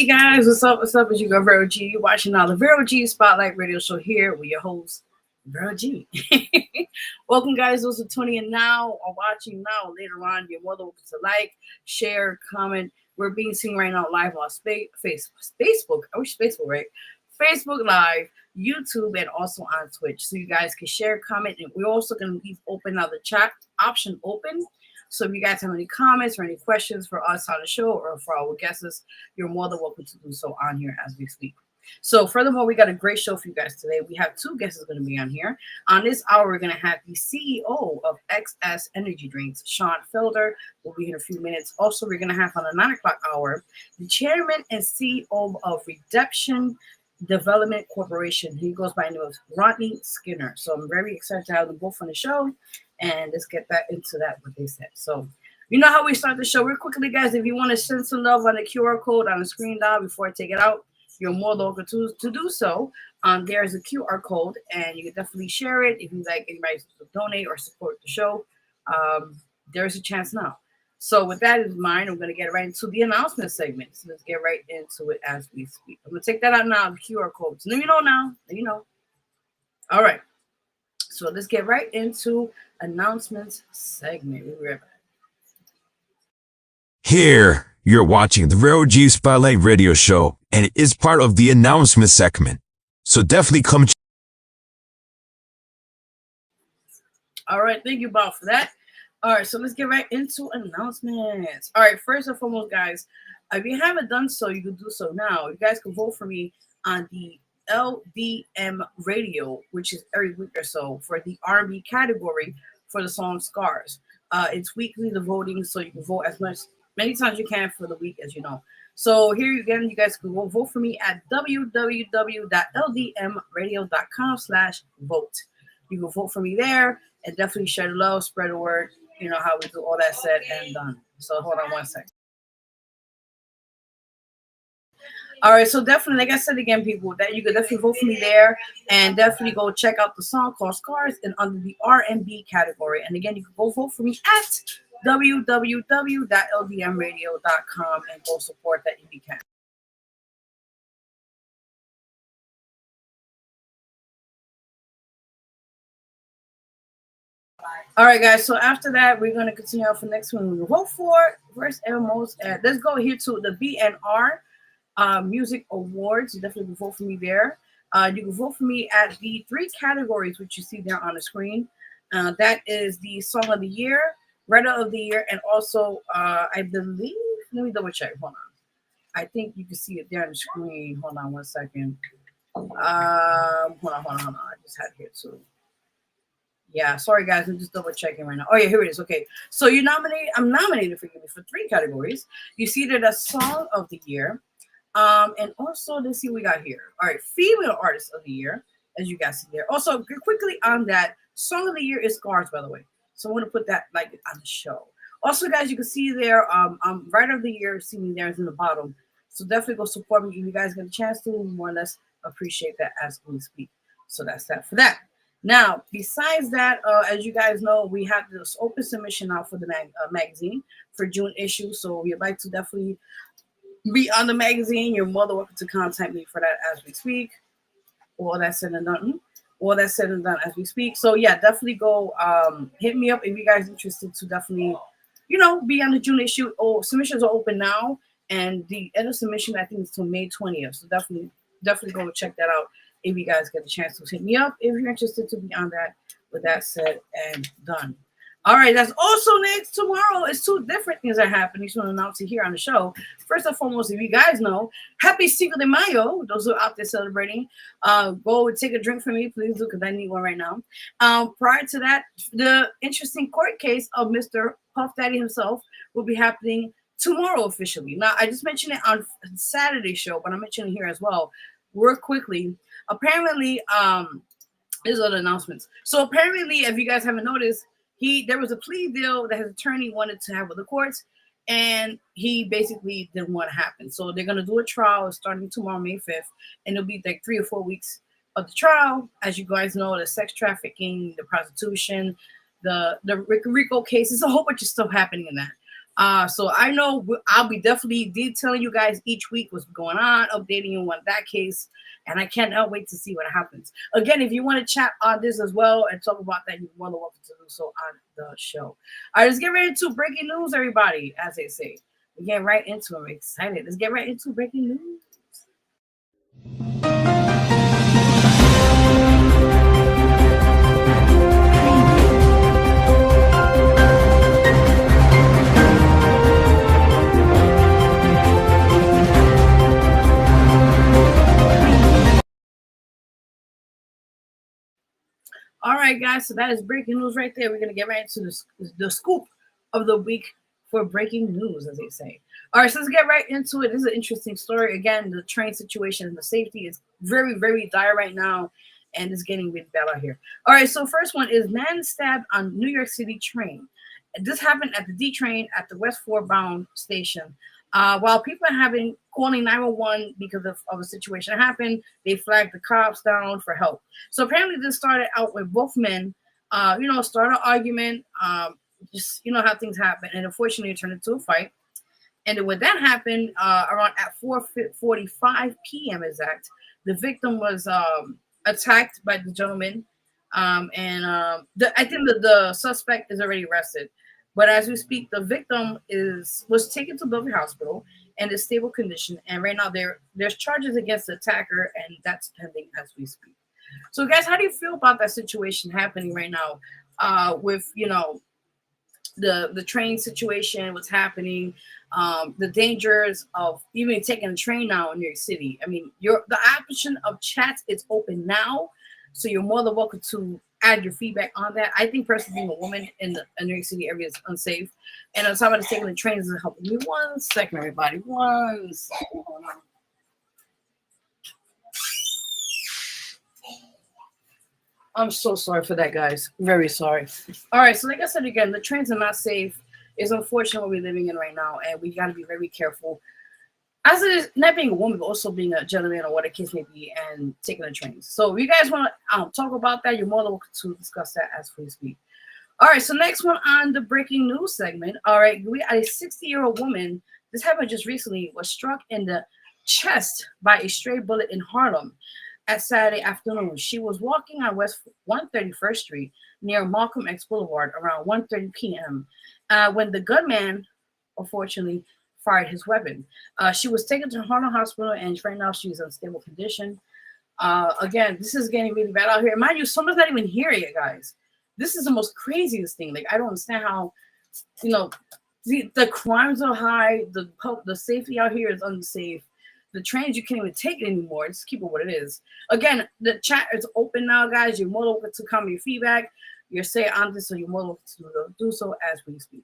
Hey guys, what's up? What's up? It's your girl Vero G. You're watching now the Vero G Spotlight Radio Show here with your host, Vero G. Welcome, guys. Those are tuning in now or watching now. Later on, you're more than welcome to like, share, comment. We're being seen right now live on Facebook. I wish Facebook, right? Facebook Live, YouTube, and also on Twitch. So you guys can share, comment, and we're also going to leave open now the chat option open. So if you guys have any comments or any questions for us on the show or for our guests, you're more than welcome to do so on here as we speak. So furthermore, we got a great show for you guys today. We have two guests going to be on here. On this hour, we're going to have the CEO of XS Energy Drinks, Sean Felder, will be here in a few minutes. Also, we're going to have on the 9 o'clock hour, the chairman and CEO of Redemption Development Corporation. He goes by the name of Rodney Skinner. So I'm very excited to have them both on the show. And let's get back into that, what they said. So, you know how we start the show. Real quickly, guys, if you want to send some love on the QR code on the screen now before I take it out, you're more welcome to do so. There's a QR code, and you can definitely share it. If you like anybody to donate or support the show, there's a chance now. So with that in mind, I'm going to get right into the announcement segment. So let's get right into it as we speak. I'm going to take that out now, the QR code. So you know now. You know. All right. So let's get right into announcements segment. We'll be right back. Here, you're watching the Vero G Spotlight Radio Show, and it is part of the announcement segment. So definitely come. All right, thank you, Bob, for that. All right, so let's get right into announcements. All right, first and foremost, guys, if you haven't done so, you can do so now. You guys can vote for me on the LDM radio, which is every week or so, for the R&B category for the song Scars. It's weekly, the voting, so you can vote many times you can for the week, as you know. So here again, you guys can vote for me at www.ldmradio.com/vote. You can vote for me there and definitely share the love, spread the word. You know how we do all that said and done. So hold on one second. All right, so definitely, like I said again, people, that you could definitely vote for me there, and definitely go check out the song called "Scars" and under the R&B category. And again, you can go vote for me at www.ldmradio.com and go support that if you can. All right, guys. So after that, we're gonna continue on for next one. We vote for first and most. Let's go here to the BNR. Music Awards. You definitely can vote for me there. You can vote for me at the 3 categories which you see there on the screen. That is the Song of the Year, Writer of the Year, and also I believe, let me double check. Hold on. I think you can see it there on the screen. Hold on one second. Hold on. I just had it here too. Yeah, sorry guys, I'm just double checking right now. Oh yeah, here it is. Okay, so I'm nominated for 3 categories. You see that a Song of the Year. And also, let's see what we got here. All right, Female Artist of the Year, as you guys see there. Also, quickly on that, Song of the Year is Scars, by the way. So I'm going to put that like on the show. Also, guys, you can see there, Writer of the Year, see me there is in the bottom. So definitely go support me if you guys get a chance to. More or less appreciate that as we speak. So that's that for that. Now, besides that, as you guys know, we have this open submission now for the magazine for June issue. So we'd like to definitely be on the magazine. You're more than welcome to contact me for that as we speak. All that said and done. As we speak. So yeah, definitely go hit me up if you guys are interested to definitely, be on the June issue. Submissions are open now, and the end of submission I think is till May 20th. So definitely go check that out if you guys get a chance to hit me up if you're interested to be on that. With that said and done. All right, that's also next tomorrow. It's 2 different things that happen. Just want to announce it here on the show. First and foremost, if you guys know, happy Cinco de Mayo. Those who are out there celebrating, go take a drink for me, please do, because I need one right now. Prior to that, the interesting court case of Mr. Puff Daddy himself will be happening tomorrow officially. Now, I just mentioned it on Saturday's show, but I'm mentioning it here as well. Real quickly, apparently, these are the announcements. So apparently, if you guys haven't noticed, there was a plea deal that his attorney wanted to have with the courts, and he basically didn't want to happen. So they're going to do a trial starting tomorrow, May 5th, and it'll be like 3 or 4 weeks of the trial. As you guys know, the sex trafficking, the prostitution, the Rico case, there's a whole bunch of stuff happening in that. So I know I'll be definitely detailing you guys each week what's going on, updating you on that case, and I cannot wait to see what happens. Again, if you want to chat on this as well and talk about that, you're more than welcome to do so on the show. All right, let's get right into breaking news, everybody, as they say. We get right into it. I'm excited. Let's get right into breaking news. All right, guys. So that is breaking news right there. We're gonna get right into the scoop of the week for breaking news, as they say. All right, so let's get right into it. This is an interesting story. Again, the train situation and the safety is very, very dire right now, and it's getting really bad out here. All right, so first one is man stabbed on New York City train. This happened at the D train at the West 4 bound station. While people are having calling 911 because of a situation that happened, they flagged the cops down for help. So apparently this started out with both men, start an argument, just how things happen, and unfortunately it turned into a fight. And then when that happened, around at 4:45 p.m. exact, the victim was attacked by the gentleman, I think that the suspect is already arrested. But as we speak, the victim was taken to Bellevue Hospital and is stable condition. And right now there's charges against the attacker, and that's pending as we speak. So, guys, how do you feel about that situation happening right now? With the train situation, what's happening, the dangers of even taking a train now in New York City. I mean, the option of chats is open now, so you're more than welcome to add your feedback on that. I think personally, being a woman in the New York City area is unsafe, and on top of taking the trains is helping me. 1 second, everybody. 1 second. I'm so sorry for that, guys. Very sorry. All right, so like I said again, the trains are not safe. It's unfortunate what we're living in right now, and we got to be very careful. As it is, not being a woman, but also being a gentleman or what the case may be, and taking the trains. So if you guys want to talk about that, you're more than welcome to discuss that as we speak. All right, so next one on the breaking news segment. All right, we had a 60-year-old woman. This happened just recently. Was struck in the chest by a stray bullet in Harlem at Saturday afternoon. She was walking on West 131st Street near Malcolm X Boulevard around 1:30 p.m. When the gunman, unfortunately, fired his weapon. She was taken to Harlem Hospital, and right now she's in stable condition. Again, this is getting really bad out here. Mind you, someone's not even here yet, guys. This is the most craziest thing. Like, I don't understand how, the crimes are high, the safety out here is unsafe. The trains, you can't even take it anymore. Just keep it what it is. Again, the chat is open now, guys. You're more welcome to comment your feedback. You're saying on this, so you're more welcome to do so as we speak.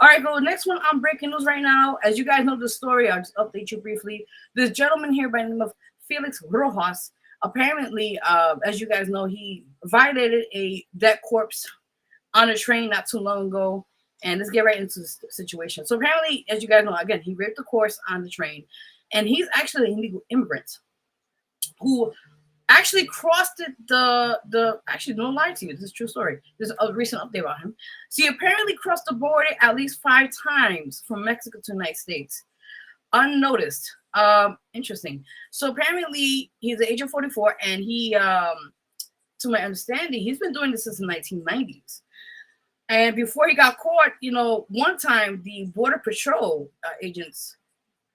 All right, go. Next one on breaking news right now. As you guys know the story, I'll just update you briefly. This gentleman here by the name of Felix Rojas, apparently, as you guys know, he violated a dead corpse on a train not too long ago. And let's get right into the situation. So apparently, as you guys know, again, he raped the corpse on the train. And he's actually an illegal immigrant who actually crossed actually, don't lie to you, this is a true story. There's a recent update about him. So he apparently crossed the border at least 5 times from Mexico to the United States, unnoticed. Interesting. So apparently he's the age of 44, and he, to my understanding, he's been doing this since the 1990s. And before he got caught, one time the Border Patrol agents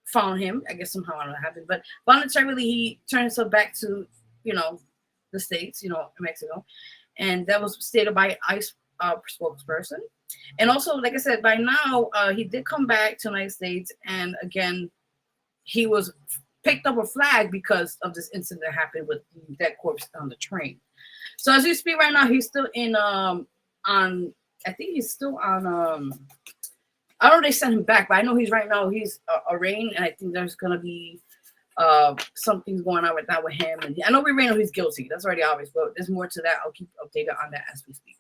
found him. I guess somehow, I don't know what happened, but voluntarily he turned himself back to, the States, Mexico. And that was stated by ICE spokesperson. And also, like I said, by now, he did come back to the United States. And again, he was picked up a flag because of this incident that happened with the dead corpse on the train. So as we speak right now, he's still in, I think he's still on, I don't know if they sent him back, but I know he's arraigned, and I think there's gonna be something's going on with that with him. And I know we already know he's guilty. That's already obvious, but there's more to that. I'll keep updated on that as we speak.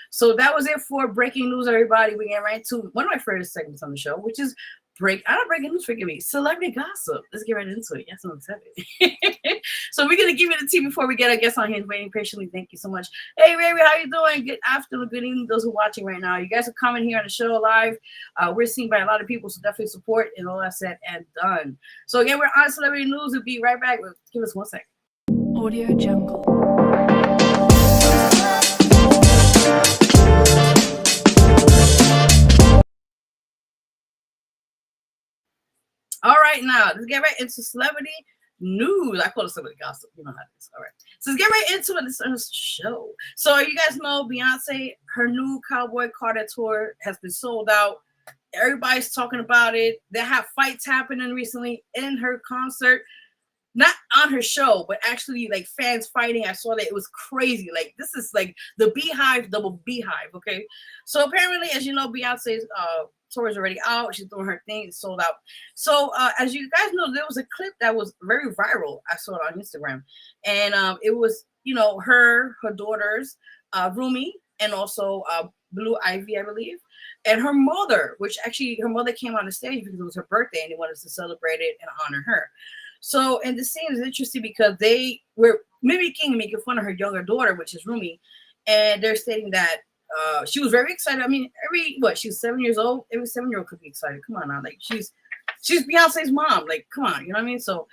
So that was it for breaking news, everybody. We get right to one of my favorite segments on the show, which is breaking news, forgive me, celebrity gossip. Let's get right into it. Yes, I'm excited. So we're gonna give you the tea before we get our guest on here waiting patiently. Thank you so much. Hey, Ray, how you doing? Good afternoon, good evening, those who are watching right now. You guys are coming here on the show live. We're seen by a lot of people, so definitely support and all that said and done. So again, we're on Celebrity News. We'll be right back. Give us 1 second. Audio Jungle. All right, now let's get right into celebrity news. I call it celebrity gossip. You know how it is. All right. So let's get right into it. This show. So you guys know Beyonce, her new Cowboy Carter tour has been sold out. Everybody's talking about it. They have fights happening recently in her concert. Not on her show, but actually like fans fighting. I saw that it was crazy. Like this is like the Beehive double Beehive. Okay, so apparently, as you know, Beyonce's tour is already out. She's doing her thing. It's sold out. So as you guys know, there was a clip that was very viral. I saw it on Instagram, and it was her daughters, Rumi, and also Blue Ivy, I believe, and her mother, which actually her mother came on the stage because it was her birthday and they wanted to celebrate it and honor her. So, and the scene is interesting because they were mimicking and making fun of her younger daughter, which is Rumi, and they're stating that she was very excited. I mean, she's 7 years old. Every 7-year-old could be excited. Come on now, like she's Beyonce's mom. Like, come on, you know what I mean? So,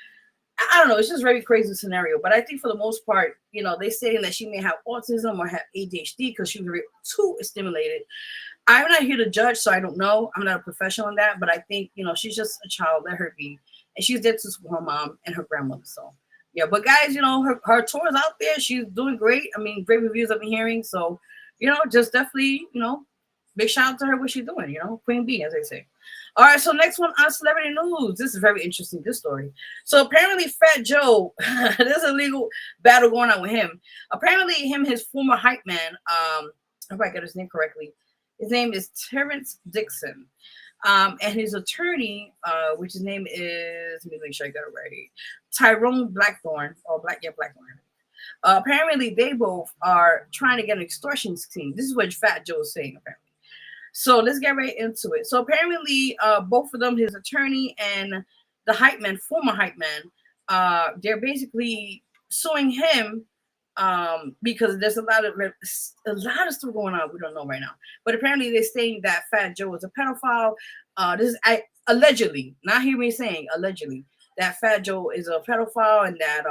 I don't know. It's just a very crazy scenario. But I think for the most part, they're stating that she may have autism or have ADHD because she was very too stimulated. I'm not here to judge, so I don't know. I'm not a professional in that, but I think, she's just a child. Let her be. And she's there to support her mom and her grandmother. So, yeah. But guys, her tour is out there. She's doing great. I mean, great reviews I've been hearing. So, just definitely, big shout out to her, what she's doing, Queen Bee, as they say. All right, so next one on celebrity news. This is very interesting, this story. So apparently Fat Joe, there's a legal battle going on with him. Apparently his former hype man, I hope I get his name correctly. His name is Terrence Dixon. And his attorney, which his name is, let me make sure I got it right. Tyrone Blackthorn, Blackthorn. Apparently, they both are trying to get an extortion scheme. This is what Fat Joe is saying, apparently. So let's get right into it. So apparently, both of them, his attorney and the hype man, former hype man, they're basically suing him because there's a lot of stuff going on we don't know right now. But apparently they're saying that Fat Joe is a pedophile. This is allegedly, not hear me saying allegedly, that Fat Joe is a pedophile and that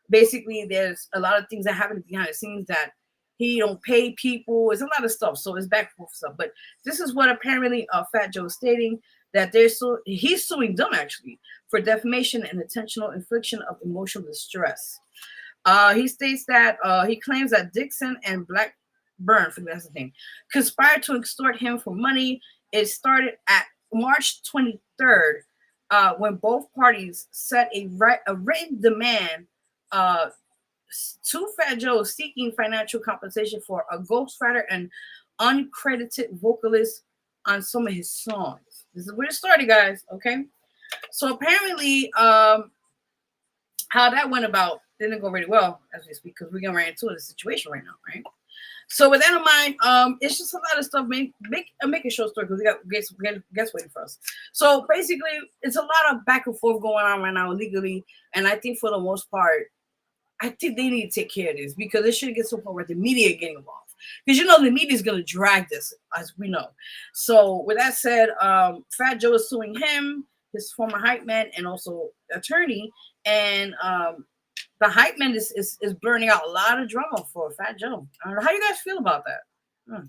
basically there's a lot of things that happen behind the scenes that he don't pay people. It's a lot of stuff. So it's back and forth stuff. But this is what apparently Fat Joe is stating, that he's suing them actually for defamation and intentional infliction of emotional distress. He states that he claims that Dixon and Blackburn, I think that's the name, conspired to extort him for money. It started at March 23rd when both parties set a written demand to Fat Joe seeking financial compensation for a ghostwriter and uncredited vocalist on some of his songs. This is where it started, guys. Okay, so apparently, how that went about didn't go really well as we speak because we're getting right into the situation right now, right? So with that in mind, it's just a lot of stuff. Make a short story because we got guests waiting for us. So basically, it's a lot of back and forth going on right now legally, and I think for the most part, I think they need to take care of this because it shouldn't get so far where the media getting involved. Because the media is going to drag this, as we know. So with that said, Fat Joe is suing him, his former hype man, and also attorney. And the hype man is burning out a lot of drama for Fat Joe. I don't know how you guys feel about that.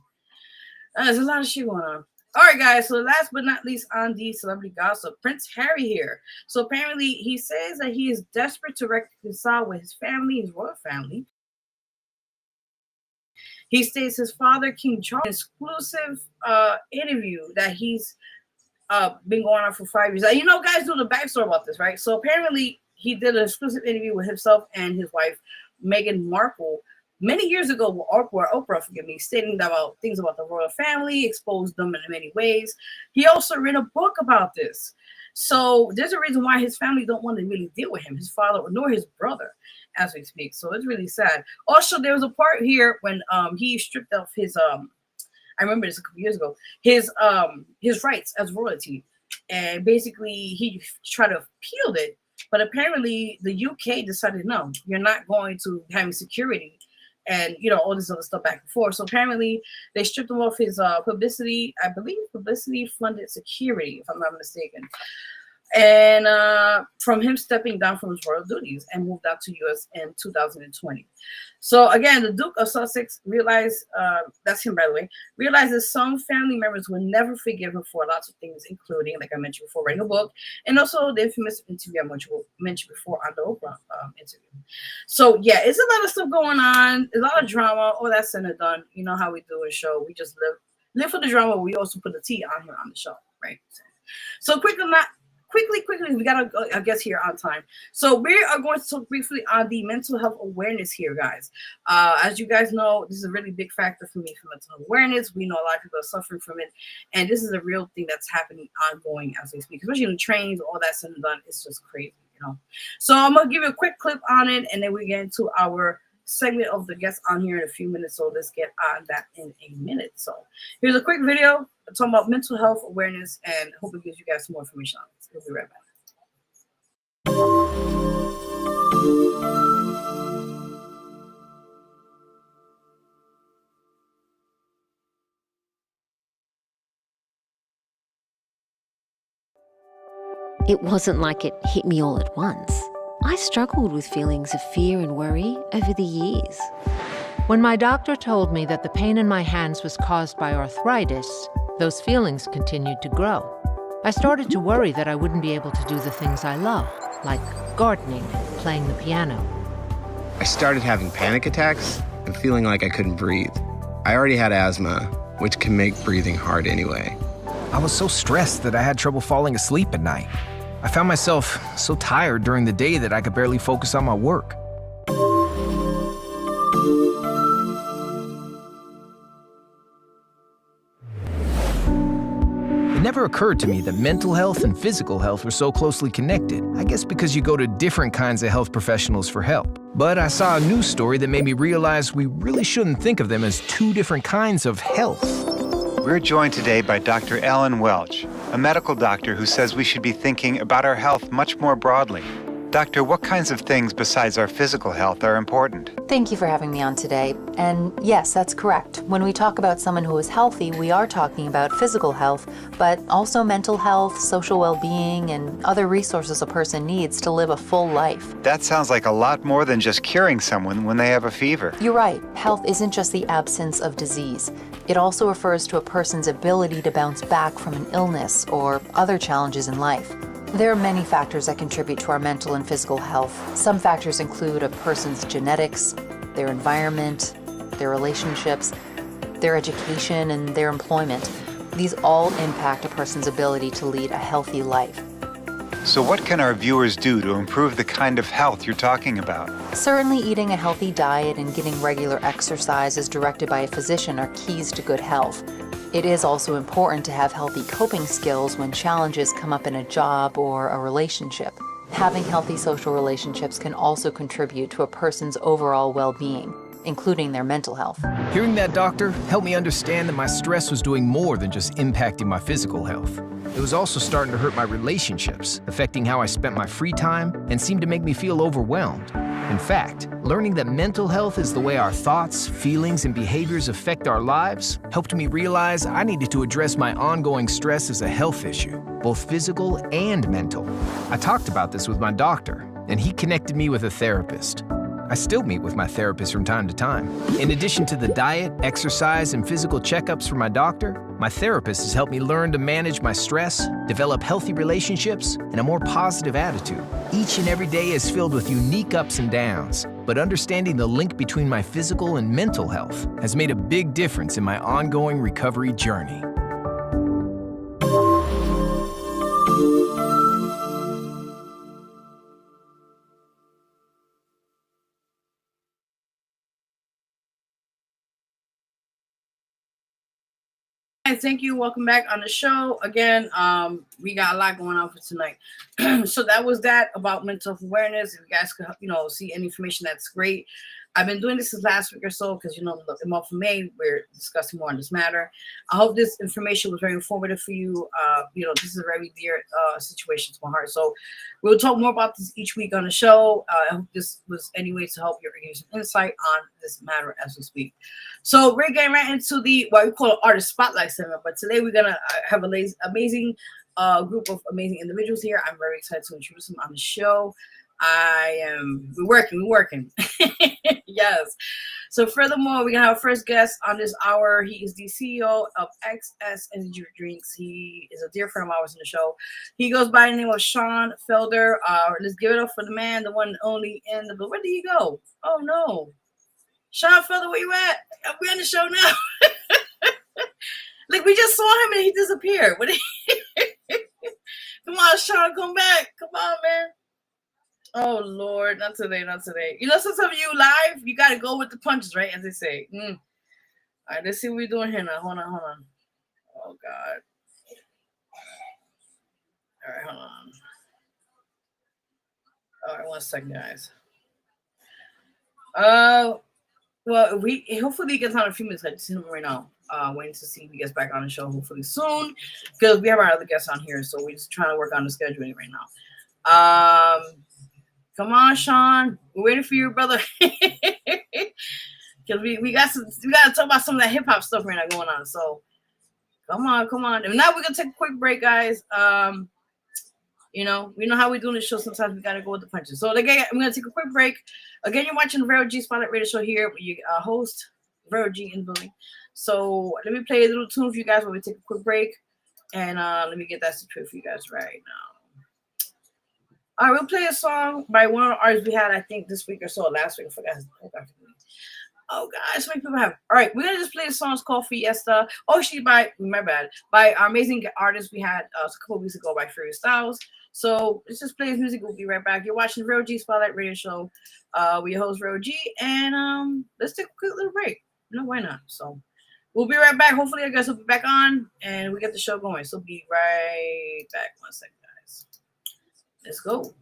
There's a lot of shit going on. All right, guys. So last but not least on the celebrity gossip, Prince Harry here. So apparently he says that he is desperate to reconcile with his family, his royal family. He states his father, King Charles, exclusive interview that he's been going on for 5 years. Guys know the backstory about this, right? So apparently he did an exclusive interview with himself and his wife, Meghan Markle, many years ago with Oprah, stating about things about the royal family, exposed them in many ways. He also wrote a book about this. So there's a reason why his family don't want to really deal with him, his father nor his brother, as we speak. So it's really sad. Also, there was a part here when he stripped off his I remember this a couple years ago, his rights as royalty. And basically he tried to appeal it. But apparently the UK decided, no, you're not going to having security and, all this other stuff back and forth. So apparently they stripped him off his publicity, I believe publicity funded security, if I'm not mistaken. And from him stepping down from his royal duties and moved out to U.S. in 2020. So again, the Duke of Sussex realized, that's him by the way, realizes some family members will never forgive him for lots of things, including, like I mentioned before, writing a book, and also the infamous interview I mentioned before on the Oprah interview. So yeah, it's a lot of stuff going on, a lot of drama, all that said and done. You know how we do a show. We just live for the drama. We also put the tea on here on the show, right? So quickly, we gotta go, I guess, here on time. So we are going to talk briefly on the mental health awareness here, guys. As you guys know, this is a really big factor for me for mental health awareness. We know a lot of people are suffering from it, and this is a real thing that's happening ongoing as we speak, especially in the trains, all that said and done. It's just crazy, So I'm gonna give you a quick clip on it, and then we get into our segment of the guests on here in a few minutes. So let's get on that in a minute. So here's a quick video talking about mental health awareness, and hope it gives you guys some more information on it. We'll be right back. It wasn't like it hit me all at once. I struggled with feelings of fear and worry over the years. When my doctor told me that the pain in my hands was caused by arthritis, those feelings continued to grow. I started to worry that I wouldn't be able to do the things I love, like gardening and playing the piano. I started having panic attacks and feeling like I couldn't breathe. I already had asthma, which can make breathing hard anyway. I was so stressed that I had trouble falling asleep at night. I found myself so tired during the day that I could barely focus on my work. It never occurred to me that mental health and physical health were so closely connected. I guess because you go to different kinds of health professionals for help. But I saw a news story that made me realize we really shouldn't think of them as two different kinds of health. We're joined today by Dr. Ellen Welch, a medical doctor who says we should be thinking about our health much more broadly. Doctor, what kinds of things besides our physical health are important? Thank you for having me on today. And yes, that's correct. When we talk about someone who is healthy, we are talking about physical health, but also mental health, social well-being, and other resources a person needs to live a full life. That sounds like a lot more than just curing someone when they have a fever. You're right. Health isn't just the absence of disease. It also refers to a person's ability to bounce back from an illness or other challenges in life. There are many factors that contribute to our mental and physical health. Some factors include a person's genetics, their environment, their relationships, their education, and their employment. These all impact a person's ability to lead a healthy life. So what can our viewers do to improve the kind of health you're talking about? Certainly eating a healthy diet and getting regular exercise as directed by a physician are keys to good health. It is also important to have healthy coping skills when challenges come up in a job or a relationship. Having healthy social relationships can also contribute to a person's overall well-being, including their mental health. Hearing that, doctor, helped me understand that my stress was doing more than just impacting my physical health. It was also starting to hurt my relationships, affecting how I spent my free time, and seemed to make me feel overwhelmed. In fact, learning that mental health is the way our thoughts, feelings, and behaviors affect our lives helped me realize I needed to address my ongoing stress as a health issue, both physical and mental. I talked about this with my doctor, and he connected me with a therapist. I still meet with my therapist from time to time. In addition to the diet, exercise, and physical checkups from my doctor, my therapist has helped me learn to manage my stress, develop healthy relationships, and a more positive attitude. Each and every day is filled with unique ups and downs, but understanding the link between my physical and mental health has made a big difference in my ongoing recovery journey. Thank you. Welcome back on the show. Again, we got a lot going on for tonight. So that was that about mental health awareness. If you guys could, see any information, that's great. I've been doing this since last week or so because, the month of May, we're discussing more on this matter. I hope this information was very informative for you. This is a very dear situation to my heart. So we'll talk more about this each week on the show. I hope this was any way to help you give some insight on this matter as we speak. So we're getting right into what we call artist spotlight segment. But today we're going to have an amazing group of amazing individuals here. I'm very excited to introduce them on the show. We're working. Yes. So furthermore, we're gonna have our first guest on this hour. He is the CEO of XS Energy Drinks. He is a dear friend of ours in the show. He goes by the name of Sean Felder. Let's give it up for the man, the one and only in the. Where did he go? Oh no, Sean Felder, where you at? We're on the show now. Like we just saw him and he disappeared. Come on, Sean, come back. Come on, man. Oh Lord, not today. Sometimes you live, you gotta go with the punches, right? As they say. All right, let's see what we're doing here now. Hold on. Oh God. All right, hold on. All right, 1 second, guys. Well, hopefully he gets on a few minutes. I just see him right now. Waiting to see if he gets back on the show hopefully soon because we have our other guests on here, so we're just trying to work on the scheduling right now. Come on, Sean. We're waiting for you, brother. Because we got to talk about some of that hip hop stuff right now going on. So come on. And now we're gonna take a quick break, guys. We know how we do this show. Sometimes we gotta go with the punches. So again, I'm gonna take a quick break. Again, you're watching the Vero G Spotlight Radio Show here with your host, Vero G in the building. So let me play a little tune for you guys while we take a quick break. And let me get that situated for you guys right now. All right, we'll play a song by one of the artists we had, I think, this week or so, last week. I forgot. Oh, God, so many people have. All right, we're going to just play a song. It's called Fiesta. Oh, actually, by our amazing artist we had a couple of weeks ago by Fury Styles. So let's just play his music. We'll be right back. You're watching the Vero G Spotlight Radio Show. We host Vero G, and let's take a quick little break. Why not? So we'll be right back. Hopefully, I guess we'll be back on, and we get the show going. So be right back. 1 second, guys. Let's go.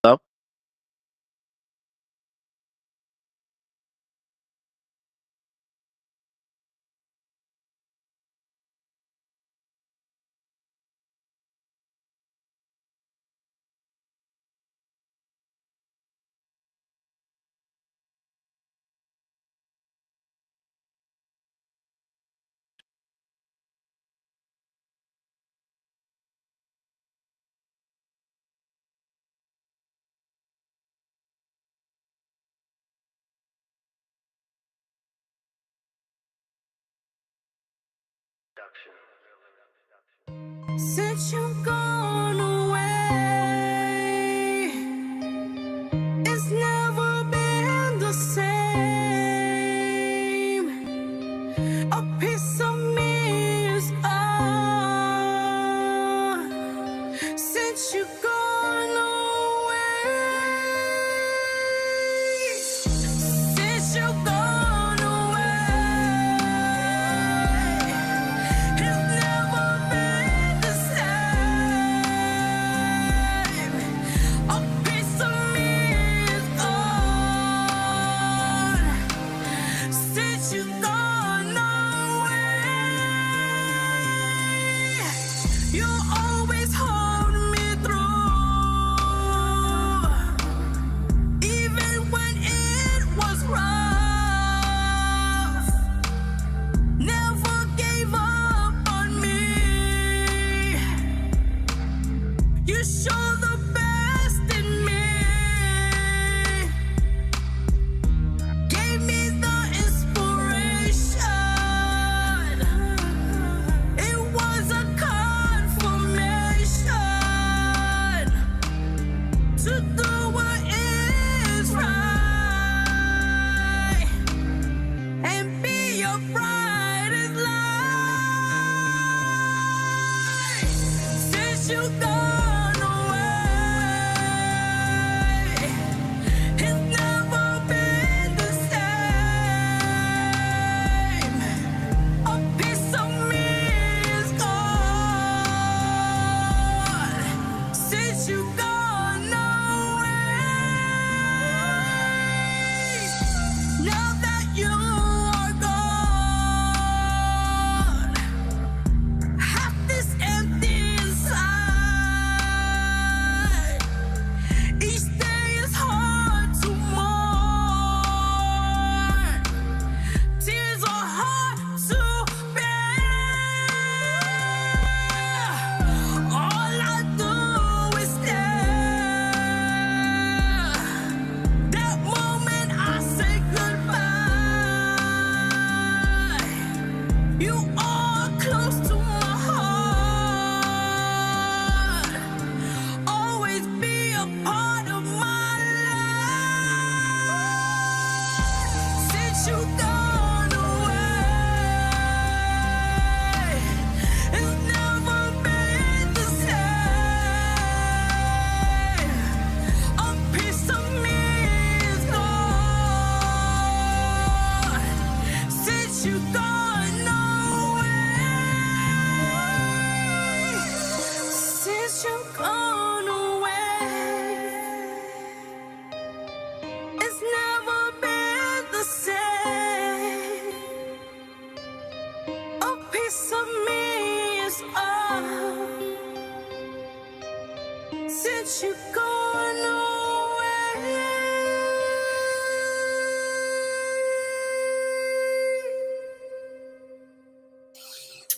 Hello? Since you've gone away, it's never been the same. A piece of me is gone. Since you've gone away, since you've gone away, it's never been the same.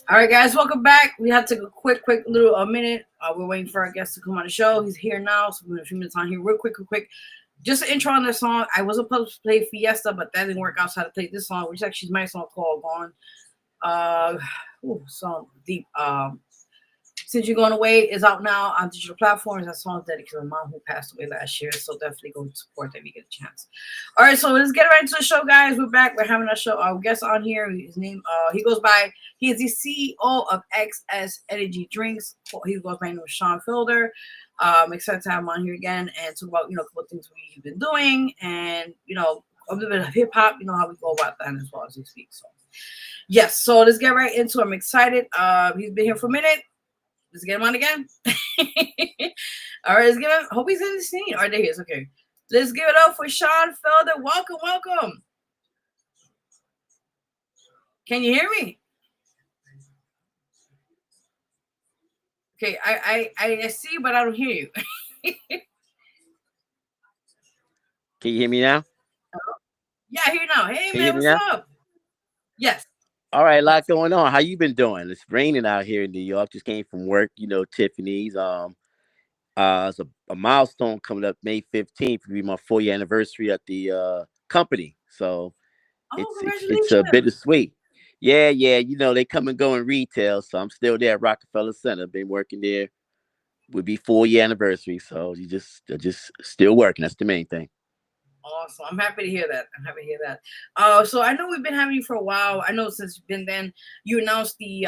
All right, guys, welcome back. We had to take a quick little a minute. We're waiting for our guest to come on the show. He's here now, so we're a few minutes on here. Real quick. Just an intro on this song. I was supposed to play Fiesta, but that didn't work out, so I had to play this song, which is actually my song called Gone. Song deep. Since You're Going Away is out now on digital platforms. That song is dedicated to my mom who passed away last year, so definitely go support them if you get a chance. All right, so let's get right into the show, guys. We're back. We're having our guest on here. His name, he is the CEO of XS Energy Drinks. He goes by the name of Sean Felder. I'm excited to have him on here again and talk about, a couple of things we've been doing and, a little bit of hip hop, how we go about that as well as we speak. So, yes, so let's get right into it. I'm excited. He's been here for a minute. Let's get him on again. All right, let's give him. Hope he's in the scene. All right, there he is. Okay. Let's give it up for Sean Felder. Welcome. Can you hear me? Okay, I see you, but I don't hear you. Can you hear me now? Yeah, I hear you now. Hey, Can man, what's up? Yes. All right, a lot going on. How you been doing? It's raining out here in New York. Just came from work, Tiffany's. It's a milestone coming up May 15th. It'll be my 4-year anniversary at the company. So it's a bittersweet. Yeah. They come and go in retail. So I'm still there at Rockefeller Center. Been working there. Would be 4-year anniversary. So just still working. That's the main thing. Awesome. I'm happy to hear that. So I know we've been having you for a while. I know since you've been then, you announced the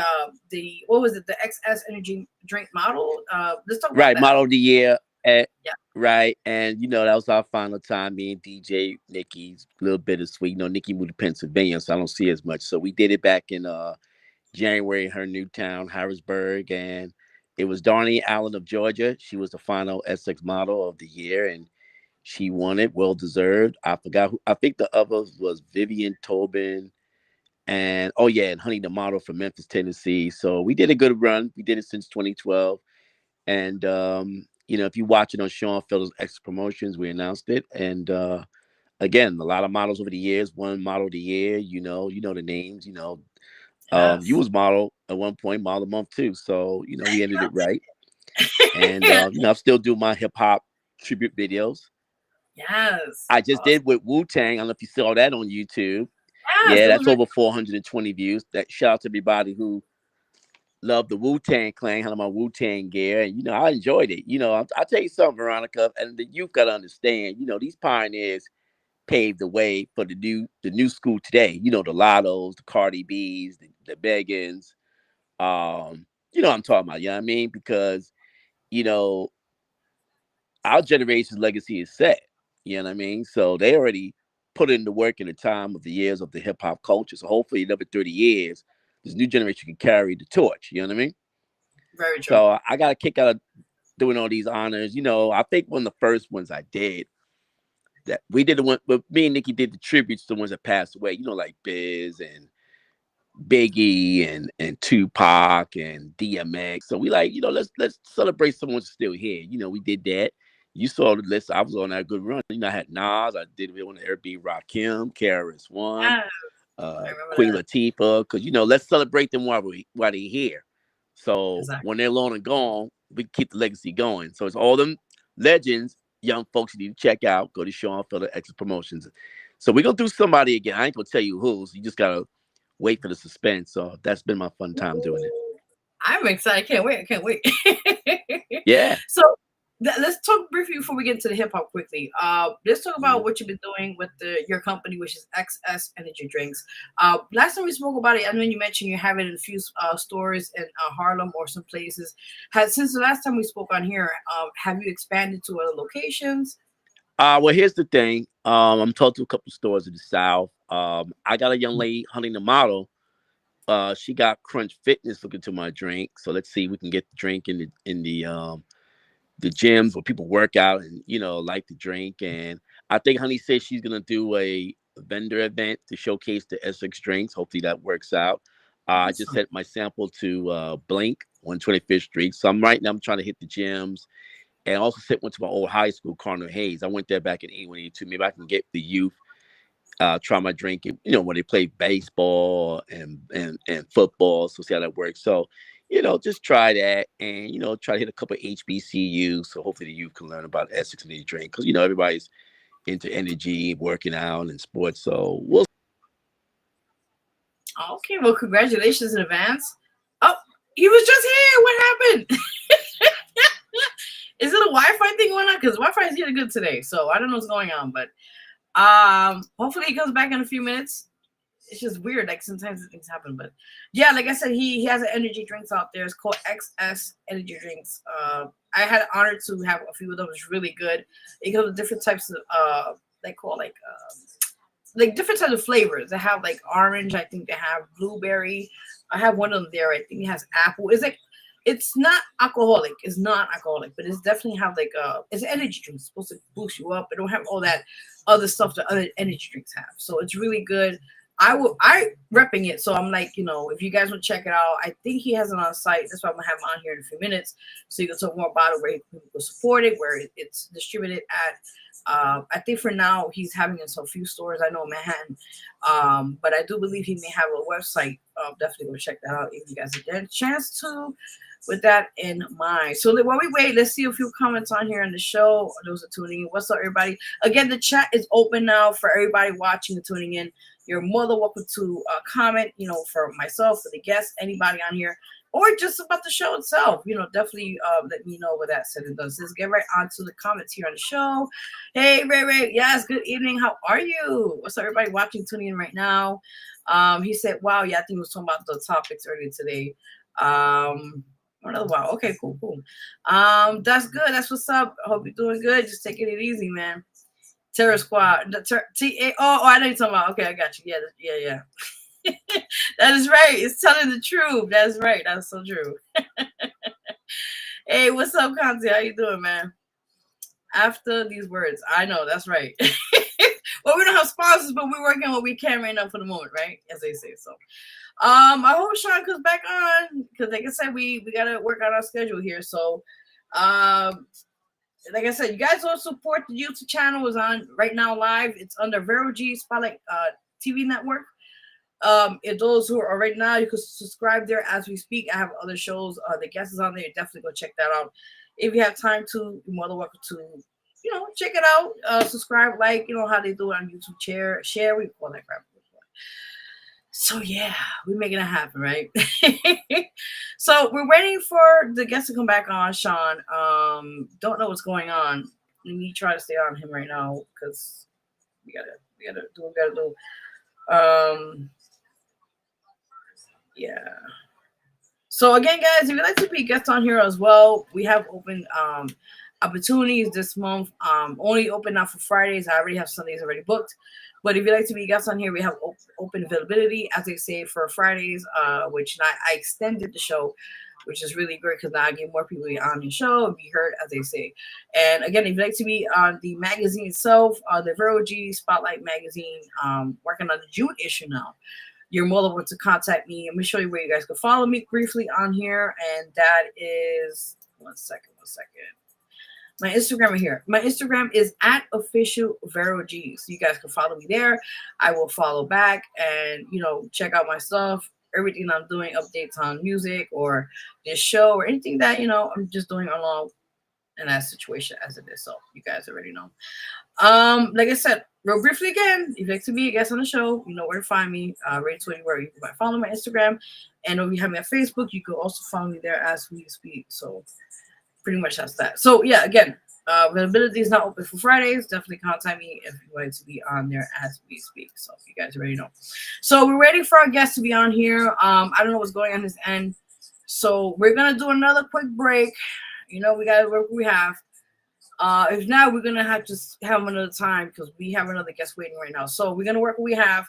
what was it, the XS Energy Drink model. Let's talk about that. Model of the year. Right. And that was our final time. Me and DJ Nikki's a little bittersweet. Nikki moved to Pennsylvania, so I don't see as much. So we did it back in January in her new town, Harrisburg, and it was Darnie Allen of Georgia. She was the final Essex model of the year, and she won it, well deserved. I forgot who. I think the others was Vivian Tobin, and and Honey the model from Memphis, Tennessee. So we did a good run. We did it since 2012, and if you watch it on Sean Felder's X Promotions, we announced it, and again, a lot of models over the years. One model of the year, you know the names. Yes. You was model at one point, model of the month too. So we ended it right, and I still do my hip hop tribute videos. Yes. I just did with Wu-Tang. I don't know if you saw that on YouTube. Yes, yeah, that's over 420 views. That shout out to everybody who loved the Wu-Tang Clan, had my Wu-Tang gear, and I enjoyed it. I'll tell you something, Veronica, and the youth gotta understand. These pioneers paved the way for the new school today. The Lottos, the Cardi B's, the Begans. What I'm talking about. You know what I mean? Because our generation's legacy is set. You know what I mean? So they already put in the work in the time of the years of the hip hop culture. So hopefully another 30 years, this new generation can carry the torch. You know what I mean? Very true. So I got a kick out of doing all these honors. I think one of the first ones I did that we did the one, but me and Nikki did the tributes to the ones that passed away, like Biz and Biggie and Tupac and DMX. So we let's celebrate someone who's still here. We did that. You saw the list. I was on that good run. I had Nas. I did it on Airbnb, Rakim, KRS-One, Queen Latifah. Because let's celebrate them while they're here. So when they're long and gone, we keep the legacy going. So it's all them legends, young folks you need to check out. Go to Sean Felder X Promotions. So we're gonna do somebody again. I ain't gonna tell you who. So you just gotta wait for the suspense. So that's been my fun time doing it. I'm excited. I can't wait. Yeah. So let's talk briefly before we get into the hip hop quickly. Let's talk about what you've been doing with your company, which is XS Energy Drinks. Last time we spoke about it, I know you mentioned you have it in a few stores in Harlem or some places. Since the last time we spoke on here, have you expanded to other locations? Well, here's the thing. I'm talking to a couple stores in the South. I got a young lady hunting the model. She got Crunch Fitness looking to my drink. So let's see if we can get the drink in the gyms where people work out and like to drink. And I think Honey says she's gonna do a vendor event to showcase the Essex drinks. Hopefully that works out. I just sent my sample to Blink on 25th Street. So I'm trying to hit the gyms and also went to my old high school, Cardinal Hayes. I went there back in 81, 82. Maybe I can get the youth try my drinking, when they play baseball and football. So see how that works. So, just try that and, try to hit a couple of HBCUs. So hopefully the youth can learn about ethics and they drink. Because, everybody's into energy, working out and sports. So we'll. Okay, well, congratulations in advance. Oh, he was just here. What happened? Is it a Wi-Fi thing going on? Because Wi-Fi is really good today. So I don't know what's going on, but hopefully he comes back in a few minutes. It's just weird, like sometimes things happen, but yeah, like I said, he has an energy drinks out there. It's called XS energy drinks. I had the honor to have a few of them. It's really good. It goes with different types of they call like different types of flavors. They have like orange, I think they have blueberry. I have one of them there. I think it has apple. It's not alcoholic. It's not alcoholic, but it's definitely have like it's an energy drink. It's supposed to boost you up. It don't have all that other stuff that other energy drinks have. So it's really good. I repping it. So I'm like, if you guys want to check it out, I think he has it on site. That's why I'm gonna have him on here in a few minutes. So you can talk more about it, where you can support it, where it's distributed at. I think for now he's having it in a few stores. I know Manhattan, but I do believe he may have a website. Definitely go check that out if you guys get a chance to. With that in mind, so while we wait, let's see a few comments on here on the show. Those are tuning in. What's up, everybody? Again, the chat is open now for everybody watching and tuning in. You're more than welcome to comment. For myself, for the guests, anybody on here, or just about the show itself. Definitely let me know what that said and does. Let's get right on to the comments here on the show. Hey, Ray. Yes, good evening. How are you? What's up, everybody watching, tuning in right now? He said, wow, yeah, I think he was talking about the topics earlier today. Another wow. Okay, cool. That's good. That's what's up. I hope you're doing good. Just taking it easy, man. Terror Squad. I know you're talking about. Okay, I got you. Yeah. That is right. It's telling the truth. That's right. That's so true. Hey, what's up, Conti? How you doing, man? After these words, I know that's right. Well, we don't have sponsors, but we're working what we can right now for the moment, right? As they say. So. I hope Sean comes back on because, like I said, we gotta work on our schedule here. So, like I said, you guys also support the YouTube channel is on right now live. It's under Vero G Spotlight TV network. If those who are right now, you can subscribe there as we speak. I have other shows. The guests is on there. Definitely go check that out. If you have time to, you're more than welcome to, check it out. Subscribe, like, how they do it on YouTube. Share. We call that crap. So yeah, we're making it happen, right? So we're waiting for the guest to come back on, Sean. Don't know what's going on. Let me try to stay on him right now because we gotta do what we gotta do. Yeah. So again, guys, if you'd like to be guests on here as well, we have open opportunities this month. Only open now for Fridays. I already have Sundays already booked. But if you'd like to be guests on here, we have open availability, as they say, for Fridays, which I extended the show, which is really great because now I get more people on the show and be heard, as they say. And again, if you'd like to be on the magazine itself, the Vero G Spotlight magazine, working on the June issue now, you're more than welcome to contact me. Let me show you where you guys can follow me briefly on here. And that is, one second. My Instagram right here. My Instagram is @officialVeroG. So you guys can follow me there. I will follow back and, check out my stuff, everything I'm doing, updates on music or this show or anything that, I'm just doing along in that situation as it is. So you guys already know. Like I said, real briefly again, if you'd like to be a guest on the show, you know where to find me. Ray20, where you can follow my Instagram. And if you have me on Facebook, you can also follow me there as we speak. So pretty much that's that. So yeah, again, availability is not open for Fridays. Definitely contact me if you want to be on there as we speak. So you guys already know. So we're ready for our guest to be on here. I don't know what's going on this end. So we're gonna do another quick break. We gotta work what we have. If not, we're gonna have to have another time because we have another guest waiting right now. So we're gonna work what we have.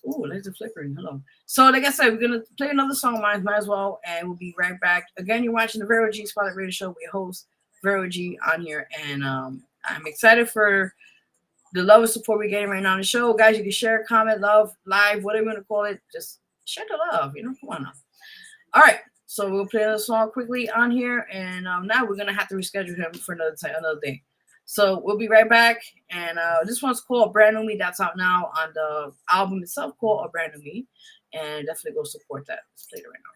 Ooh, there's a flickering. Hello. So like I said, we're gonna play another song, might as well, and we'll be right back. Again, you're watching the Vero G Spotlight Radio Show with your host Vero G on here, and I'm excited for the love and support we're getting right now on the show, guys. You can share, comment, love, live, whatever you want to call it. Just share the love, come on now. All right, So we'll play another song quickly on here, and now we're gonna have to reschedule him for another time, another day. So we'll be right back. And this one's called "Brand New Me." That's out now on the album itself called "A Brand New Me," and definitely go support that. Let's play it right now.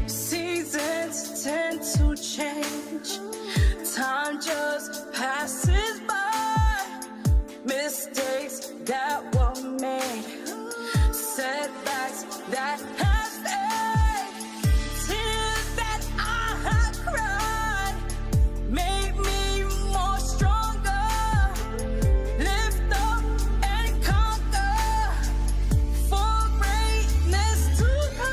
Seasons tend to change. Time just passes by. Mistakes that were made. Setbacks that have stayed. Tears that I have cried. Made me more stronger. Lift up and conquer. For greatness to come.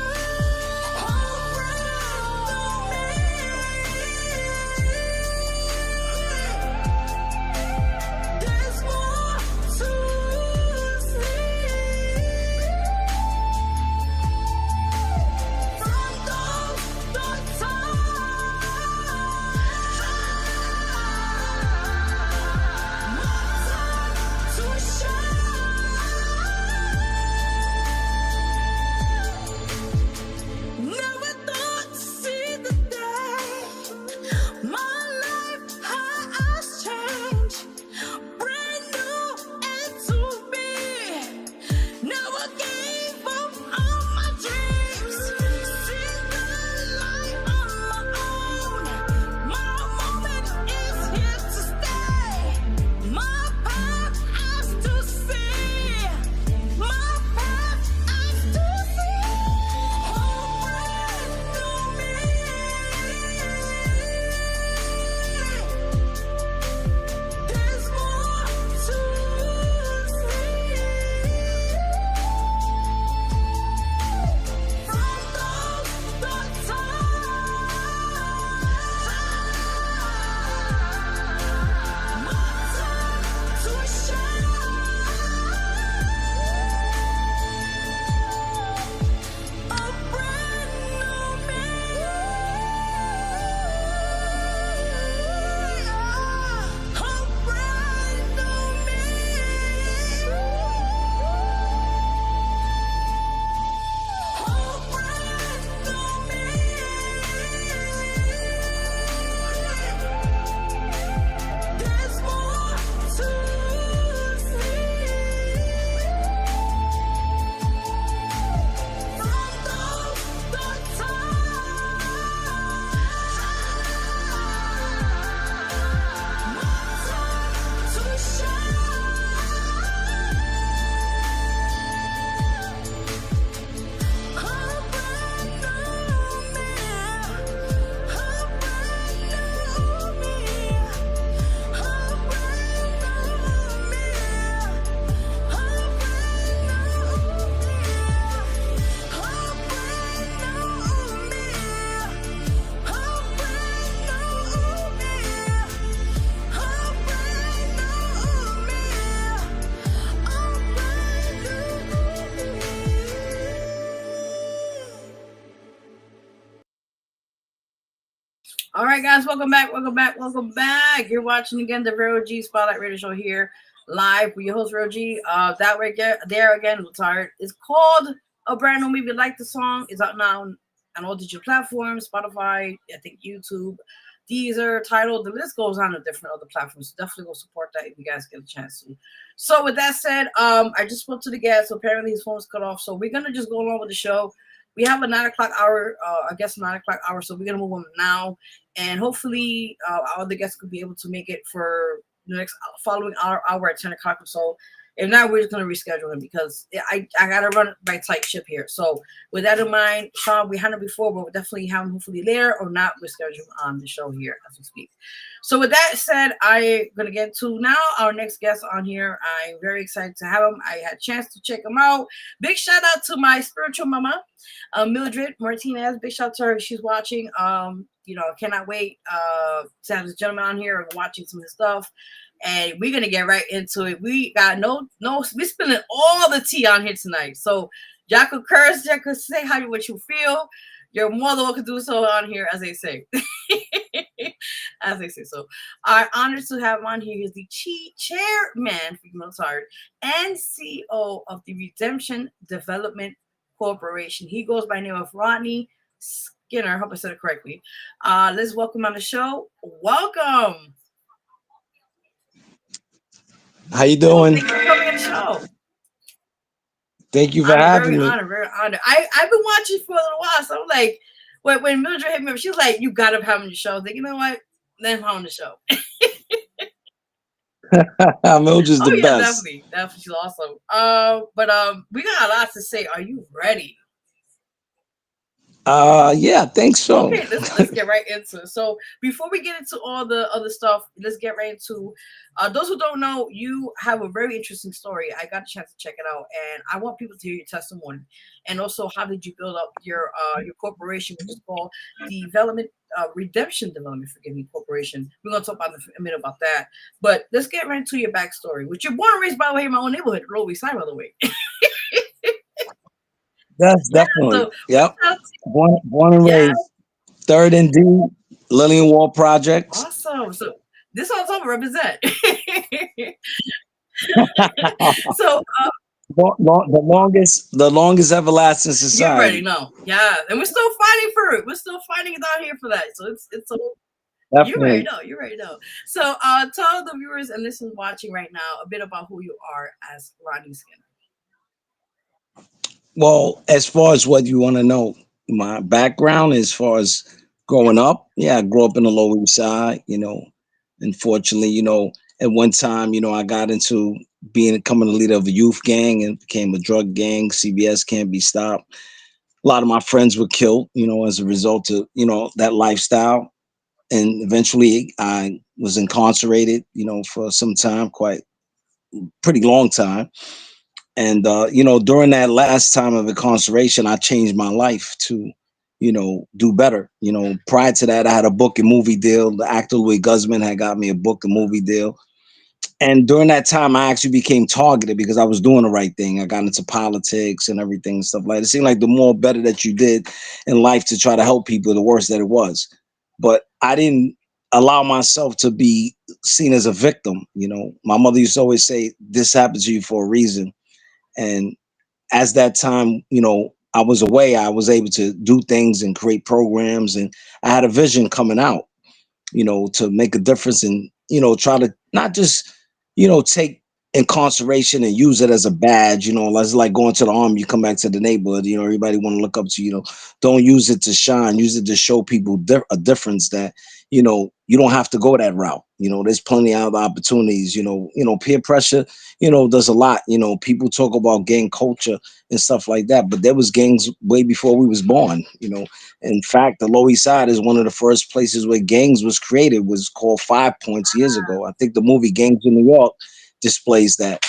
There's more to All right, guys, welcome back. You're watching again the Vero G Spotlight Radio Show here live with your host Vero G. That right there again, retired. It's called A Brand New Me. If you like the song, it's out now on all digital platforms, Spotify, I think YouTube, Deezer, Tidal. The list goes on to different other platforms. So definitely go support that if you guys get a chance to. So with that said, I just spoke to the guest. So apparently his phone was cut off. So we're gonna just go along with the show. We have a 9 o'clock hour, I guess 9 o'clock hour, so we're gonna move on now, and hopefully our other guests could be able to make it for the next following hour at 10 o'clock or so. If not, we're just gonna reschedule him because I gotta run my tight ship here. So with that in mind, Sean, we had him before, but we'll definitely have him hopefully there or not. We're scheduled on the show here as we speak. So with that said, I'm gonna get to now our next guest on here. I'm very excited to have him. I had a chance to check him out. Big shout out to my spiritual mama, Mildred Martinez. Big shout out to her. She's watching. Cannot wait to have this gentleman on here and watching some of his stuff. And we're gonna get right into it. We got we're spilling all the tea on here tonight. So y'all could curse, y'all could say what you feel. You're more than welcome to do so on here, as they say. As they say. So our honor to have on here is the chairman and CEO of the Redemption Development Corporation. He goes by the name of Rodney Skinner. I hope I said it correctly. Let's welcome on the show. Welcome. How you doing? Thank you for coming on the show. Thank you for having me. Very honored. I've been watching for a little while, so I'm like, when Mildred hit me up, she was like, "You got to have him on the show." I was like, you know what? Let him on the show. Mildred's the best. Definitely, she's awesome. But we got a lot to say. Are you ready? Yeah, I think so. Okay, let's get right into it. So before we get into all the other stuff, let's get right into those who don't know, you have a very interesting story. I got a chance to check it out, and I want people to hear your testimony. And also, how did you build up your corporation, which is called Redemption Development, Corporation. We're gonna talk about a minute about that. But let's get right into your backstory, which you're born and raised, by the way, in my own neighborhood, Lower East Side, by the way. That's definitely. Yep. Born and raised. 3rd and D, Lillian Wall Projects. Awesome. So this all time represent. So the longest everlasting society. You already know. Yeah. And we're still fighting for it. We're still fighting down here for that. So it's definitely. You already know. So tell the viewers and listeners watching right now a bit about who you are as Rodney Skinner. Well, as far as what you want to know, my background as far as growing up, I grew up in the Lower East Side, unfortunately, at one time, I got into becoming the leader of a youth gang and became a drug gang. CBS Can't Be Stopped. A lot of my friends were killed, as a result of, that lifestyle. And eventually I was incarcerated, for some time, pretty long time. And, during that last time of incarceration, I changed my life to, do better. Prior to that, I had a book and movie deal. The actor Louis Guzman had got me a book and movie deal. And during that time, I actually became targeted because I was doing the right thing. I got into politics and everything and stuff like that. It seemed like the more better that you did in life to try to help people, the worse that it was. But I didn't allow myself to be seen as a victim. My mother used to always say, this happened to you for a reason. And as that time, I was away, I was able to do things and create programs. And I had a vision coming out, to make a difference and, try to not just, take incarceration and use it as a badge, it's like going to the army, you come back to the neighborhood, everybody want to look up to you, don't use it to shine, use it to show people a difference that, you don't have to go that route. There's plenty of opportunities, peer pressure, does a lot. People talk about gang culture and stuff like that, but there was gangs way before we was born. In fact, the Lower East Side is one of the first places where gangs was created, was called 5 Points years ago. I think the movie Gangs in New York displays that.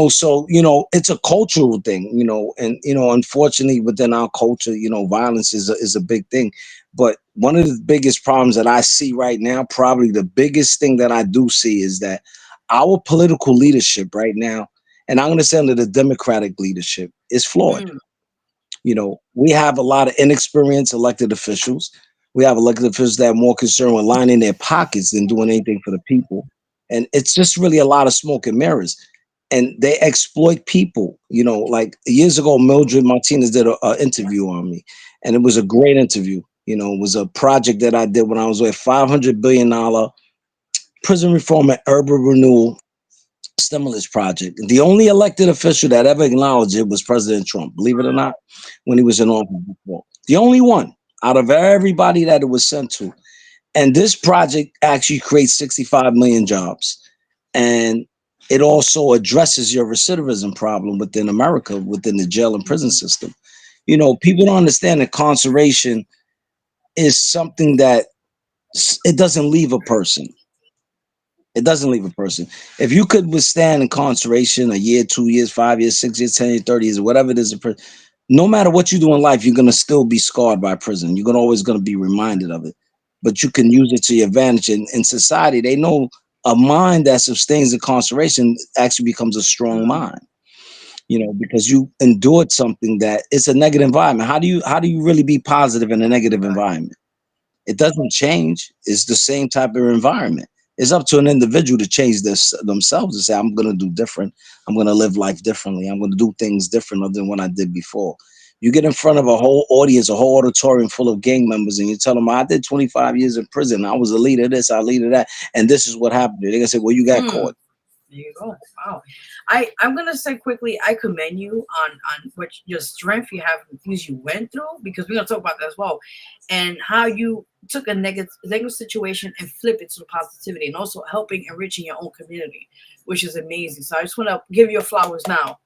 So, it's a cultural thing, and, unfortunately within our culture, violence is a big thing. But one of the biggest problems that I see right now, probably the biggest thing that I do see, is that our political leadership right now, and I'm going to say under the Democratic leadership, is flawed. We have a lot of inexperienced elected officials. We have elected officials that are more concerned with lining their pockets than doing anything for the people. And it's just really a lot of smoke and mirrors. And they exploit people. Like years ago, Mildred Martinez did an interview on me. And it was a great interview. It was a project that I did when I was with $500 billion prison reform and urban renewal stimulus project. The only elected official that ever acknowledged it was President Trump, believe it or not, when he was in office before. The only one out of everybody that it was sent to. And this project actually creates 65 million jobs. And it also addresses your recidivism problem within America, within the jail and prison system. You know, people don't understand that incarceration is something that it doesn't leave a person. It doesn't leave a person. If you could withstand incarceration a year, 2 years, 5 years, 6 years, 10 years, 30 years, whatever it is, no matter what you do in life, you're gonna still be scarred by prison. You're gonna always gonna be reminded of it. But you can use it to your advantage. In society, they know a mind that sustains incarceration actually becomes a strong mind. You know, because you endured something that it's a negative environment. How do you really be positive in a negative environment? It doesn't change. It's the same type of environment. It's up to an individual to change themselves and say, I'm going to do different. I'm going to live life differently. I'm going to do things different than what I did before. You get in front of a whole audience, a whole auditorium full of gang members, and you tell them, I did 25 years in prison. I was a leader of this, I leader that. And this is what happened. They're going to say, well, you got caught. There you go. Wow. I'm gonna say quickly, I commend you on what your strength you have, the things you went through, because we're gonna talk about that as well, and how you took a negative situation and flip it to positivity, and also helping enriching your own community, which is amazing. So I just want to give you your flowers now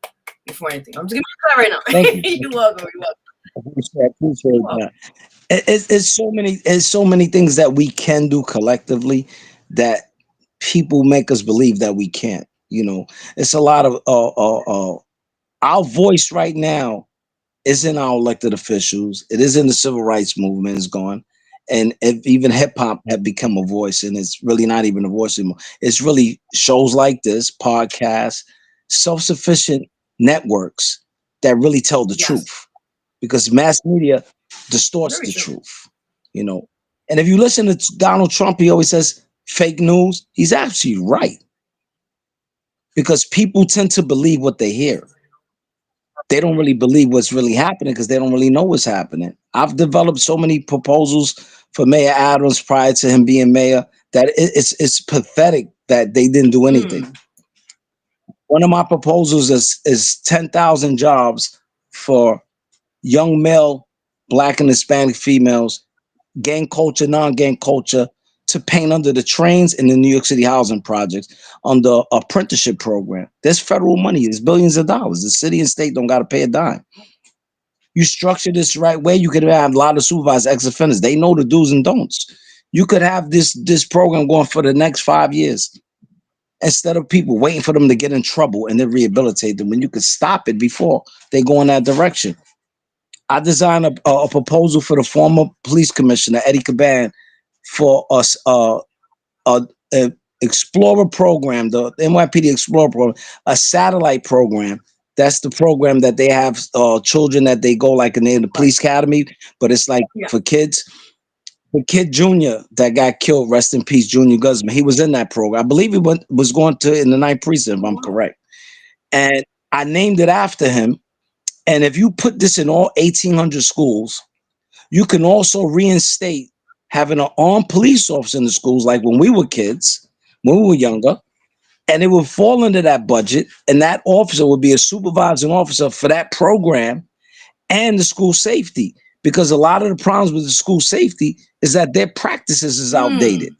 before anything. I'm just giving you that right now. Thank you. You're welcome. You're welcome. I appreciate that. It's so many things that we can do collectively that people make us believe that we can't. You know, it's a lot of our voice right now is in our elected officials. It is in the civil rights movement. Is gone, and even hip hop have become a voice, and it's really not even a voice anymore. It's really shows like this, podcasts, self-sufficient networks that really tell the truth, because mass media distorts the truth. You know, and if you listen to Donald Trump, he always says fake news. He's actually right, because people tend to believe what they hear. They don't really believe what's really happening because they don't really know what's happening. I've developed so many proposals for Mayor Adams prior to him being mayor that it's pathetic that they didn't do anything. One of my proposals is 10,000 jobs for young male, Black and Hispanic females, gang culture, non-gang culture, to paint under the trains in the New York City housing projects under apprenticeship program. There's federal money. There's billions of dollars. The city and state don't got to pay a dime. You structure this the right way, you could have a lot of supervised ex-offenders. They know the do's and don'ts. You could have this program going for the next 5 years instead of people waiting for them to get in trouble and then rehabilitate them, when you could stop it before they go in that direction. I designed a proposal for the former police commissioner, Eddie Caban, for us a Explorer program, the NYPD Explorer program, a satellite program. That's the program that they have children that they go like in the police academy, but it's like for kids. The kid Junior that got killed, rest in peace, Junior Guzman. He was in that program. I believe he was going to in the 9th precinct, if I'm correct. And I named it after him. And if you put this in all 1,800 schools, you can also reinstate having an armed police officer in the schools, like when we were kids, when we were younger, and it would fall under that budget, and that officer would be a supervising officer for that program and the school safety. Because a lot of the problems with the school safety is that their practices is outdated.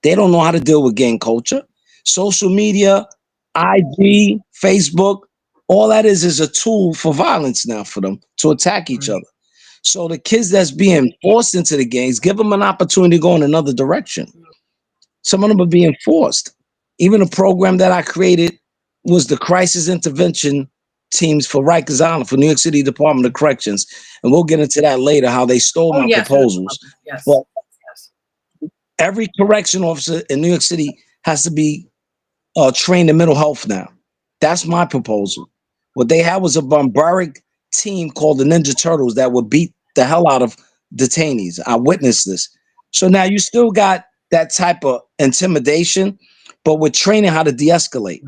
They don't know how to deal with gang culture. Social media, IG, Facebook, all that is a tool for violence now for them to attack each other. So the kids that's being forced into the gangs, give them an opportunity to go in another direction. Some of them are being forced. Even a program that I created was the crisis intervention teams for Rikers Island, for New York City Department of Corrections. And we'll get into that later, how they stole my proposals. But every correction officer in New York City has to be trained in mental health now. That's my proposal. What they had was a barbaric team called the Ninja Turtles that would beat the hell out of detainees. I witnessed this. So now you still got that type of intimidation, but we're training how to de-escalate.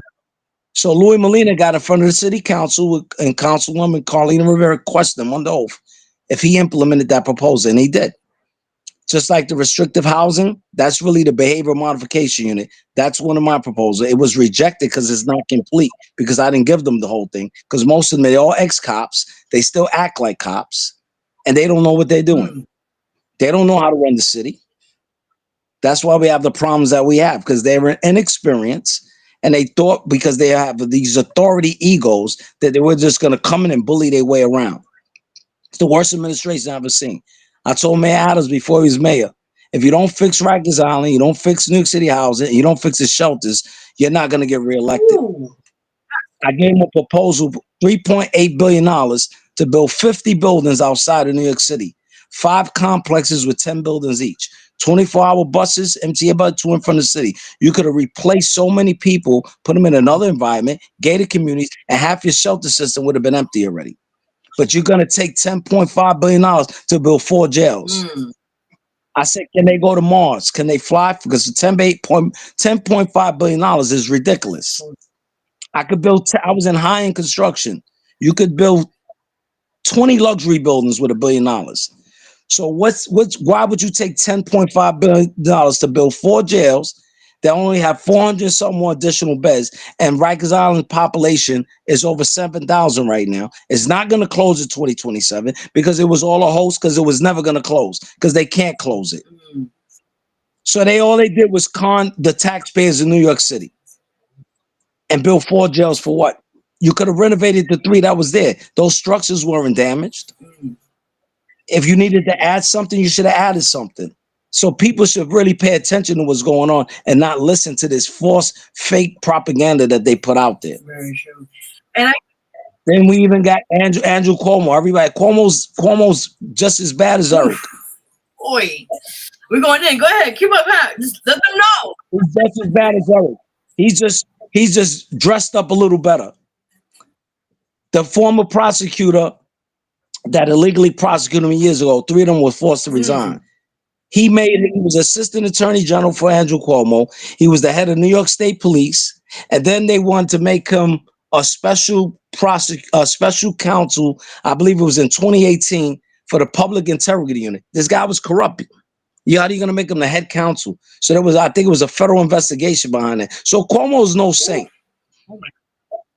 So Louis Molina got in front of the city council and Councilwoman Carlina Rivera questioned him on the oath if he implemented that proposal, and he did. Just like the restrictive housing, that's really the behavioral modification unit. That's one of my proposals. It was rejected because it's not complete, because I didn't give them the whole thing. Because most of them, they're all ex-cops. They still act like cops, and they don't know what they're doing. They don't know how to run the city. That's why we have the problems that we have, because they were inexperienced, And they thought because they have these authority egos that they were just going to come in and bully their way around. It's the worst administration I've ever seen. I told Mayor Adams before he was mayor, if you don't fix Rikers Island, you don't fix New York City housing, you don't fix the shelters, you're not going to get reelected. Ooh. I gave him a proposal, $3.8 billion to build 50 buildings outside of New York City, 5 complexes with 10 buildings each, 24-hour buses, empty about to and from the city. You could have replaced so many people, put them in another environment, gated communities, and half your shelter system would have been empty already. But you're going to take $10.5 billion to build 4 jails. I said, can they go to Mars? Can they fly? Because $10.5 billion is ridiculous. I could build, I was in high-end construction. You could build 20 luxury buildings with $1 billion. So why would you take $10.5 billion to build 4 jails that only have 400 some more additional beds, and Rikers Island population is over 7,000 right now? It's not going to close in 2027 because it was all a hoax, because it was never going to close, because they can't close it. So all they did was con the taxpayers in New York City and build 4 jails for what? You could have renovated the 3 that was there. Those structures weren't damaged. If you needed to add something, you should have added something. So people should really pay attention to what's going on and not listen to this false, fake propaganda that they put out there. Very true. And then we even got Andrew Cuomo. Everybody, Cuomo's just as bad as Eric. Oi, we're going in. Go ahead, keep up. Just let them know. He's just as bad as Eric. He's just dressed up a little better. The former prosecutor that illegally prosecuted him years ago, 3 of them were forced to resign. He was assistant attorney general for Andrew Cuomo. He was the head of New York State Police. And then they wanted to make him a special counsel. I believe it was in 2018 for the Public Integrity Unit. This guy was corrupt. How are you going to make him the head counsel? So I think it was a federal investigation behind it. So Cuomo's no saint.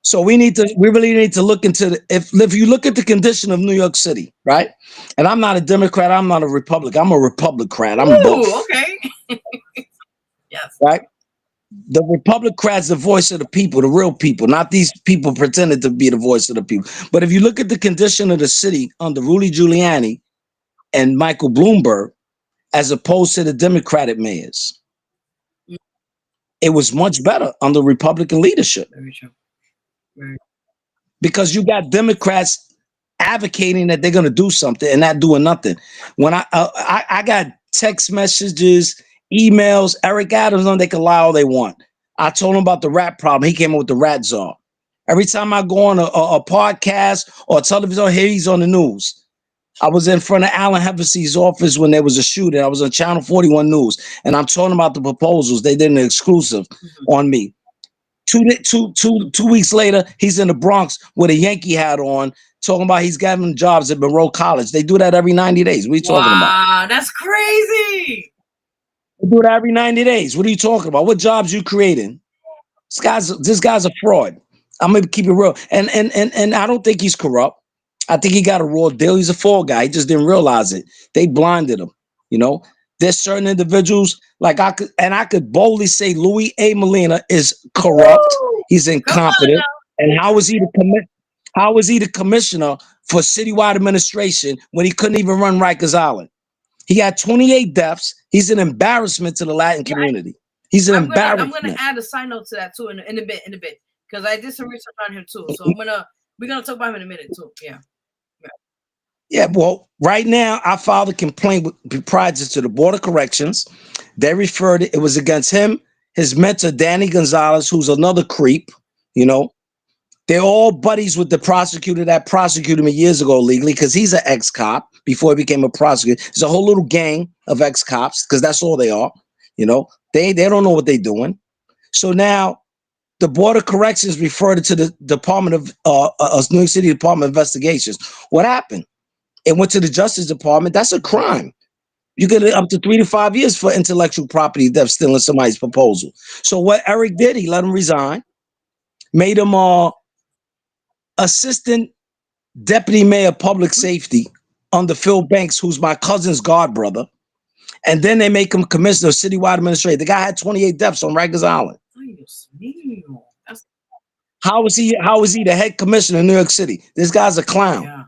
So we really need to look into if you look at the condition of New York City, right? And I'm not a Democrat, I'm not a Republican, I'm a Republicrat. I'm both. Okay. Yes. Right? The Republicrat's the voice of the people, the real people, not these people pretending to be the voice of the people. But if you look at the condition of the city under Rudy Giuliani and Michael Bloomberg, as opposed to the Democratic mayors, it was much better under Republican leadership. Very true. Because you got Democrats advocating that they're going to do something and not doing nothing. When I got text messages, emails, Eric Adams, they can lie all they want. I told him about the rat problem. He came up with the rat czar. Every time I go on a podcast or a television, here he's on the news. I was in front of Alan Hevesey's office when there was a shooting. I was on Channel 41 News, and I'm talking about the proposals. They did an exclusive on me. Two weeks later, he's in the Bronx with a Yankee hat on, talking about he's getting jobs at Monroe College. They do that every 90 days. What are you talking about? Wow, that's crazy. They do that every 90 days. What are you talking about? What jobs you creating? This guy's a fraud. I'm gonna keep it real. And I don't think he's corrupt. I think he got a raw deal. He's a fall guy. He just didn't realize it. They blinded him. There's certain individuals I could boldly say Louis A. Molina is corrupt. Woo! He's incompetent. And how is he the commissioner for citywide administration when he couldn't even run Rikers Island? He had 28 deaths. He's an embarrassment to the Latin community. He's an embarrassment. I'm gonna add a side note to that too in a bit, because I did some research on him too. So we're gonna talk about him in a minute too. Yeah. Yeah, well, right now, I filed a complaint with prior to the Board of Corrections. They referred it was against him, his mentor, Danny Gonzalez, who's another creep, They're all buddies with the prosecutor that prosecuted me years ago legally, because he's an ex-cop before he became a prosecutor. There's a whole little gang of ex-cops, because that's all they are, They don't know what they're doing. So now the Board of Corrections referred it to the Department of New York City Department of Investigations. What happened? It went to the Justice Department. That's a crime. You get up to 3 to 5 years for intellectual property theft, stealing somebody's proposal. So what Eric did, he let him resign, made him assistant deputy mayor of public safety under Phil Banks, who's my cousin's godbrother. And then they make him commissioner of citywide administration. The guy had 28 deaths on Rikers Island. Dios mío. How is he the head commissioner in New York City? This guy's a clown. Yeah.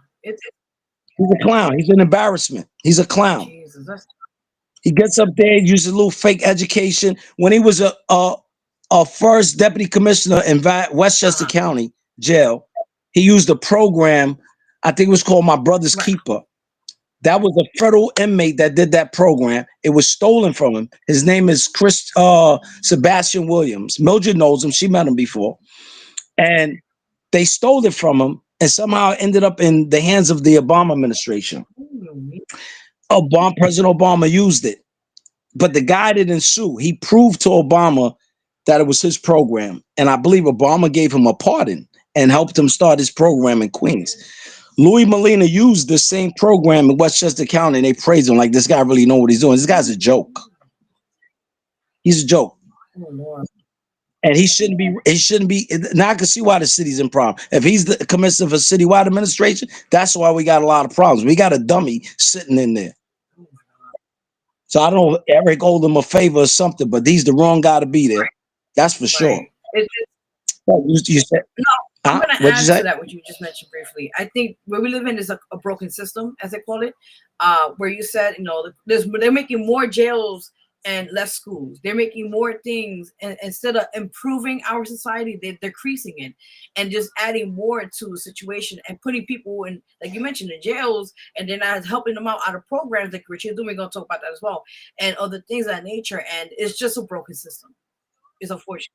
He's a clown. He's an embarrassment. He's a clown. Jesus, that's He gets up there, uses a little fake education. When he was a first deputy commissioner in Westchester County Jail, he used a program, I think it was called My Brother's Keeper. That was a federal inmate that did that program. It was stolen from him. His name is Sebastian Williams. Mildred knows him. She met him before. And they stole it from him and somehow ended up in the hands of the Obama administration. President Obama used it. But the guy didn't sue. He proved to Obama that it was his program. And I believe Obama gave him a pardon and helped him start his program in Queens. Louis Molina used the same program in Westchester County, and they praised him like this guy really know what he's doing. This guy's a joke. He's a joke. oh Lord. And he shouldn't be. Now I can see why the city's in problem. If he's the commissioner for citywide administration, that's why we got a lot of problems. We got a dummy sitting in there. So I don't know if Eric owed him a favor or something, but he's the wrong guy to be there. That's for sure. You said, no, I'm going to what'd add you say? to that what you just mentioned briefly. I think where we live in is a broken system, as they call it, where you said, they're making more jails and less schools. They're making more things, and instead of improving our society, they're decreasing it and just adding more to a situation and putting people in, like you mentioned, in jails, and they're not helping them out of programs like Richard doing. We're going to talk about that as well, and other things of that nature. And it's just a broken system. It's unfortunate.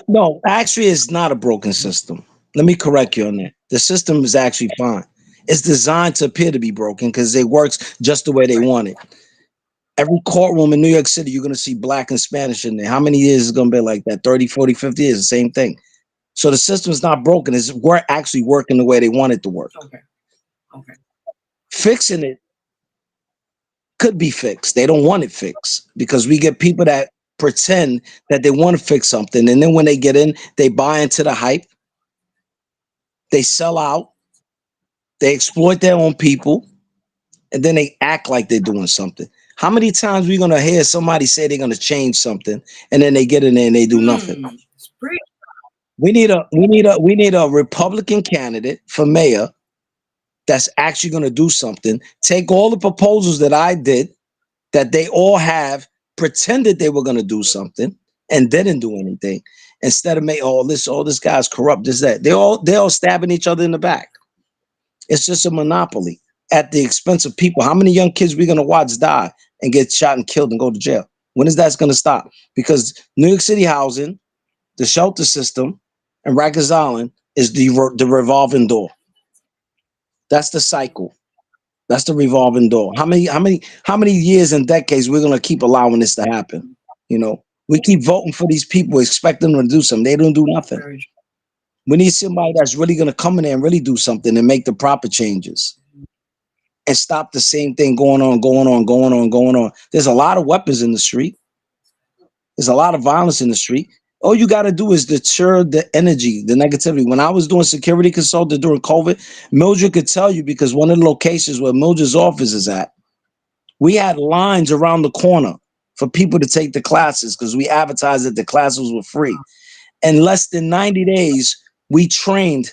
No, actually, it's not a broken system. Let me correct you on that. The system is actually fine. It's designed to appear to be broken because it works just the way they want it. Every courtroom in New York City, you're going to see Black and Spanish in there. How many years is it going to be like that? 30, 40, 50 years, the same thing. So the system is not broken. It's actually working the way they want it to work. Okay. Fixing it could be fixed. They don't want it fixed because we get people that pretend that they want to fix something. And then when they get in, they buy into the hype. They sell out. They exploit their own people. And then they act like they're doing something. How many times are we going to hear somebody say they're going to change something and then they get in there and they do nothing? We need a Republican candidate for mayor that's actually going to do something. Take all the proposals that I did that they all have, pretended they were going to do something and didn't do anything. Instead of making all this guy's corrupt, this, that. They're all stabbing each other in the back. It's just a monopoly at the expense of people. How many young kids we going to watch die and get shot and killed and go to jail? When is that going to stop? Because New York City housing, the shelter system, and Rikers Island is the revolving door. That's the cycle. That's the revolving door. How many years and decades we're going to keep allowing this to happen? We keep voting for these people, expect them to do something. They don't do nothing. We need somebody that's really going to come in there and really do something and make the proper changes and stop the same thing going on. There's a lot of weapons in the street. There's a lot of violence in the street. All you got to do is deter the energy, the negativity. When I was doing security consultant during COVID, Mildred could tell you, because one of the locations where Mildred's office is at, we had lines around the corner for people to take the classes because we advertised that the classes were free. In less than 90 days, we trained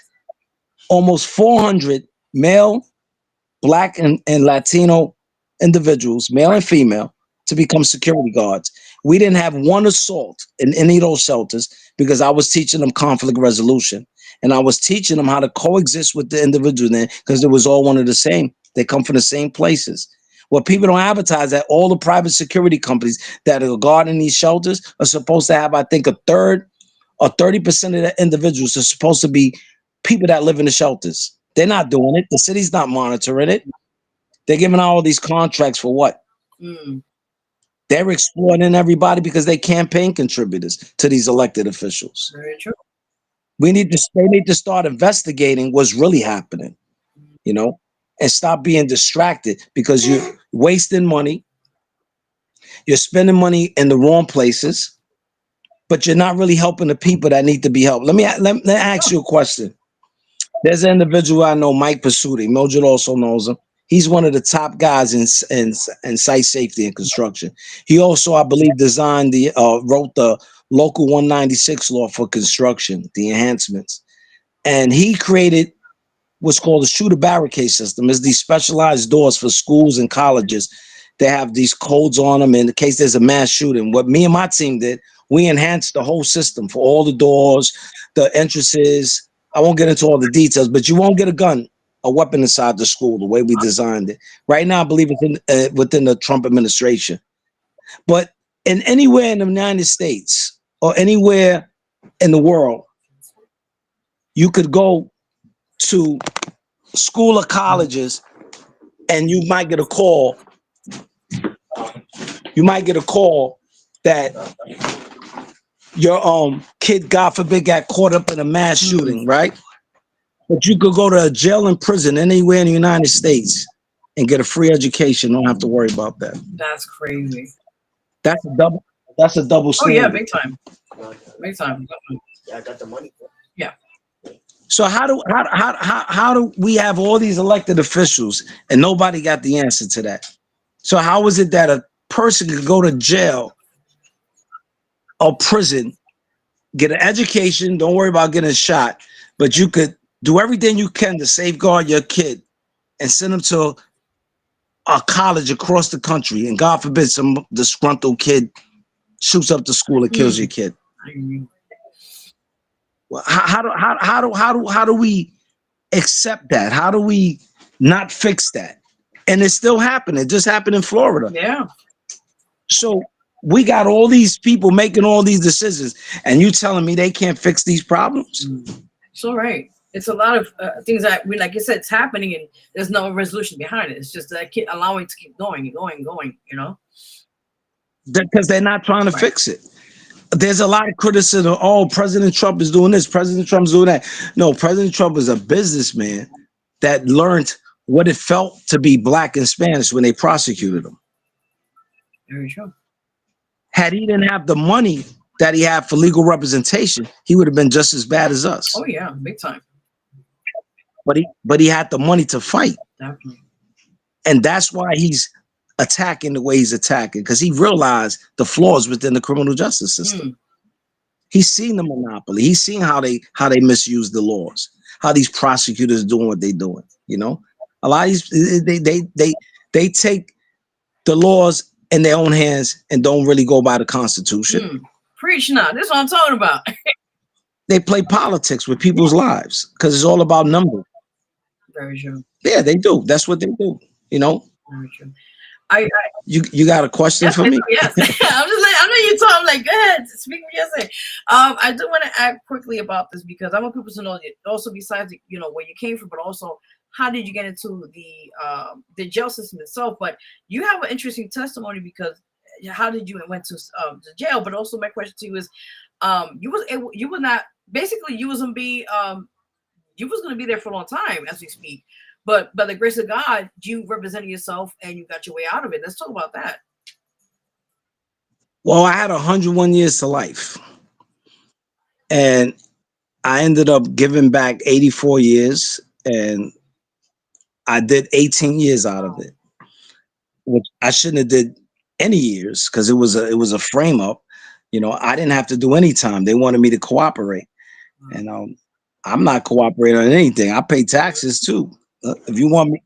almost 400 male, Black, and Latino individuals, male and female, to become security guards. We didn't have one assault in any of those shelters because I was teaching them conflict resolution. And I was teaching them how to coexist with the individual there because it was all one of the same. They come from the same places. What people don't advertise, that all the private security companies that are guarding these shelters are supposed to have, I think, a third or 30% of the individuals are supposed to be people that live in the shelters. They're not doing it. The city's not monitoring it. They're giving out all these contracts for what? They're exploiting everybody because they campaign contributors to these elected officials. Very true. They need to start investigating what's really happening, and stop being distracted because you're wasting money. You're spending money in the wrong places, but you're not really helping the people that need to be helped. Let me ask you a question. There's an individual I know, Mike Pasuti. Mildred also knows him. He's one of the top guys in site safety and construction. He also, I believe, designed wrote the local 196 law for construction, the enhancements. And he created what's called a shooter barricade system. It's these specialized doors for schools and colleges. They have these codes on them in case there's a mass shooting. What me and my team did, we enhanced the whole system for all the doors, the entrances. I won't get into all the details, but you won't get a weapon inside the school the way we designed it. Right now, I believe it's within the Trump administration. But anywhere in the United States or anywhere in the world, you could go to school or colleges and you might get a call. You might get a call that your kid, God forbid, got caught up in a mass shooting, right? But you could go to a jail and prison anywhere in the United States and get a free education. Don't have to worry about that. That's crazy. That's a double standard. Oh yeah, big time. Big time. Yeah, I got the money. Yeah. So how do we have all these elected officials and nobody got the answer to that? So how is it that a person could go to jail or prison, get an education, don't worry about getting shot, but you could do everything you can to safeguard your kid and send them to a college across the country, and God forbid some disgruntled kid shoots up the school and kills your kid? Well, how do we accept that? How do we not fix that? And it's still happening. It just happened in Florida. Yeah. So we got all these people making all these decisions, and you telling me they can't fix these problems? So right. It's a lot of things that we, like you said, it's happening and there's no resolution behind it. It's just that kid allowing it to keep going and going and going, you know? Because they're not trying to fix it. There's a lot of criticism. Oh, President Trump is doing this. President Trump's doing that. No, President Trump is a businessman that learned what it felt to be black and Spanish when they prosecuted him. Very true. Had he didn't have the money that he had for legal representation, he would have been just as bad as us. Oh yeah, big time. But he had the money to fight. Definitely. And that's why he's attacking the way he's attacking, because he realized the flaws within the criminal justice system. He's seen the monopoly. He's seen how they misuse the laws, how these prosecutors doing what they're doing. You know, a lot of these they take the laws in their own hands and don't really go by the Constitution. Preach now. This is what I'm talking about. They play politics with people's lives because it's all about numbers. Very true. Yeah, they do. That's what they do. You know. Very true. You got a question for me? Yes. I'm just like, I know you talk. I'm like, go ahead, speak what you're saying. I do want to add quickly about this because I want people to know that also besides where you came from, but also how did you get into the jail system itself. But you have an interesting testimony because how did you went to the jail? But also my question to you is, you was going to be there for a long time as we speak. But by the grace of God, you represented yourself and you got your way out of it. Let's talk about that. Well, I had 101 years to life. And I ended up giving back 84 years. And I did 18 years out of it, which I shouldn't have did any years because it was a frame up. You know, I didn't have to do any time. They wanted me to cooperate. And I'm not cooperating on anything. I pay taxes too. If you want,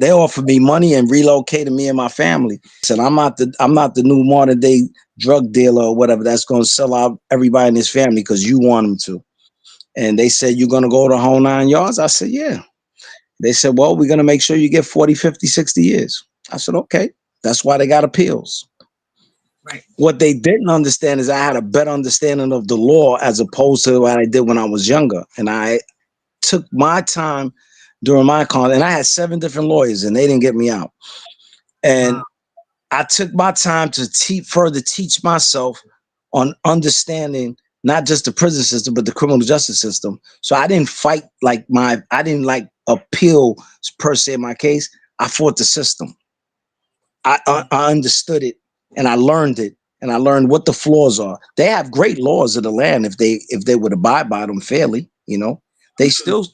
they offered me money and relocated me and my family. Said I'm not the new modern day drug dealer or whatever that's going to sell out everybody in his family because you want them to. And they said, you're going to go the whole 9 yards? I said, yeah. They said, well, we're going to make sure you get 40, 50, 60 years. I said, okay. That's why they got appeals. Right. What they didn't understand is I had a better understanding of the law as opposed to what I did when I was younger. And I took my time during my con, and I had 7 different lawyers and they didn't get me out. And I took my time to further teach myself on understanding not just the prison system, but the criminal justice system. So I didn't fight I didn't appeal per se my case. I fought the system. I understood it and I learned it, and I learned what the flaws are. They have great laws of the land if they would abide by them fairly, you know. They still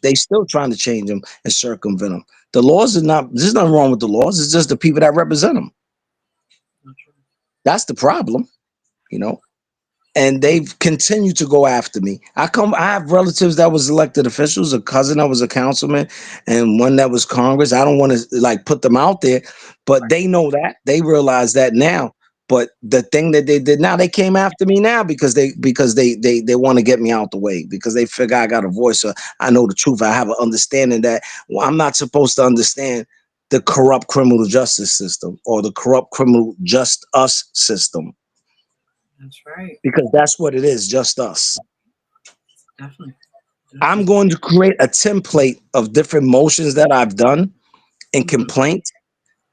trying to change them and circumvent them. The laws there's nothing wrong with the laws. It's just the people that represent them. That's the problem, you know. And they've continued to go after me. I have relatives that was elected officials, a cousin that was a councilman, and one that was Congress. I don't want to like put them out there, but they know that. They realize that now. But the thing that they did now, they came after me now because they want to get me out the way, because they figure I got a voice. So I know the truth. I have an understanding that I'm not supposed to understand the corrupt criminal justice system or the corrupt criminal just us system. That's right. Because that's what it is, just us. Definitely. I'm going to create a template of different motions that I've done and complaints.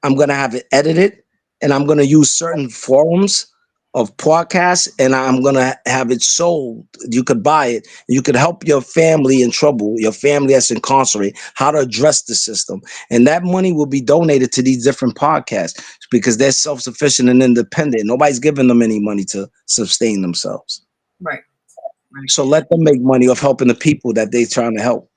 I'm going to have it edited, and I'm going to use certain forums of podcasts, and I'm going to have it sold. You could buy it. You could help your family in trouble, your family that's incarcerated, how to address the system. And that money will be donated to these different podcasts because they're self-sufficient and independent. Nobody's giving them any money to sustain themselves. Right. So let them make money off helping the people that they're trying to help.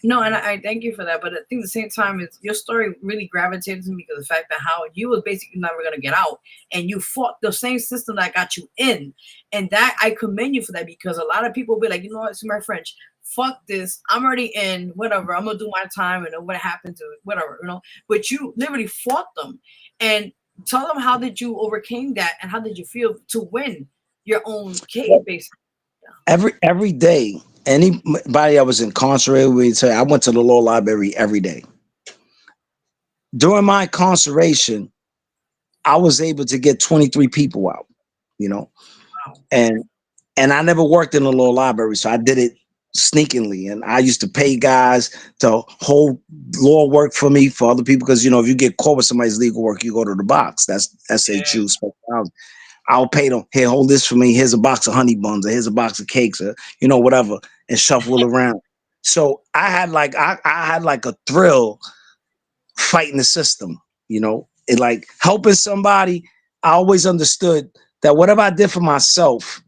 No, and I thank you for that. But I think at the same time, it's your story really gravitated to me because of the fact that how you was basically never going to get out, and you fought the same system that got you in. And that I commend you for that, because a lot of people will be like, you know what, it's my French. Fuck this. I'm already in, whatever. I'm going to do my time and what happened to it, whatever, you know. But you literally fought them. And tell them, how did you overcame that, and how did you feel to win your own case, basically? Every day, anybody that was incarcerated, we'd say, I went to the law library every day. During my incarceration, I was able to get 23 people out, you know, and I never worked in the law library, so I did it sneakingly. And I used to pay guys to hold law work for me for other people, because, you know, if you get caught with somebody's legal work, you go to the box. That's SHU. I'll pay them. Here, hold this for me. Here's a box of honey buns, or here's a box of cakes, or, you know, whatever, and shuffle around. So I had like a thrill fighting the system, you know, it like helping somebody. I always understood that whatever I did for myself,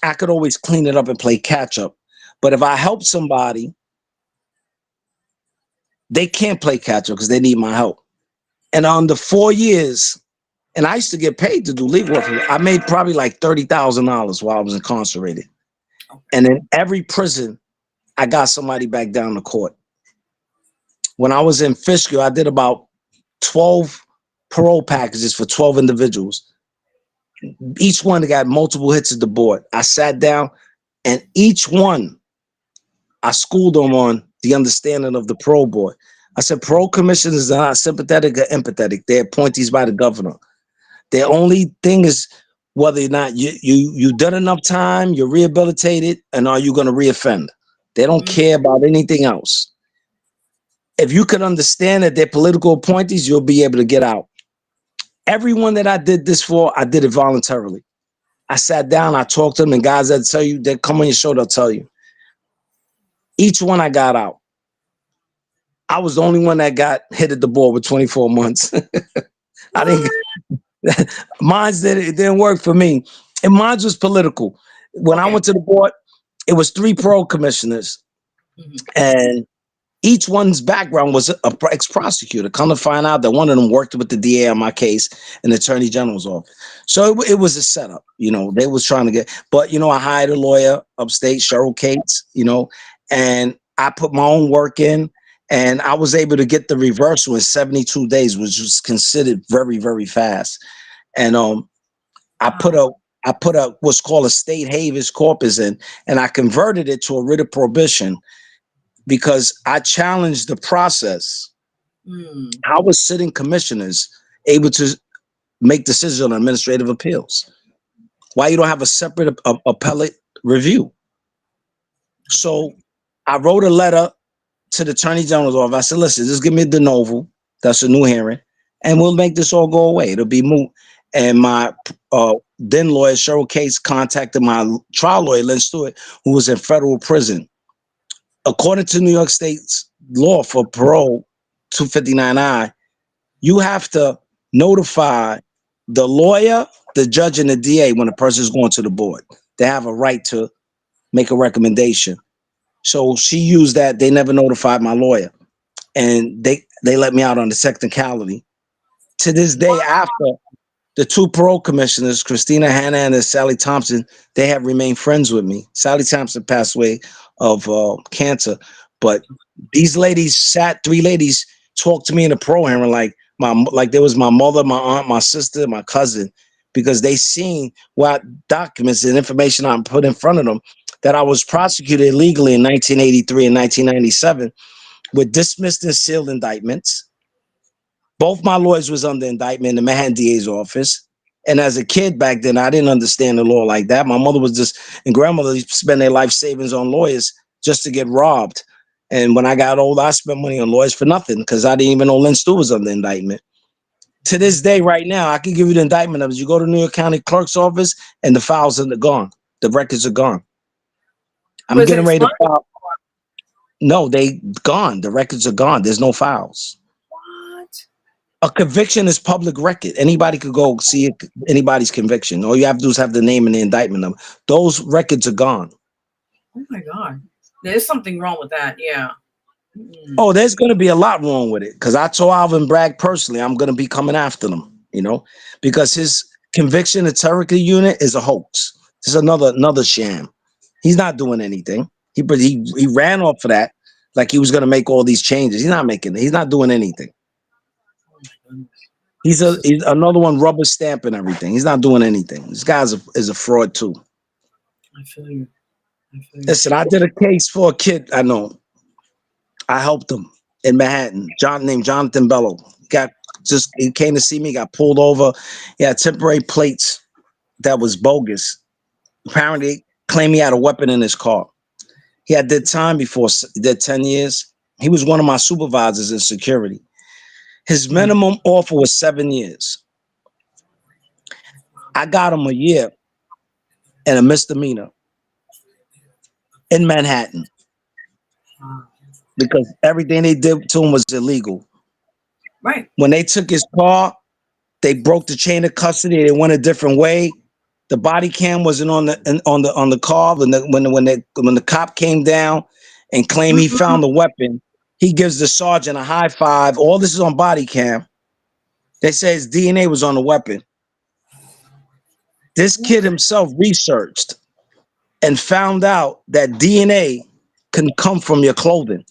I could always clean it up and play catch up. But if I help somebody, they can't play catch up because they need my help. And under 4 years, and I used to get paid to do legal work. I made probably like $30,000 while I was incarcerated. And in every prison, I got somebody back down to court. When I was in Fishkill, I did about 12 parole packages for 12 individuals. Each one got multiple hits at the board. I sat down, and each one, I schooled them on the understanding of the parole board. I said, parole commissioners are not sympathetic or empathetic. They're appointees by the governor. The only thing is whether or not you done enough time, you're rehabilitated, and are you going to reoffend? They don't care about anything else. If you can understand that they're political appointees, you'll be able to get out. Everyone that I did this for, I did it voluntarily. I sat down, I talked to them, and guys that tell you, they come on your show, they'll tell you. Each one I got out. I was the only one that got hit at the board with 24 months. I didn't. Mine's it didn't work for me, and mine was political. When I went to the board, it was 3 parole commissioners, and each one's background was a ex-prosecutor. Come to find out that one of them worked with the DA on my case and the Attorney General's office. So it was a setup, you know. They was trying to get, but you know, I hired a lawyer upstate, Cheryl Cates, you know, and I put my own work in. And I was able to get the reversal in 72 days, which was considered very, very fast. And I put a what's called a state habeas corpus in, and I converted it to a writ of prohibition because I challenged the process. How was sitting commissioners able to make decisions on administrative appeals? Why you don't have a separate appellate review? So I wrote a letter to the Attorney General's office. I said, listen, just give me the novel. That's a new hearing, and we'll make this all go away. It'll be moot. And my then lawyer, Cheryl Cates, contacted my trial lawyer, Lynn Stewart, who was in federal prison. According to New York State's law for parole, 259I, you have to notify the lawyer, the judge, and the DA when a person is going to the board. They have a right to make a recommendation. So she used that. They never notified my lawyer. and they let me out on the technicality. To this day, after the two parole commissioners, Christina Hanna and Sally Thompson, they have remained friends with me. Sally Thompson passed away of cancer, but these ladies three ladies talked to me in the parole hearing like there was my mother, my aunt, my sister, my cousin, because they seen what documents and information I put in front of them that I was prosecuted illegally in 1983 and 1997 with dismissed and sealed indictments. Both my lawyers was under indictment in the Manhattan DA's office. And as a kid back then, I didn't understand the law like that. My mother and grandmother used to spend their life savings on lawyers just to get robbed. And when I got old, I spent money on lawyers for nothing because I didn't even know Lynn Stu was under indictment. To this day, right now, I can give you the indictment numbers. You go to New York County Clerk's office and the files are gone. The records are gone. I'm getting ready to file. No, they gone. The records are gone. There's no files. A conviction is public record. Anybody could go see anybody's conviction. All you have to do is have the name and the indictment number. Those records are gone. Oh my God. There's something wrong with that. Yeah. Oh, there's going to be a lot wrong with it because I told Alvin Bragg personally I'm going to be coming after them, because his conviction at Turkey unit is a hoax. This is another sham. He's not doing anything. He ran off of that like he was going to make all these changes. He's not making it. He's not doing anything. He's another one rubber stamping everything. He's not doing anything. This guy is a fraud too. I feel you. Listen, I did a case for a kid I know. I helped him in Manhattan. Named Jonathan Bello. He came to see me, got pulled over. He had temporary plates that was bogus. Apparently claimed he had a weapon in his car. He had did time before, he did 10 years. He was one of my supervisors in security. His minimum offer was 7 years. I got him a year and a misdemeanor in Manhattan because everything they did to him was illegal. Right. When they took his car, they broke the chain of custody. They went a different way. The body cam wasn't on the car. When the cop came down and claimed he found the weapon, he gives the sergeant a high five. All this is on body cam. They say his DNA was on the weapon. This kid himself researched and found out that DNA can come from your clothing.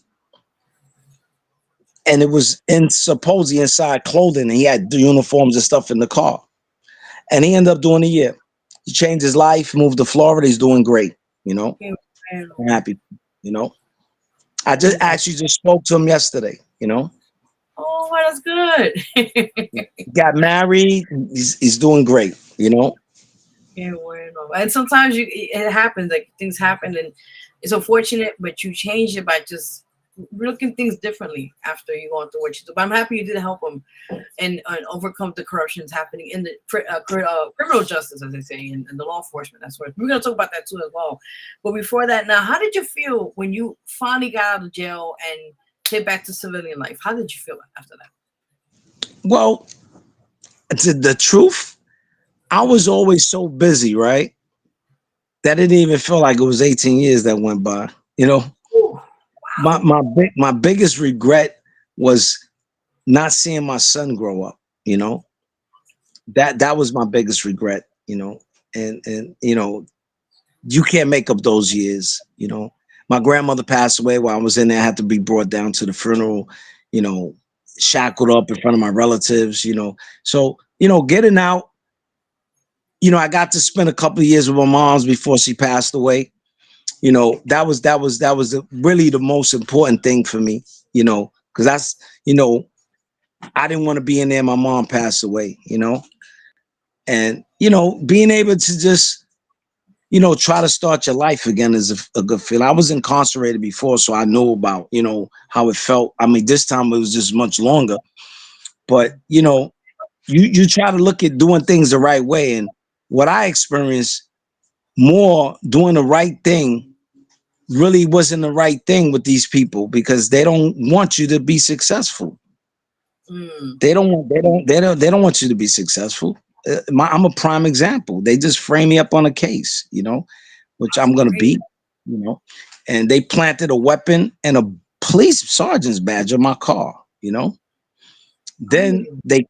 And it was supposedly inside clothing. And he had the uniforms and stuff in the car. And he ended up doing a year. He changed his life, moved to Florida. He's doing great, I'm happy, I just spoke to him yesterday, Oh, well, that's good. Got married. He's doing great, Yeah, bueno. And sometimes it happens, like things happen and it's unfortunate, but you change it by just looking things differently after you go through what you do. But I'm happy you did help them and overcome the corruptions happening in the criminal justice, as they say, and the law enforcement. That's what we're going to talk about that too as well. But before that, now, how did you feel when you finally got out of jail and hit back to civilian life? How did you feel after that? Well, the truth, I was always so busy, right? That it didn't even feel like it was 18 years that went by, Ooh, wow. My biggest regret was not seeing my son grow up, that was my biggest regret, and you can't make up those years, my grandmother passed away while I was in there. I had to be brought down to the funeral, shackled up in front of my relatives, so, getting out, I got to spend a couple of years with my mom's before she passed away. That was really the most important thing for me, because that's, I didn't want to be in there. My mom passed away, and, being able to just, try to start your life again is a good feeling. I was incarcerated before, so I know about, how it felt. I mean, this time it was just much longer, but, you try to look at doing things the right way. And what I experienced more doing the right thing really wasn't the right thing with these people because they don't want you to be successful. They don't want you to be successful. I'm a prime example. They just frame me up on a case, which I'm going to beat, and they planted a weapon and a police sergeant's badge on my car, you know. Then they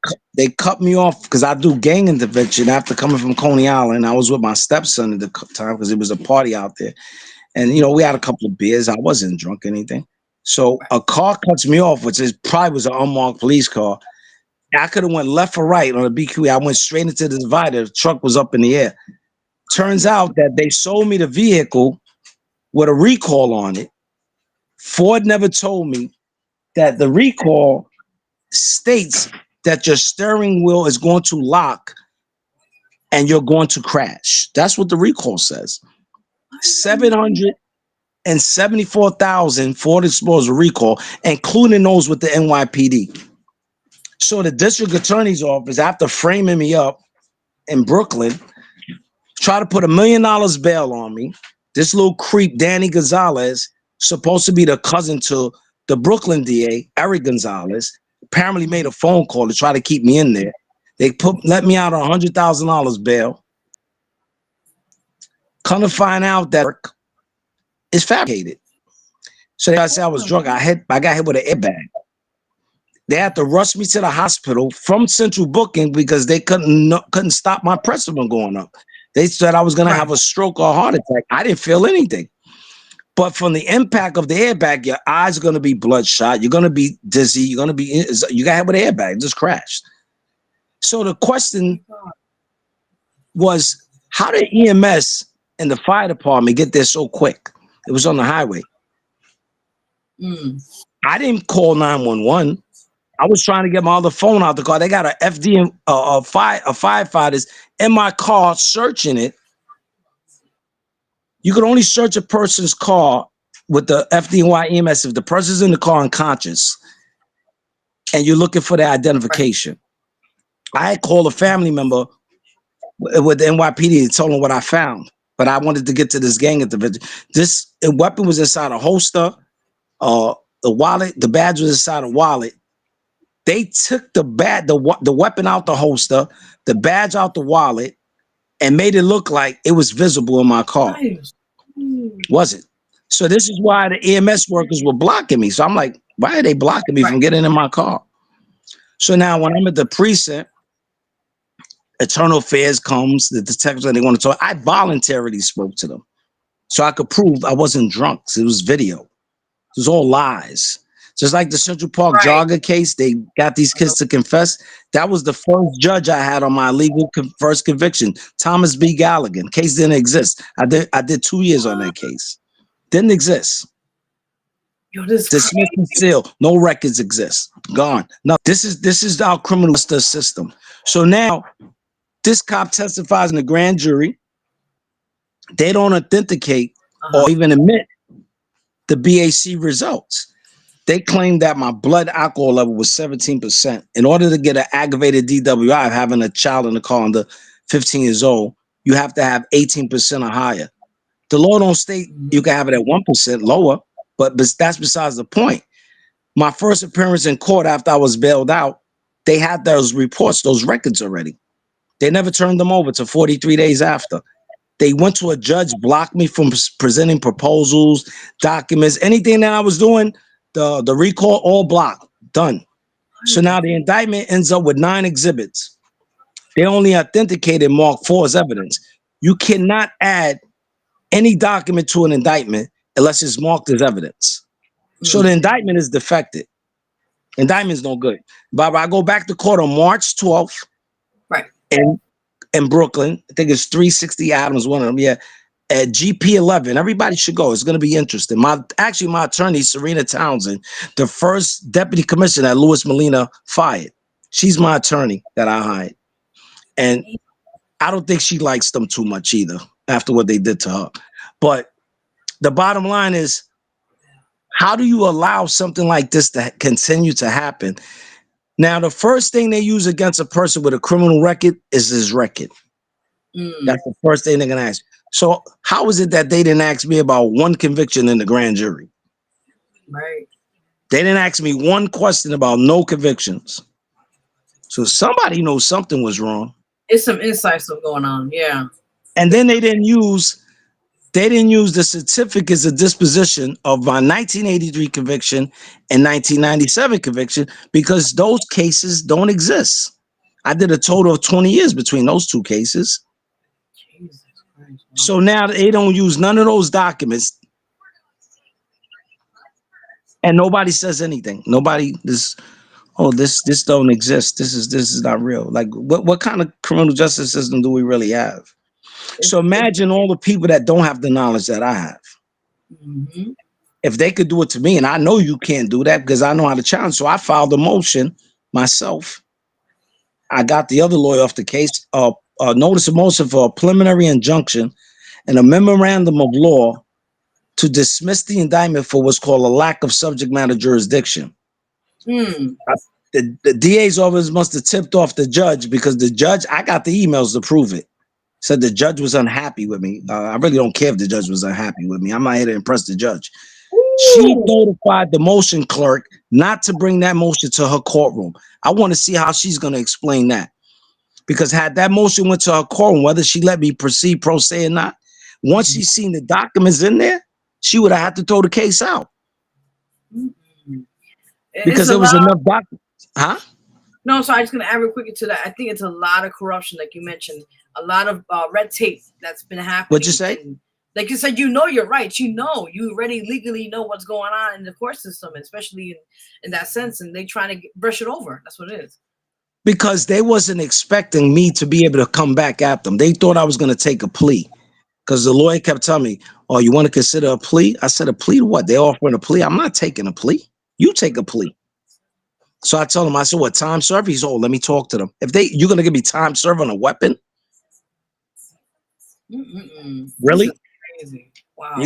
cut me off because I do gang intervention after coming from Coney Island. I was with my stepson at the time because it was a party out there. And, you know, we had a couple of beers. I wasn't drunk or anything. So a car cuts me off, which is probably was an unmarked police car. I could have went left or right on a BQE. I went straight into the divider. The truck was up in the air. Turns out that they sold me the vehicle with a recall on it. Ford never told me that the recall states that your steering wheel is going to lock and you're going to crash. That's what the recall says. 774,000 Ford Explorers recall, including those with the NYPD. So the district attorney's office, after framing me up in Brooklyn, tried to put $1 million bail on me. This little creep, Danny Gonzalez, supposed to be the cousin to the Brooklyn DA, Eric Gonzalez, apparently made a phone call to try to keep me in there. They let me out on $100,000 bail. Come to find out that it's fabricated. So I said I was drunk. I got hit with an airbag. They had to rush me to the hospital from central booking because they couldn't stop my pressure from going up. They said I was going to have a stroke or a heart attack. I didn't feel anything. But from the impact of the airbag, your eyes are going to be bloodshot. You're going to be dizzy. You got hit with an airbag. It just crashed. So the question was, how did EMS and the fire department get there so quick? It was on the highway. I didn't call 911. I was trying to get my other phone out the car. They got a FD, firefighters in my car searching it. You could only search a person's car with the FDNY EMS if the person's in the car unconscious and you're looking for their identification. I had called a family member with the NYPD and told them what I found, but I wanted to get to this gang intervention. This weapon was inside a holster. The wallet, the badge was inside a wallet. They took the weapon out the holster, the badge out the wallet, and made it look like it was visible in my car. Was it? So this is why the EMS workers were blocking me. So I'm like, why are they blocking me from getting in my car? So now when I'm at the precinct, Internal Affairs comes, the detectives, and they want to talk. I voluntarily spoke to them so I could prove I wasn't drunk. It was video. It was all lies. Just like the Central Park jogger case, they got these kids to confess. That was the first judge I had on my legal first conviction, Thomas B. Galligan. Case didn't exist. I did 2 years on that case. Didn't exist. Dismissed and sealed. No records exist. Gone. No, this is our criminal justice system. So now this cop testifies in the grand jury. They don't authenticate or even admit the BAC results. They claim that my blood alcohol level was 17%. In order to get an aggravated DWI of having a child in the car under 15 years old, you have to have 18% or higher. The law don't state you can have it at 1% lower, but that's besides the point. My first appearance in court after I was bailed out, they had those reports, those records already. They never turned them over to 43 days after. They went to a judge, blocked me from presenting proposals, documents, anything that I was doing. The recall, all blocked, done. So now the indictment ends up with 9 exhibits. They only authenticated Mark 4 as evidence. You cannot add any document to an indictment unless it's marked as evidence. So the indictment is defective. Indictment's no good. But I go back to court on March 12th. In Brooklyn. I think it's 360 Adams, one of them. Yeah. At GP 11, everybody should go. It's going to be interesting. My attorney, Serena Townsend, the first deputy commissioner that Louis Molina fired. She's my attorney that I hired. And I don't think she likes them too much either after what they did to her. But the bottom line is, how do you allow something like this to continue to happen? Now, the first thing they use against a person with a criminal record is his record. That's the first thing they're going to ask. So how is it that they didn't ask me about one conviction in the grand jury? Right. They didn't ask me one question about no convictions. So somebody knows something was wrong. It's some inside stuff going on. Yeah. And then they didn't use they didn't use the certificates of disposition of my 1983 conviction and 1997 conviction because those cases don't exist. I did a total of 20 years between those two cases. Jesus Christ. So now they don't use none of those documents. And nobody says anything. Nobody this don't exist. This is not real. Like what kind of criminal justice system do we really have? So imagine all the people that don't have the knowledge that I have. Mm-hmm. If they could do it to me, and I know you can't do that because I know how to challenge. So I filed a motion myself. I got the other lawyer off the case, notice of motion for a preliminary injunction and a memorandum of law to dismiss the indictment for what's called a lack of subject matter jurisdiction. The DA's office must have tipped off the judge because the judge, I got the emails to prove it, said the judge was unhappy with me. I really don't care if the judge was unhappy with me. I'm not here to impress the judge. She notified the motion clerk not to bring that motion to her courtroom. I want to see how she's going to explain that. Because had that motion went to her courtroom, whether she let me proceed pro se or not, once she seen the documents in there, she would have had to throw the case out. Because there was enough documents. Huh? No, so I'm just going to add real quickly to that. I think it's a lot of corruption, like you mentioned, a lot of red tape that's been happening. What'd you say? And like you said, you know you're right. You already legally know what's going on in the court system, especially in that sense, and they trying to brush it over. That's what it is. Because they wasn't expecting me to be able to come back at them. They thought I was going to take a plea. Because the lawyer kept telling me, oh, you want to consider a plea? I said, a plea to what? They're offering a plea. I'm not taking a plea. You take a plea. So I told him, I said, what, time serve? He's, oh, let me talk to them. You're going to give me time serve on a weapon? Really? Crazy. Wow.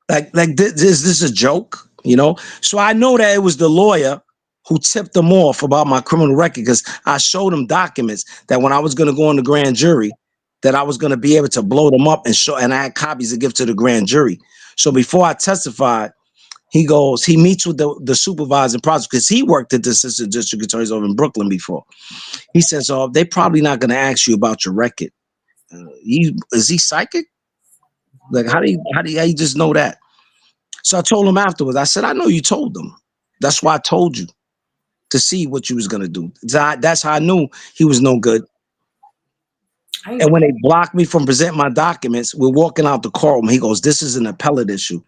Like this is a joke, you know? So I know that it was the lawyer who tipped them off about my criminal record because I showed them documents that when I was going to go on the grand jury, that I was going to be able to blow them up and I had copies to give to the grand jury. So before I testified, he meets with the supervising prosecutor because he worked at the assistant district attorney's over in Brooklyn before. He says, oh, they're probably not going to ask you about your record. Is he psychic? Like, how do you just know that? So I told him afterwards, I said, I know you told them. That's why I told you to see what you was going to do. That's how I knew he was no good. And when they blocked me from presenting my documents, we're walking out the courtroom. He goes, this is an appellate issue.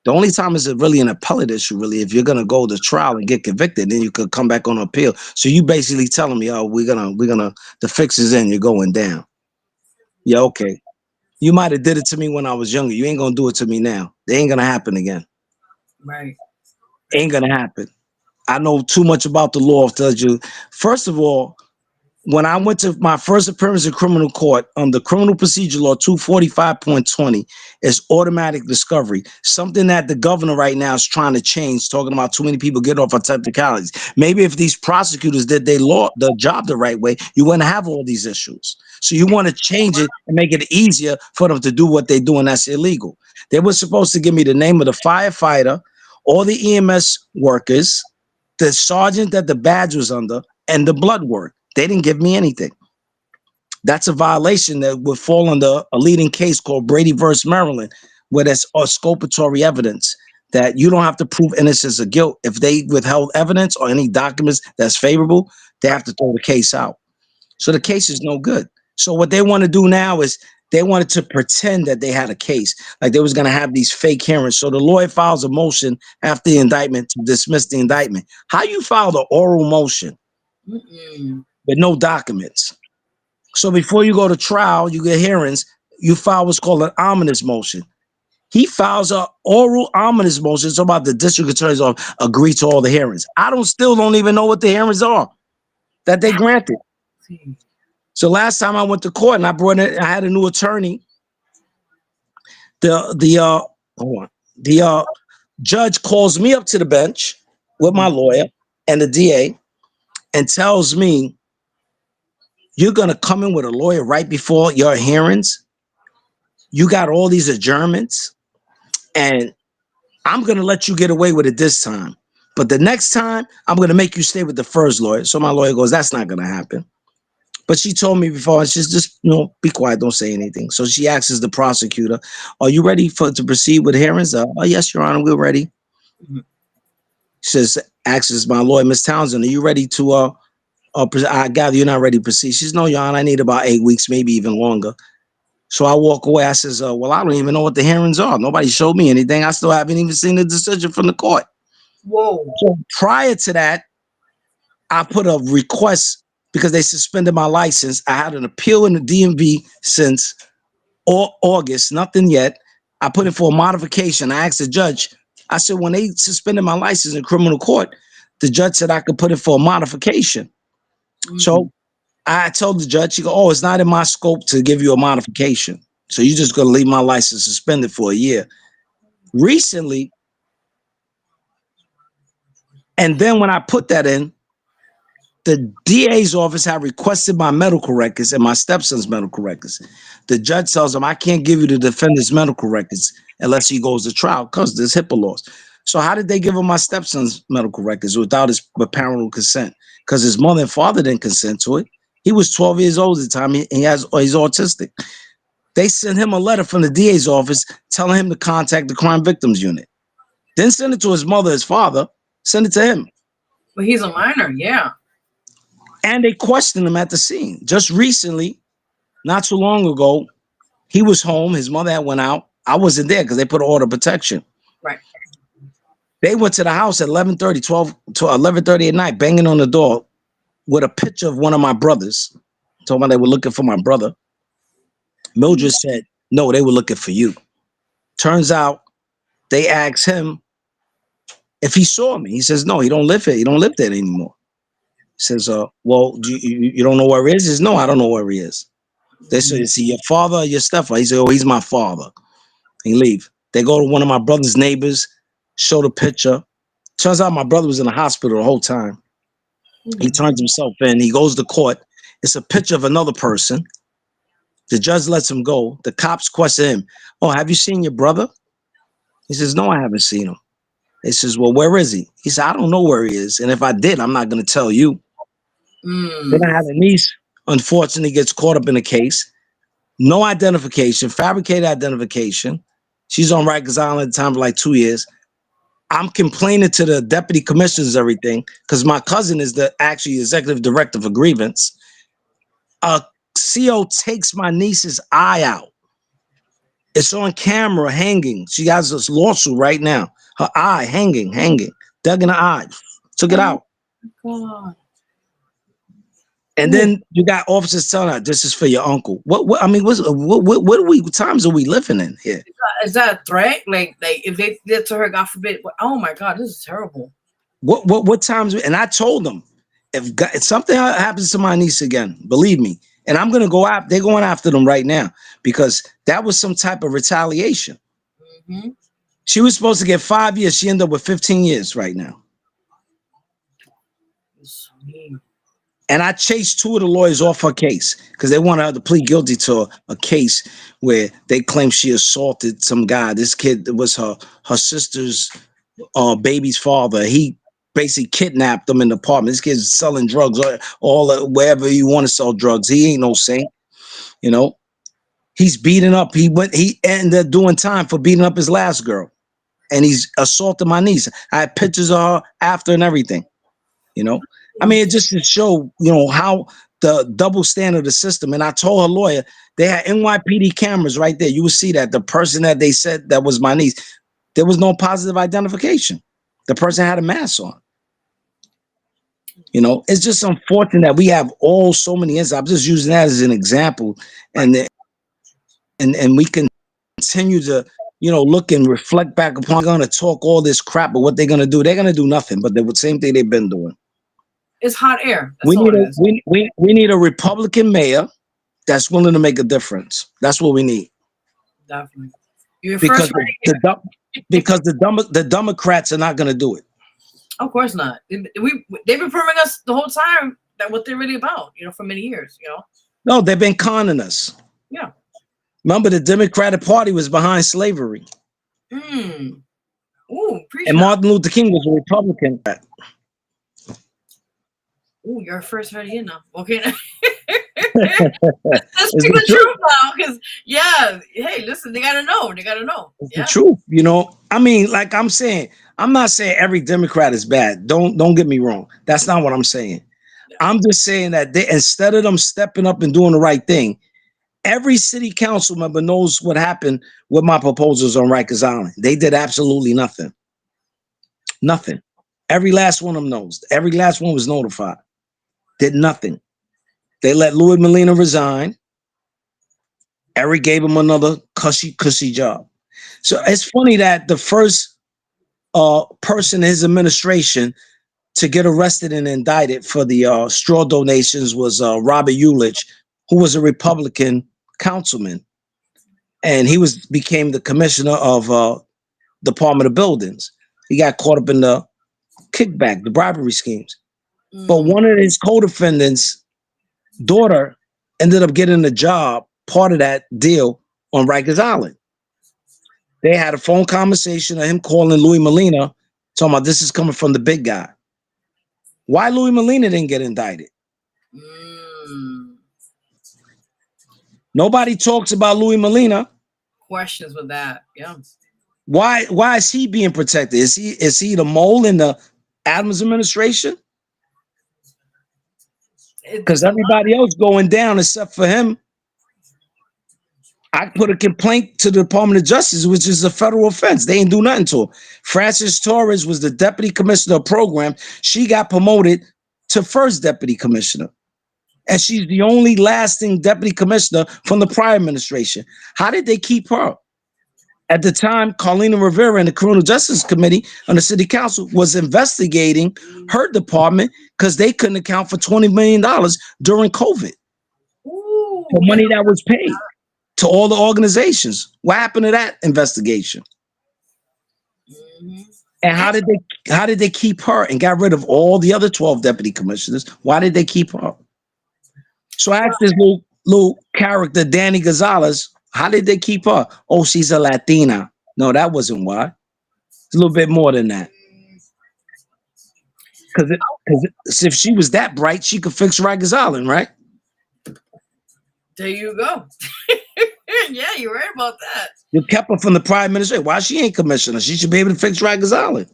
The only time is it really an appellate issue, really, if you're gonna go to trial and get convicted, then you could come back on appeal. So you basically telling me, oh, the fix is in, you're going down. Yeah, okay. You might have did it to me when I was younger. You ain't gonna do it to me now. It ain't gonna happen again. Right. Ain't gonna happen. I know too much about the law to tell you. First of all, when I went to my first appearance in criminal court, the criminal procedure law 245.20 is automatic discovery, something that the governor right now is trying to change, talking about too many people get off on technicalities. Maybe if these prosecutors did the job the right way, you wouldn't have all these issues. So you want to change it and make it easier for them to do what they do, and that's illegal. They were supposed to give me the name of the firefighter, all the EMS workers, the sergeant that the badge was under, and the blood work. They didn't give me anything. That's a violation that would fall under a leading case called Brady versus Maryland, where there's exculpatory evidence that you don't have to prove innocence or guilt. If they withheld evidence or any documents that's favorable, they have to throw the case out. So the case is no good. So what they want to do now is they wanted to pretend that they had a case, like they was going to have these fake hearings. So the lawyer files a motion after the indictment to dismiss the indictment. How you file the oral motion with no documents? So before you go to trial, you get hearings, you file what's called an ominous motion. He files an oral ominous motion. It's about the district attorney's office agree to all the hearings. Still don't even know what the hearings are that they granted. So last time I went to court and I had a new attorney. The judge calls me up to the bench with my lawyer and the DA and tells me, you're going to come in with a lawyer right before your hearings. You got all these adjournments and I'm going to let you get away with it this time. But the next time I'm going to make you stay with the first lawyer. So my lawyer goes, that's not going to happen. But she told me before, she's just, be quiet, don't say anything. So she asks the prosecutor, are you ready to proceed with hearings? Oh, yes, Your Honor, we're ready. Mhm. She says, asks my lawyer, Miss Townsend, are you ready to, I gather you're not ready to proceed. She says, no, Your Honor, I need about 8 weeks, maybe even longer. So I walk away. I says, well, I don't even know what the hearings are. Nobody showed me anything. I still haven't even seen the decision from the court. Whoa. So prior to that, I put a request because they suspended my license. I had an appeal in the DMV since August, nothing yet. I put in for a modification. I asked the judge, I said, when they suspended my license in criminal court, the judge said I could put it for a modification. So I told the judge, she go, oh, it's not in my scope to give you a modification. So you're just going to leave my license suspended for a year. Recently, and then when I put that in, the DA's office had requested my medical records and my stepson's medical records. The judge tells him, I can't give you the defendant's medical records unless he goes to trial because there's HIPAA laws. So how did they give him my stepson's medical records without his parental consent? Because his mother and father didn't consent to it. He was 12 years old at the time. He's autistic. They sent him a letter from the DA's office telling him to contact the crime victims unit. Then send it to his mother, his father, send it to him. But he's a minor, yeah. And they questioned him at the scene. Just recently, not too long ago, he was home. His mother had went out. I wasn't there because they put order of protection. Right. They went to the house at 11:30, 12 to 11:30 at night, banging on the door with a picture of one of my brothers. Told me they were looking for my brother. Mildred said, no, they were looking for you. Turns out they asked him if he saw me. He says, no, he don't live here. He don't live there anymore. He says, well, you don't know where he is? He says, no, I don't know where he is. They said, is he your father or your stepfather? He said, oh, he's my father. He leave. They go to one of my brother's neighbors, show the picture. Turns out my brother was in the hospital the whole time. He turns himself in. He goes to court. It's a picture of another person. The judge lets him go. The cops question him. Oh, have you seen your brother? He says, no, I haven't seen him. They says, well, where is he? He said, I don't know where he is. And if I did, I'm not going to tell you. Then I have a niece, unfortunately, gets caught up in the case. No identification, fabricated identification. She's on Rikers Island at the time for like 2 years. I'm complaining to the deputy commissioners, everything, because my cousin is the actually executive director for grievance. A CO takes my niece's eye out. It's on camera hanging. She has this lawsuit right now. Her eye hanging, dug in her eye. Took it out. God. And then you got officers telling her, this is for your uncle. What I mean, what times are we living in here? Is that a threat? Like if they did to her, God forbid. Oh my God, this is terrible. What times? And I told them, if something happens to my niece again, believe me, and I'm gonna go after. They're going after them right now because that was some type of retaliation. Mm-hmm. She was supposed to get 5 years. She ended up with 15 years right now. And I chased 2 of the lawyers off her case because they wanted her to plead guilty to a case where they claim she assaulted some guy. This kid was her sister's baby's father. He basically kidnapped them in the apartment. This kid's selling drugs all wherever you want to sell drugs. He ain't no saint, you know. He's beating up. He ended up doing time for beating up his last girl, and he's assaulted my niece. I had pictures of her after and everything, you know. I mean, it just to show, how the double standard of the system. And I told her lawyer, they had NYPD cameras right there. You will see that the person that they said that was my niece, there was no positive identification. The person had a mask on. It's just unfortunate that we have so many instances. I'm just using that as an example. And we can continue to, look and reflect back upon, going to talk all this crap, but what they're going to do, they're going to do nothing but the same thing they've been doing. It's hot air. We need a Republican mayor that's willing to make a difference. That's what we need. Definitely. Because the Democrats are not going to do it. Of course not. They've been proving us the whole time that what they're really about, for many years, No, they've been conning us. Yeah. Remember, the Democratic Party was behind slavery. Ooh, and Martin Luther King was a Republican. Ooh, you're first heard here now. Okay. Let's speak the truth now, because hey, listen, they gotta know. They gotta know. It's the truth, I mean, like I'm saying, I'm not saying every Democrat is bad. Don't get me wrong. That's not what I'm saying. I'm just saying that instead of them stepping up and doing the right thing, every city council member knows what happened with my proposals on Rikers Island. They did absolutely nothing. Nothing. Every last one of them knows. Every last one was notified. Did nothing. They let Louis Molina resign. Eric gave him another cushy job. So it's funny that the first person in his administration to get arrested and indicted for the straw donations was Robert Eulich, who was a Republican councilman, and he became the commissioner of Department of Buildings. He got caught up in the kickback, the bribery schemes. But one of his co-defendants' daughter ended up getting a job, part of that deal on Rikers Island. They had a phone conversation of him calling Louis Molina, talking about this is coming from the big guy. Why Louis Molina didn't get indicted? Nobody talks about Louis Molina. Questions with that, yeah. Why is he being protected? Is he the mole in the Adams administration? Because everybody else going down except for him. I put a complaint to the Department of Justice, which is a federal offense. They ain't do nothing to him. Frances Torres was the deputy commissioner of program. She got promoted to first deputy commissioner. And she's the only lasting deputy commissioner from the prior administration. How did they keep her? At the time, Carlina Rivera and the Criminal Justice Committee on the City Council was investigating her department because they couldn't account for $20 million during COVID. For money that was paid to all the organizations. What happened to that investigation? And how did they keep her and got rid of all the other 12 deputy commissioners? Why did they keep her? So I asked this little character, Danny Gonzalez, how did they keep her? Oh, she's a Latina. No, that wasn't why. It's a little bit more than that. Because if she was that bright, she could fix Rikers Island, right? There you go. Yeah, you're right about that. You kept her from the prior administration. Why she ain't commissioner? She should be able to fix Rikers Island.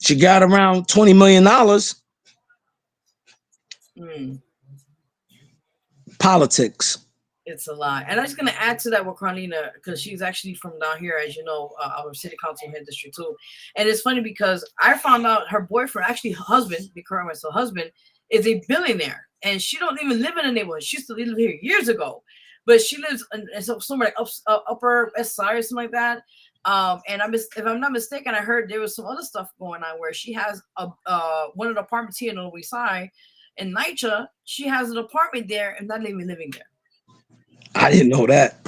She got around $20 million. Politics. It's a lie. And I'm just going to add to that with Carlina, because she's actually from down here, as you know, our city council here in District 2. And it's funny because I found out her boyfriend, actually her husband, be correct myself, husband, is a billionaire. And she don't even live in a neighborhood. She used to live here years ago. But she lives in somewhere like Upper West Side or something like that. And if I'm not mistaken, I heard there was some other stuff going on where she has one of the apartments here in the Lower East Side. In NYCHA, she has an apartment there and not even living there. I didn't know that.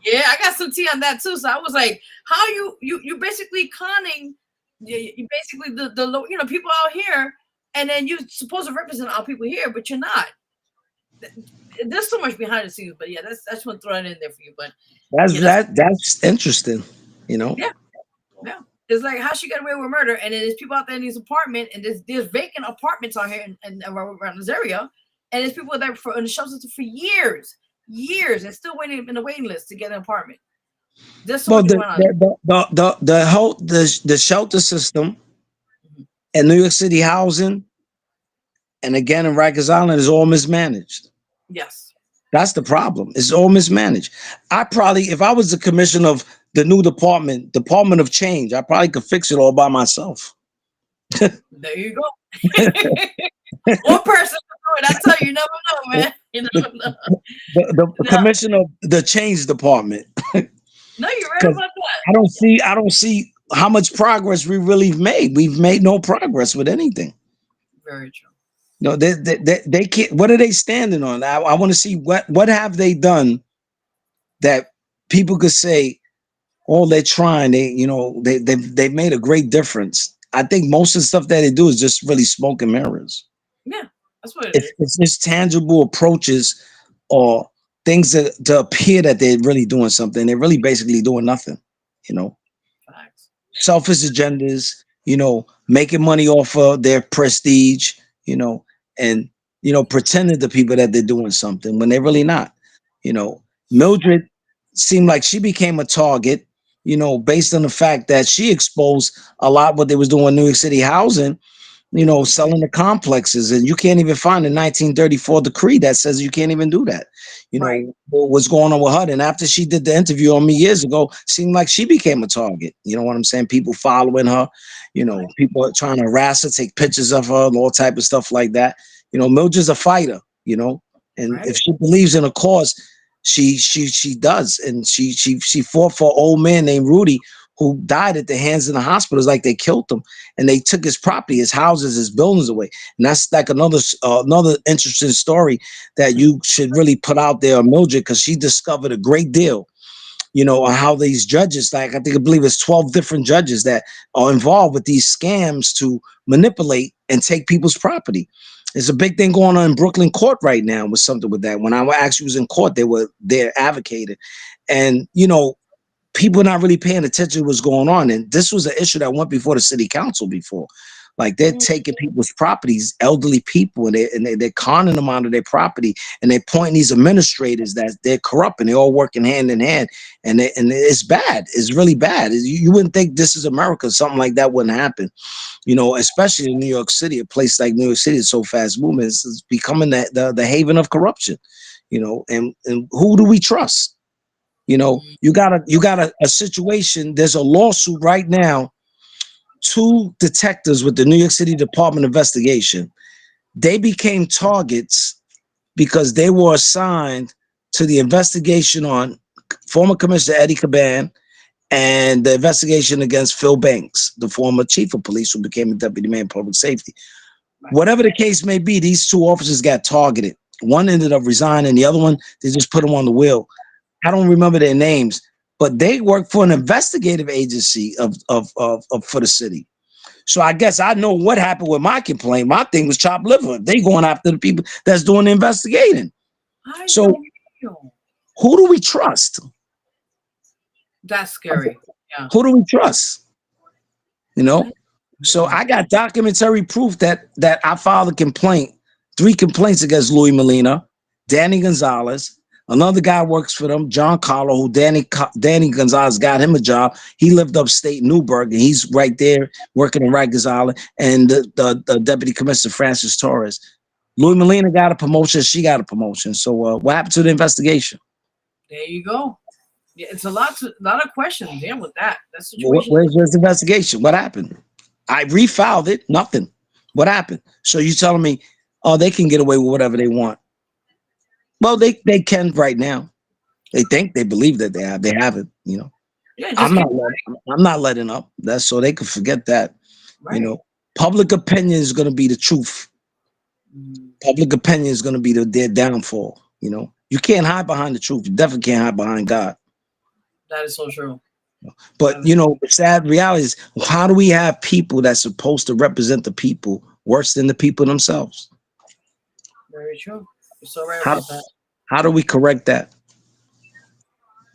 Yeah, I got some tea on that too. So I was like, how you basically conning, you basically the people out here, and then you're supposed to represent our people here, but you're not. There's so much behind the scenes, but yeah, that's what I'm throwing in there for you. But that's interesting, Yeah. It's like how she got away with murder, and then there's people out there in these apartments, and there's vacant apartments out here and around this area, and there's people there in the shelters for years, and still waiting in the waiting list to get an apartment. There's so much going on. The shelter system and New York City housing, and again in Rikers Island, is all mismanaged. Yes. That's the problem. It's all mismanaged. If I was the commissioner of the new Department of Change, I probably could fix it all by myself. There you go. One person can do it. That's how you never know, man. You never know. The commissioner of the Change Department. No, you're right about that. I don't see how much progress we really made. We've made no progress with anything. Very true. No, they can't. What are they standing on? I want to see what have they done that people could say, oh, they're trying. They've made a great difference. I think most of the stuff that they do is just really smoke and mirrors. Yeah, that's what it is. It's just tangible approaches or things to appear that they're really doing something. They're really basically doing nothing. Facts. Selfish agendas. Making money off of their prestige. And pretending to people that they're doing something when they're really not. Mildred seemed like she became a target, based on the fact that she exposed a lot what they was doing in New York City housing, selling the complexes, and you can't even find a 1934 decree that says you can't even do that. What's going on with her? And after she did the interview on me years ago, seemed like she became a target. You know what I'm saying? People following her, people are trying to harass her, take pictures of her, and all type of stuff like that. Mildred's a fighter, and if she believes in a cause, she does. And she fought for an old man named Rudy who died at the hands of the hospitals, like they killed him, and they took his property, his houses, his buildings away. And that's like another interesting story that you should really put out there on Mildred, because she discovered a great deal, on how these judges, like I believe it's 12 different judges that are involved with these scams to manipulate and take people's property. There's a big thing going on in Brooklyn court right now with something with that. When I actually was in court, they were there advocating, and people not really paying attention to what's going on. And this was an issue that went before the city council before. Like, they're taking people's properties, elderly people, and they're conning them out of their property, and they're pointing these administrators that they're corrupt, and they're all working hand in hand. And it's bad. It's really bad. You wouldn't think this is America. Something like that wouldn't happen. Especially in New York City, a place like New York City is so fast moving. It's becoming the haven of corruption. And who do we trust? You got a situation. There's a lawsuit right now. 2 detectives with the New York City Department of Investigation, they became targets because they were assigned to the investigation on former Commissioner Eddie Caban and the investigation against Phil Banks, the former chief of police who became a deputy mayor of public safety. Whatever the case may be, these 2 officers got targeted. One ended up resigning. The other one, they just put him on the wheel. I don't remember their names, but they work for an investigative agency for the city. So I guess I know what happened with my complaint. My thing was chopped liver. They going after the people that's doing the investigating. So who do we trust? That's scary. Yeah. Who do we trust? So I got documentary proof that I filed a complaint, 3 complaints against Louis Molina, Danny Gonzalez. Another guy works for them, John Carlo, who Danny Gonzalez got him a job. He lived upstate Newburgh, and he's right there working in Rikers Island. And the deputy commissioner, Francis Torres. Louis Molina got a promotion. She got a promotion. So what happened to the investigation? There you go. Yeah, it's a lot of questions. Yeah, with that situation. Where's the investigation? What happened? I refiled it. Nothing. What happened? So you telling me, they can get away with whatever they want? Well, they can right now. They believe that they haven't. Yeah, I'm not letting up. That's so they can forget that. Right. Public opinion is going to be the truth. Public opinion is going to be their downfall. You can't hide behind the truth. You definitely can't hide behind God. That is so true. But the sad reality is, how do we have people that's supposed to represent the people worse than the people themselves? Very true. You're so right about that. How do we correct that?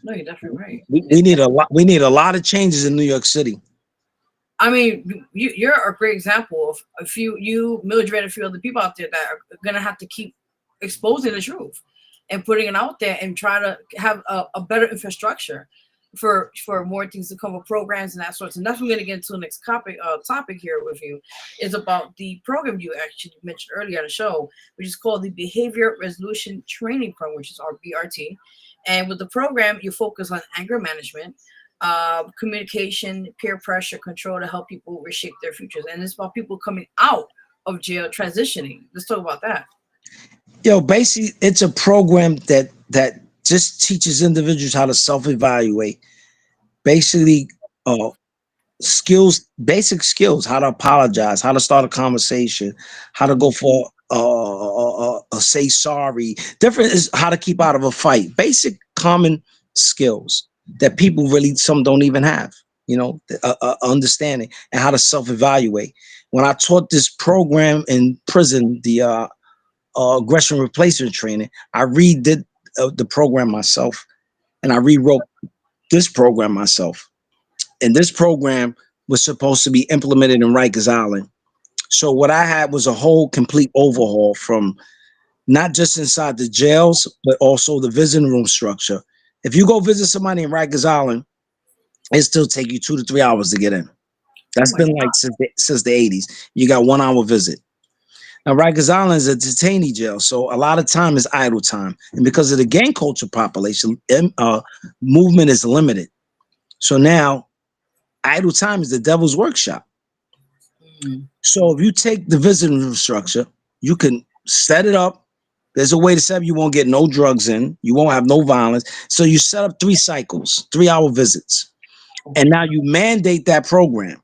No, you're definitely right. We need a lot. We need a lot of changes in New York City. I mean, you're a great example of a few Mildred and a few other people out there that are gonna have to keep exposing the truth and putting it out there and try to have a better infrastructure for more things to come with programs and that sort. And that's what we're gonna get into the next topic here with you, is about the program you actually mentioned earlier on the show, which is called the Behavior Resolution Training Program, which is our BRT. And with the program, you focus on anger management, communication, peer pressure control to help people reshape their futures. And it's about people coming out of jail, transitioning. Let's talk about that. Basically, it's a program that just teaches individuals how to self-evaluate. Basically, basic skills, how to apologize, how to start a conversation, how to go for say sorry. Different is how to keep out of a fight. Basic common skills that people really, some don't even have, understanding and how to self-evaluate. When I taught this program in prison, the aggression replacement training, I redid the program myself, and I rewrote this program myself. And this program was supposed to be implemented in Rikers Island. So what I had was a whole complete overhaul from not just inside the jails, but also the visiting room structure. If you go visit somebody in Rikers Island, it still take you 2 to 3 hours to get in. That's been like since the 80s. You got 1 hour visit. Now, Rikers Island is a detainee jail, so a lot of time is idle time. And because of the gang culture population, movement is limited. So now, idle time is the devil's workshop. So if you take the visiting room structure, you can set it up. There's a way to set up. You won't get no drugs in. You won't have no violence. So you set up 3 cycles, 3 hour visits. And now you mandate that program.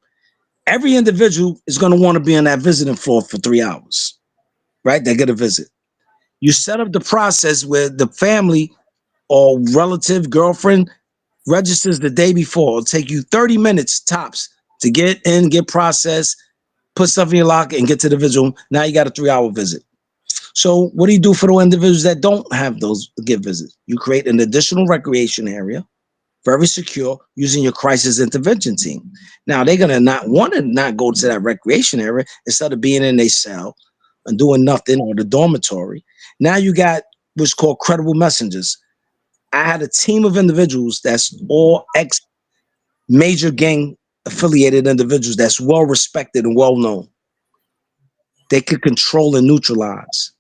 Every individual is going to want to be on that visiting floor for 3 hours, right? They get a visit. You set up the process where the family or relative, girlfriend registers the day before. It'll take you 30 minutes tops to get in, get processed, put stuff in your locker, and get to the vigil. Now you got a 3 hour visit. So what do you do for the individuals that don't have those gift visits? You create an additional recreation area, very secure, using your crisis intervention team. Now they're gonna not want to not go to that recreation area instead of being in their cell and doing nothing or the dormitory. Now you got what's called credible messengers. I had a team of individuals that's all ex major gang affiliated individuals that's well respected and well known. They could control and neutralize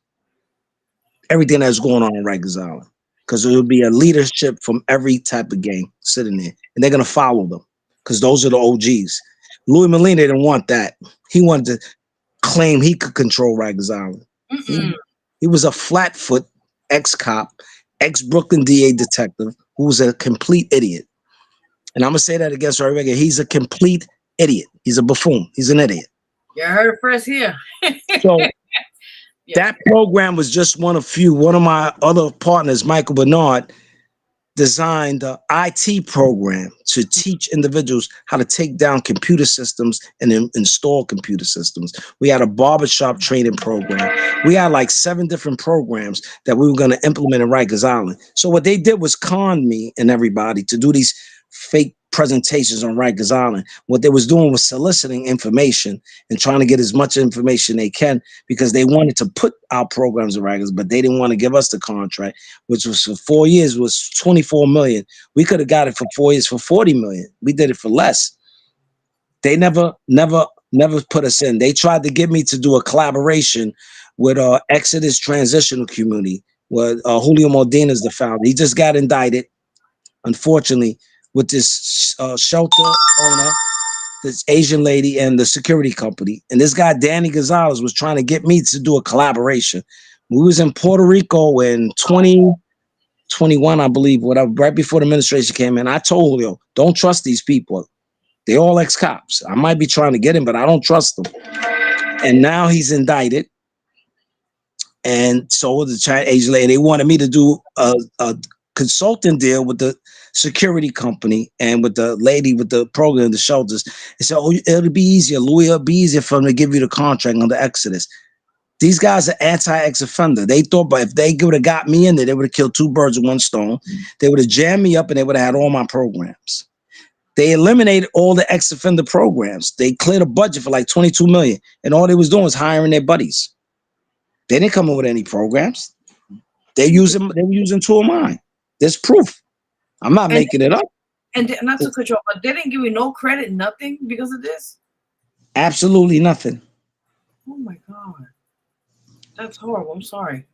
everything that's going on in Rikers Island, because there will be a leadership from every type of gang sitting there, and they're going to follow them because those are the OGs. Louis Molina didn't want that. He wanted to claim he could control Rikers Island. He was a flatfoot ex-cop, ex-Brooklyn DA detective who was a complete idiot. And I'm going to say that against Roy Reagan. He's a complete idiot. He's a buffoon. He's an idiot. You heard it first here. So that program was just one of few. One of my other partners, Michael Bernard, designed the IT program to teach individuals how to take down computer systems and install computer systems. We had a barbershop training program. We had like 7 different programs that we were going to implement in Rikers Island. So what they did was con me and everybody to do these fake presentations on Rikers Island. What they was doing was soliciting information and trying to get as much information they can, because they wanted to put our programs in Rikers, but they didn't want to give us the contract, which was for 4 years, was 24 million. We could have got it for 4 years for 40 million. We did it for less. They never put us in. They tried to get me to do a collaboration with Exodus Transitional Community, where Julio Modena is the founder. He just got indicted, unfortunately, with this shelter owner, this Asian lady, and the security company. And this guy, Danny Gonzalez, was trying to get me to do a collaboration. We was in Puerto Rico in 2021, I believe, whatever, right before the administration came in. I told Julio, don't trust these people. They all ex-cops. I might be trying to get him, but I don't trust them. And now he's indicted. And so the Asian lady, they wanted me to do a consulting deal with the security company and with the lady with the program, the shelters. They said, oh, it'll be easier, Louis, it'll be easier for them to give you the contract on the Exodus. These guys are anti-ex-offender. They thought, but if they would have got me in there, they would have killed 2 birds with 1 stone. They would have jammed me up and they would have had all my programs. They eliminated all the ex-offender programs. They cleared a budget for like 22 million. And all they was doing was hiring their buddies. They didn't come in with any programs. They were using 2 of mine. There's proof. I'm not making it up. And not to cut you off, but they didn't give you no credit, nothing because of this? Absolutely nothing. Oh my God. That's horrible. I'm sorry.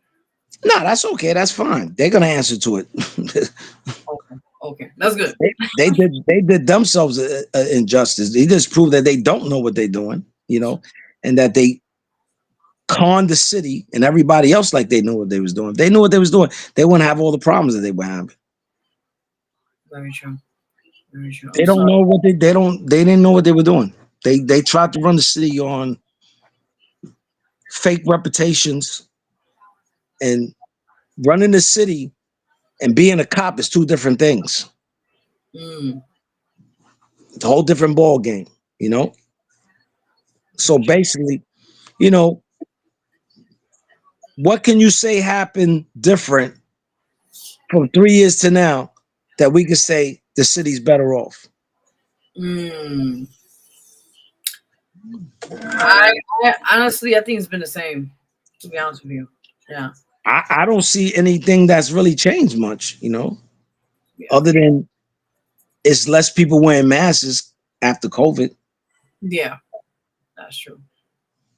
No, that's okay. That's fine. They're gonna answer to it. Okay. That's good. They did themselves injustice. They just proved that they don't know what they're doing, and that they conned the city and everybody else like they knew what they was doing. If they knew what they was doing, they wouldn't have all the problems that they were having. Very true. Very true. They don't know what they didn't know what they were doing. They tried to run the city on fake reputations, and running the city and being a cop is 2 different things. It's a whole different ball game, So basically, what can you say happened different from 3 years to now that we could say the city's better off? I honestly, I think it's been the same. To be honest with you, yeah, I don't see anything that's really changed much, you know, yeah, other than it's less people wearing masks after COVID. yeah. That's true.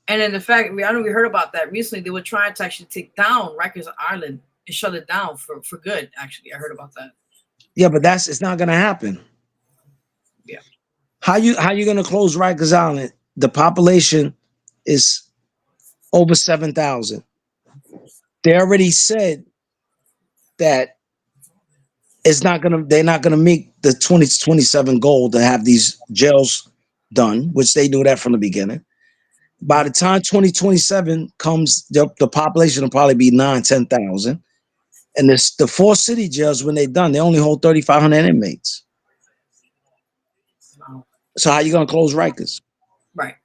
And then the fact I know we heard about that recently. They were trying to actually take down Rikers Island and shut it down for good. Actually, I heard about that. Yeah, but it's not gonna happen. Yeah. How you gonna close Rikers Island? The population is over 7,000. They already said that they're not gonna meet the 2027 goal to have these jails done, which they knew that from the beginning. By the time 2027 comes, the population will probably be 10,000. And the four city jails, when they're done, they only hold 3,500 inmates. Wow. So how you gonna close Rikers? Right.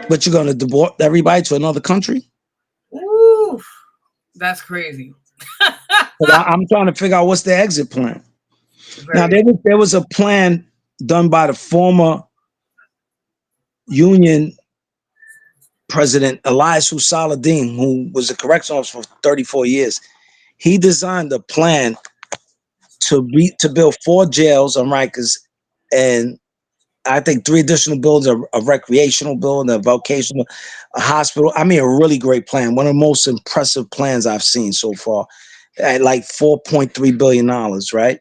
But you're gonna deport everybody to another country? Ooh, that's crazy. But I'm trying to figure out what's the exit plan. Now Very. there was a plan done by the former Union President Elias Saladin, who was a correctional officer for 34 years. He designed a plan to build 4 jails on Rikers, and I think 3 additional buildings, a recreational building, a vocational, a hospital. I mean, a really great plan. One of the most impressive plans I've seen so far. At like $4.3 billion, right?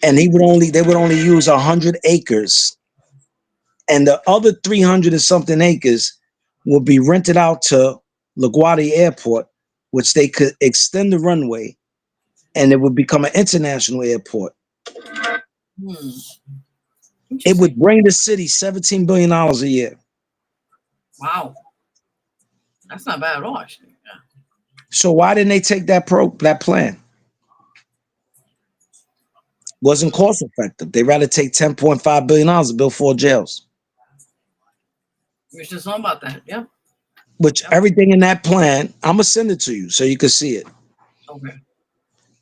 And they would only use 100 acres, and the other 300 and something acres will be rented out to LaGuardia Airport, which they could extend the runway, and it would become an international airport. It would bring the city $17 billion a year. Wow, that's not bad at all, actually. Yeah. So why didn't they take that plan? Wasn't cost effective. They rather take $10.5 billion to build 4 jails. We was just on about that. Yep. Which everything in that plan, I'm gonna send it to you so you can see it. Okay.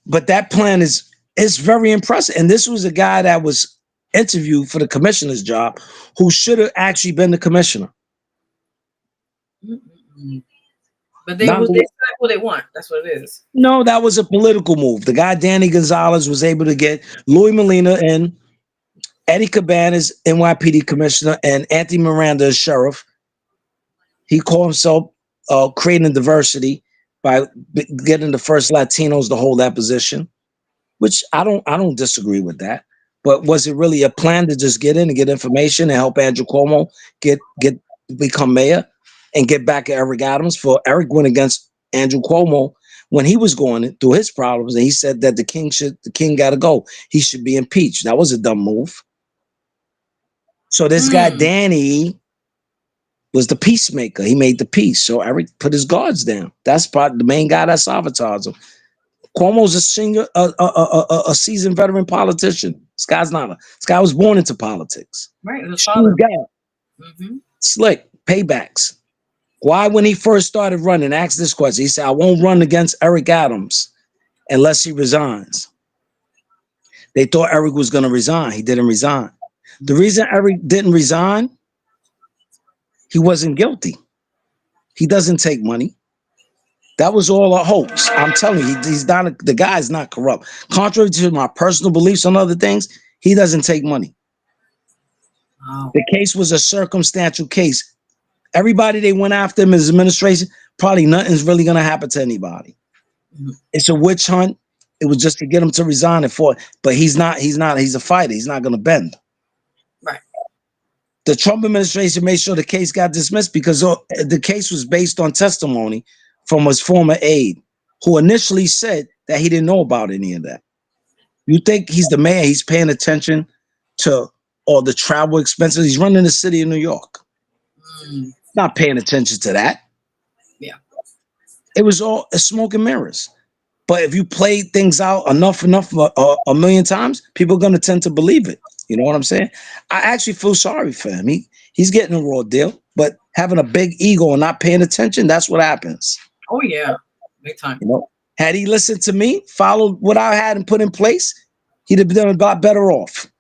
But that plan is very impressive. And this was a guy that was interviewed for the commissioner's job, who should have actually been the commissioner. But they select what they want. That's what it is. No, that was a political move. The guy Danny Gonzalez was able to get Louis Molina in, Eddie Cabanas, NYPD commissioner, and Anthony Miranda as sheriff. He called himself creating diversity by getting the first Latinos to hold that position, which I don't disagree with that. But was it really a plan to just get in and get information and help Andrew Cuomo become mayor and get back at Eric Adams? For Eric went against Andrew Cuomo when he was going through his problems, and he said that the king got to go. He should be impeached. That was a dumb move. So this guy Danny was the peacemaker. He made the peace. So Eric put his guards down. That's probably the main guy that sabotaged him. Cuomo's a seasoned veteran politician. This guy was born into politics. Right. Slick, paybacks. Why, when he first started running, ask this question. He said, I won't run against Eric Adams unless he resigns. They thought Eric was going to resign. He didn't resign. The reason Eric didn't resign, he wasn't guilty. He doesn't take money. That was all a hoax. I'm telling you, the guy's not corrupt. Contrary to my personal beliefs on other things, he doesn't take money. Wow. The case was a circumstantial case. Everybody they went after him in his administration, probably nothing's really going to happen to anybody. It's a witch hunt. It was just to get him to resign and for. But he's a fighter. He's not going to bend. Right. The Trump administration made sure the case got dismissed because the case was based on testimony from his former aide, who initially said that he didn't know about any of that. You think he's the mayor, he's paying attention to all the travel expenses. He's running the city of New York. Not paying attention to that. Yeah. It was all smoke and mirrors. But if you play things out enough a million times, people are going to tend to believe it. You know what I'm saying? I actually feel sorry for him. He's getting a raw deal, but having a big ego and not paying attention, that's what happens. Oh, yeah. Big time. You know, had he listened to me, followed what I had and put in place, he'd have been a lot better off.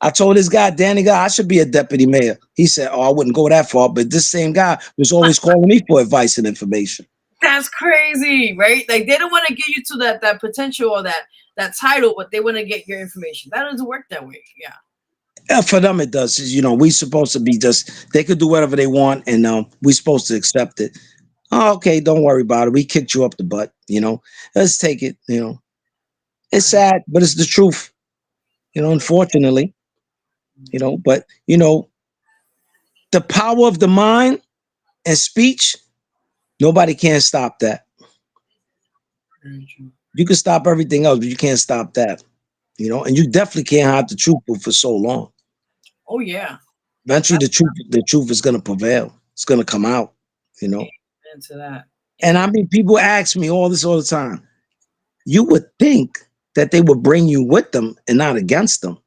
I told this guy, Danny guy, I should be a deputy mayor. He said, oh, I wouldn't go that far. But this same guy was always calling me for advice and information. That's crazy, right? Like they don't want to get you to that potential or that title, but they want to get your information. That doesn't work that way. Yeah. For them, it does. We supposed to be they could do whatever they want, and we supposed to accept it. Oh, okay, don't worry about it. We kicked you up the butt, Let's take it, It's sad, but it's the truth, unfortunately, but, the power of the mind and speech, nobody can stop that. You can stop everything else, but you can't stop that, and you definitely can't hide the truth for so long. Oh, yeah. Eventually, the truth is going to prevail. It's going to come out, Into that. And I mean, people ask me all the time. You would think that they would bring you with them and not against them.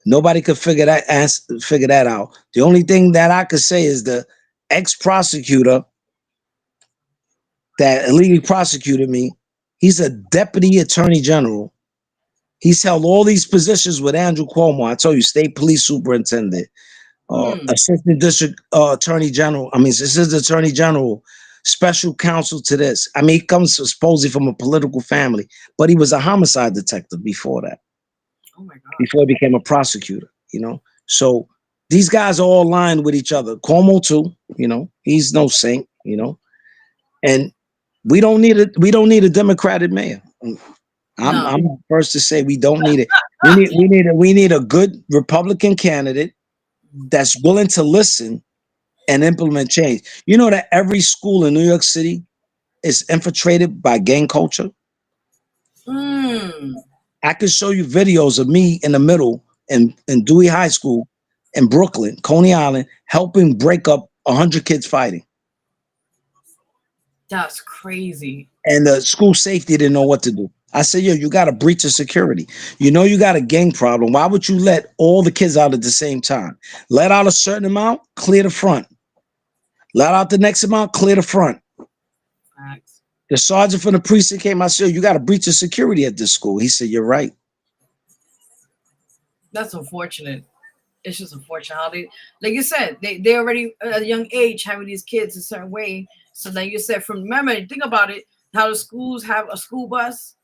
Nobody could figure that out. The only thing that I could say is the ex-prosecutor that illegally prosecuted me, he's a deputy attorney general. He's held all these positions with Andrew Cuomo. I told you, state police superintendent, assistant district attorney general. Assistant attorney general, special counsel to this. He comes supposedly from a political family, but he was a homicide detective before that. Oh my God. Before he became a prosecutor, So these guys are all aligned with each other. Cuomo too, he's no saint, And we don't need a Democratic mayor. I'm the first to say we don't need it. We need a good Republican candidate that's willing to listen and implement change. You know that every school in New York City is infiltrated by gang culture. I could show you videos of me in the middle in Dewey High School in Brooklyn, Coney Island, helping break up 100 kids fighting. That's crazy. And the school safety didn't know what to do. I said, yo, you got a breach of security. You got a gang problem. Why would you let all the kids out at the same time? Let out a certain amount, clear the front. Let out the next amount, clear the front. Thanks. The sergeant from the precinct came. I said, you got a breach of security at this school. He said, you're right. That's unfortunate. It's just unfortunate how like you said, they already at a young age having these kids a certain way. So then you said remember, think about it, how the schools have a school bus,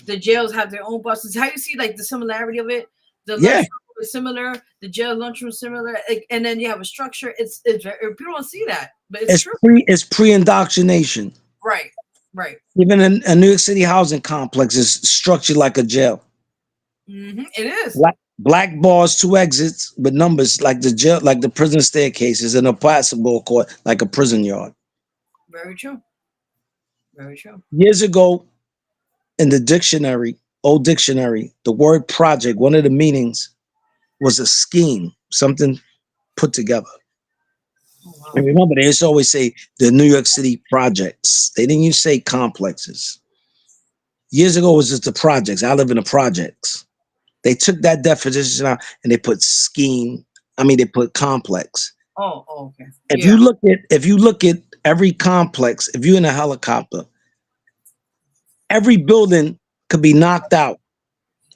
the jails have their own buses. How you see like the similarity of it? The lunchroom is similar, the jail lunchroom is similar, and then you have a structure. It's very, people don't see that, but it's true. It's pre-indoctrination. Right. Even a New York City housing complex is structured like a jail. It is. Black bars, 2 exits with numbers like the jail, like the prison staircases, and a basketball court like a prison yard. Very true. Very true. Years ago, in the dictionary, old dictionary, the word project, one of the meanings was a scheme, something put together. Oh, wow. And remember, they used to always say the New York City projects. They didn't use say complexes. Years ago, it was just the projects. I live in the projects. They took that definition out and they put scheme. They put complex. Oh, okay. If you look at every complex, if you're in a helicopter, every building could be knocked out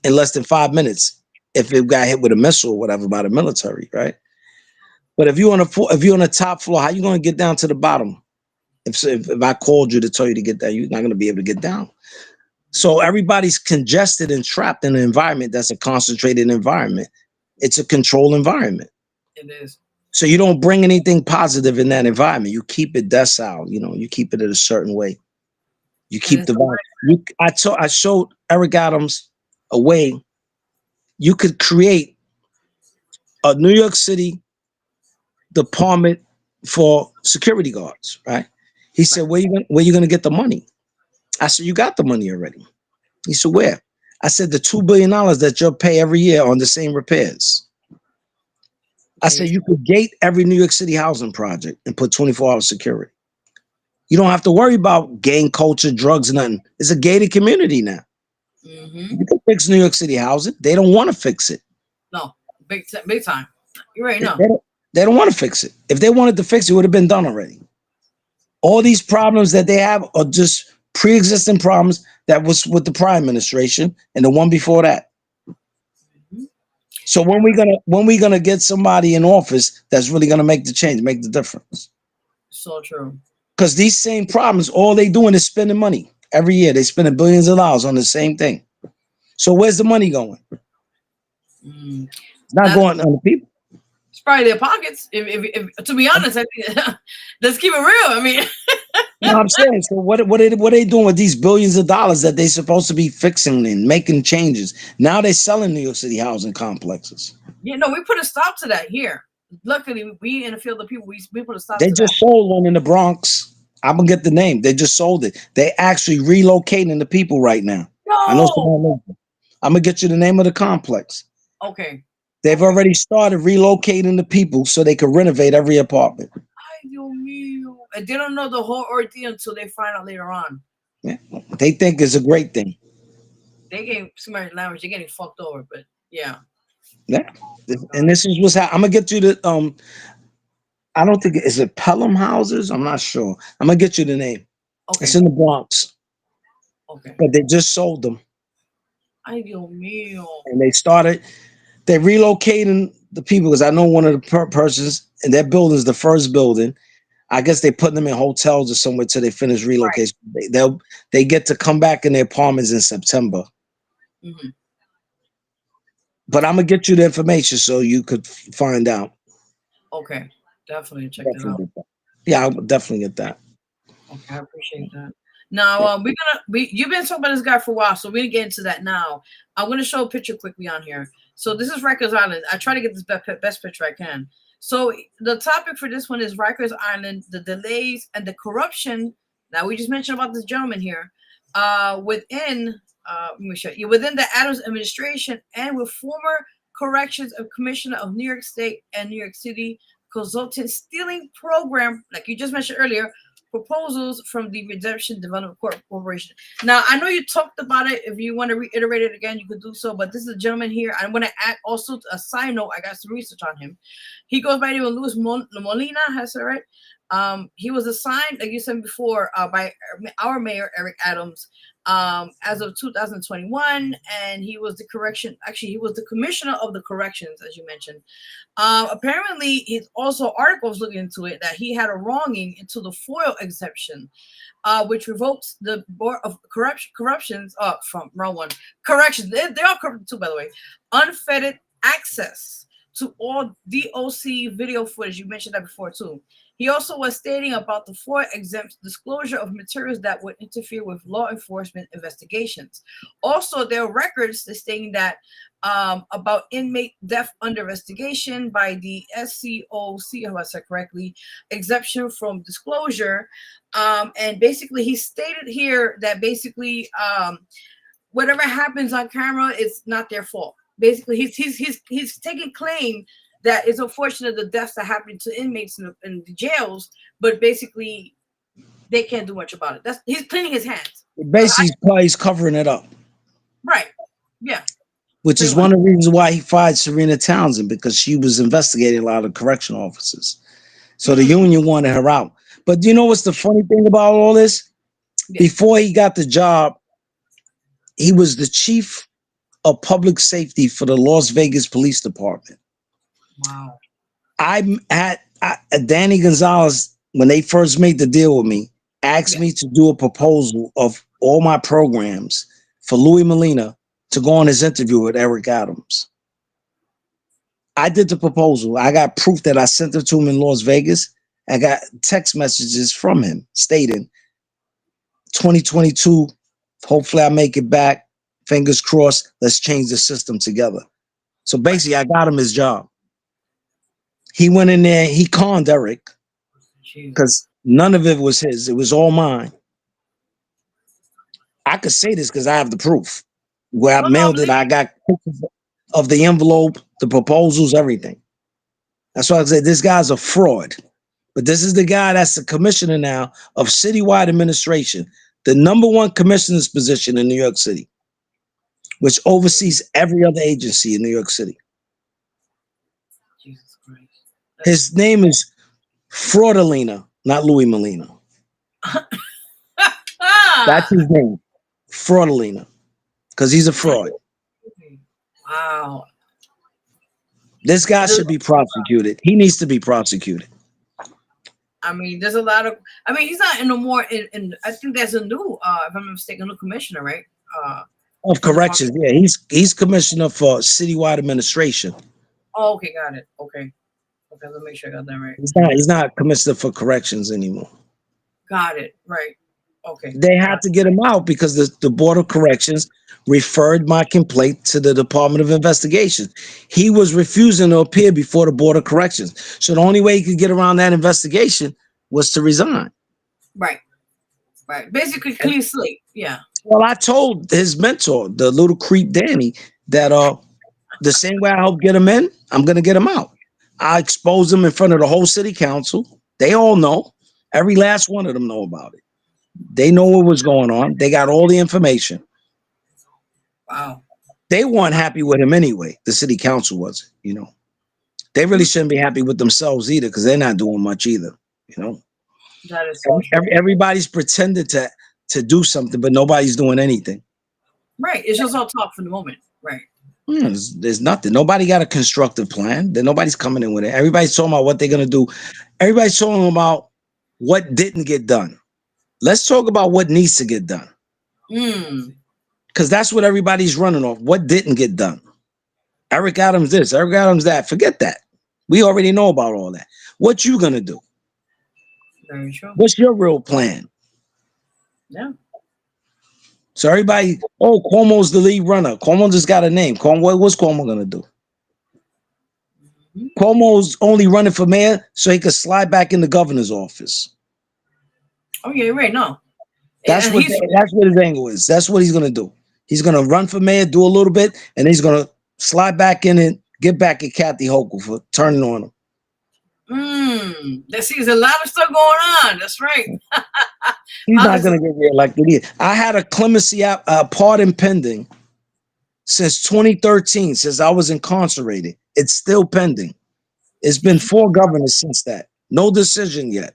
in less than 5 minutes if it got hit with a missile or whatever by the military, right? But if you're on the top floor, how you going to get down to the bottom? If I called you to tell you to get down, you're not going to be able to get down. So everybody's congested and trapped in an environment that's a concentrated environment. It's a controlled environment. It is. So you don't bring anything positive in that environment. You keep it docile. You keep it in a certain way. You keep the vibe. I showed Eric Adams a way you could create a New York City department for security guards, right? He said, where you gonna get the money? I said, you got the money already. He said, where? I said, the $2 billion that you'll pay every year on the same repairs. I said, you could gate every New York City housing project and put 24-hour security. You don't have to worry about gang culture, drugs, nothing. It's a gated community now. You can fix New York City housing. They don't want to fix it. No, big time. You already know. They don't want to fix it. If they wanted to fix it, it would have been done already. All these problems that they have are just pre-existing problems that was with the prior administration and the one before that. So when we gonna get somebody in office that's really gonna make the change, make the difference? So true. Because these same problems, all they doing is spending money every year. They spending billions of dollars on the same thing. So where's the money going? It's not going on the people. It's probably their pockets. If to be honest, I think let's keep it real. I mean, You know what I'm saying? So what are they doing with these billions of dollars that they supposed to be fixing and making changes? Now they're selling New York City housing complexes. yeah, no, we put a stop to that here. Luckily, we in the field of people, we put a stop They to just that. sold one in the Bronx. I'm gonna get the name. They just sold it. They actually relocating the people right now. I know someone. I'm gonna get you the name of the complex. Okay. They've already started relocating the people so they can renovate every apartment. Ay, Dios mío. And they don't know the whole ordeal until they find out later on. Yeah. They think it's a great thing. They getting somebody's language. They're getting fucked over, but yeah. Yeah. And this is what's happening. I'm gonna get you the I don't think is it Pelham houses. I'm not sure. I'm gonna get you the name. Okay. It's in the Bronx. Okay. But they just sold them. Ay, Dios mío. And they're relocating the people because I know one of the persons in their building is the first building. I guess they're putting them in hotels or somewhere till they finish relocation. Right. They get to come back in their apartments in September. Mm-hmm. But I'm gonna get you the information so you could find out. Okay, definitely check it out. Yeah, I'll definitely get that. Okay, I appreciate that. Now you've been talking about this guy for a while, so we're gonna get into that now. I'm gonna show a picture quickly on here. So this is Rikers Island. I try to get this best picture I can. So the topic for this one is Rikers Island, the delays and the corruption. Now we just mentioned about this gentleman here, within let me show you, within the Adams administration and with former corrections of commissioner of New York State and New York City consultant stealing program, like you just mentioned earlier, proposals from the Redemption Development Corporation. Now, I know you talked about it. If you want to reiterate it again, you could do so. But this is a gentleman here. I'm going to add also a side note. I got some research on him. He goes by the name of Luis Molina. Has that right? He was assigned, like you said before, by our mayor, Eric Adams, as of 2021. And he was he was the commissioner of the corrections, as you mentioned. Apparently, he's also articles looking into it that he had a wronging into the FOIL exemption, which revokes the Board of Corrections. From wrong one. Corrections. They're all corrupted too, by the way. Unfettered access to all DOC video footage. You mentioned that before too. He also was stating about the FOIA exempt disclosure of materials that would interfere with law enforcement investigations. Also, there are records stating that about inmate death under investigation by the SCOC, if I said correctly, exemption from disclosure. And basically, he stated here that basically whatever happens on camera, it's not their fault. Basically, he's taking claim that it's unfortunate the deaths that happen to inmates in the jails, but basically they can't do much about it. He's cleaning his hands. Basically, he's covering it up. Right. Yeah. Which is one of the reasons why he fired Serena Townsend, because she was investigating a lot of correctional officers. So the union wanted her out. But you know what's the funny thing about all this? Yeah. Before he got the job, he was the chief of public safety for the Las Vegas Police Department. Wow. Danny Gonzalez, when they first made the deal with me, asked me to do a proposal of all my programs for Louis Molina to go on his interview with Eric Adams. I did the proposal. I got proof that I sent it to him in Las Vegas. I got text messages from him stating 2022, hopefully I make it back. Fingers crossed, let's change the system together. So basically, I got him his job. He went in there, he conned Eric because none of it was his. It was all mine. I could say this because I have the proof. Where I mailed it, I got pictures of the envelope, the proposals, everything. That's why I said this guy's a fraud. But this is the guy that's the commissioner now of citywide administration, the #1 commissioner's position in New York City, which oversees every other agency in New York City. Jesus Christ. His name is Fraudalina, not Louis Molina. That's his name, Fraudalina, because he's a fraud. Wow. This guy should be prosecuted. He needs to be prosecuted. I mean, there's a lot of. I mean, he's not in no more. In I think there's a new, if I'm not mistaken, new commissioner, right? Of corrections, yeah. He's commissioner for citywide administration. Oh, okay, got it. Okay, let's make sure I got that right. He's not commissioner for corrections anymore. Got it. Right. Okay. They had to get him out because the Board of Corrections referred my complaint to the Department of Investigation. He was refusing to appear before the Board of Corrections. So the only way he could get around that investigation was to resign. Right. Basically, clean slate. Yeah. Well, I told his mentor, the little creep Danny, that the same way I helped get him in, I'm going to get him out. I exposed him in front of the whole city council. They all know. Every last one of them know about it. They know what was going on. They got all the information. Wow. They weren't happy with him anyway. The city council wasn't, They really shouldn't be happy with themselves either because they're not doing much either, That is so true. Everybody's pretended to do something, but nobody's doing anything. Right. It's just all talk for the moment. Right. There's nothing. Nobody got a constructive plan. Then nobody's coming in with it. Everybody's talking about what they're going to do. Everybody's talking about what didn't get done. Let's talk about what needs to get done. Because that's what everybody's running off. What didn't get done? Eric Adams this, Eric Adams that. Forget that. We already know about all that. What you going to do? Very true. What's your real plan? Yeah. So everybody, Cuomo's the lead runner. Cuomo just got a name. What's Cuomo going to do? Cuomo's only running for mayor so he could slide back in the governor's office. Oh, yeah, right. No. That's what his angle is. That's what he's going to do. He's going to run for mayor, do a little bit, and he's going to slide back in and get back at Kathy Hochul for turning on him. There's a lot of stuff going on. That's right. He's not going to get reelected either. I had a clemency pardon pending since 2013, since I was incarcerated. It's still pending. It's been 4 governors since that. No decision yet.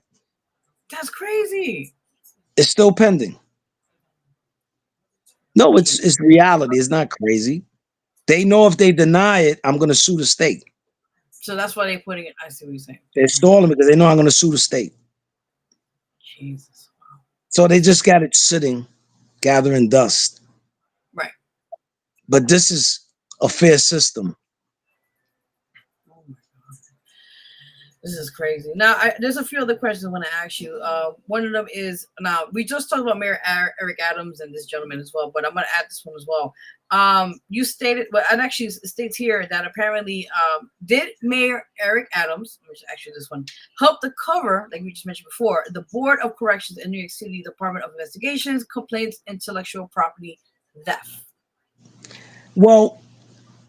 That's crazy. It's still pending. No, it's reality. It's not crazy. They know if they deny it, I'm going to sue the state. So that's why they're putting it. I see what you're saying. They're stalling because they know I'm going to sue the state. Jesus. So they just got it sitting, gathering dust. Right. But this is a fair system. Oh my God. This is crazy. Now, there's a few other questions I want to ask you. One of them is, now, we just talked about Mayor Eric Adams and this gentleman as well, but I'm going to add this one as well. You stated, but it actually states here that apparently did Mayor Eric Adams, which actually this one, help to cover, like we just mentioned before, the Board of Corrections in New York City Department of Investigations, complaints, intellectual property theft? Well,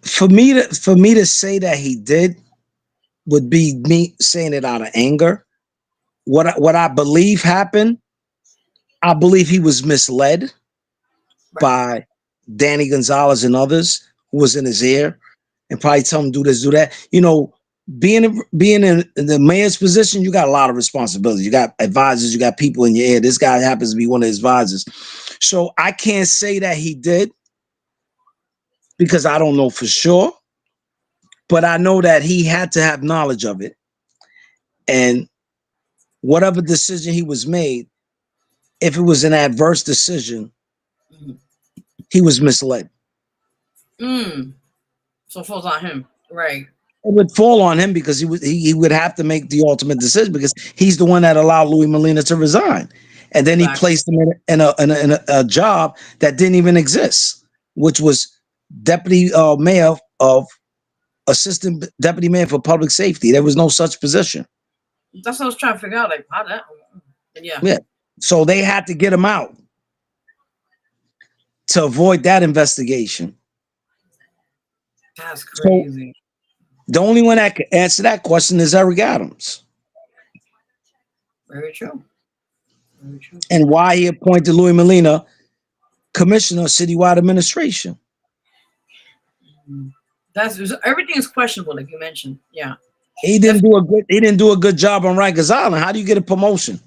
for me to say that he did would be me saying it out of anger. What I believe happened, I believe he was misled by Danny Gonzalez and others who was in his ear and probably tell him do this, do that. Being in the mayor's position, you got a lot of responsibilities. You got advisors, you got people in your ear. This guy happens to be one of his advisors. So I can't say that he did because I don't know for sure, but I know that he had to have knowledge of it. And whatever decision he was made, if it was an adverse decision, he was misled. So it falls on him, right? It would fall on him because he would have to make the ultimate decision because he's the one that allowed Louis Molina to resign, and then he placed him in a job that didn't even exist, which was deputy mayor of assistant deputy mayor for public safety. There was no such position. That's what I was trying to figure out, like how that. Yeah. So they had to get him out to avoid that investigation. That's crazy. So the only one that can answer that question is Eric Adams. Very true. Very true. And why he appointed Louis Molina commissioner of citywide administration. Everything is questionable, like you mentioned. Yeah. He didn't do a good job on Rikers Island. How do you get a promotion?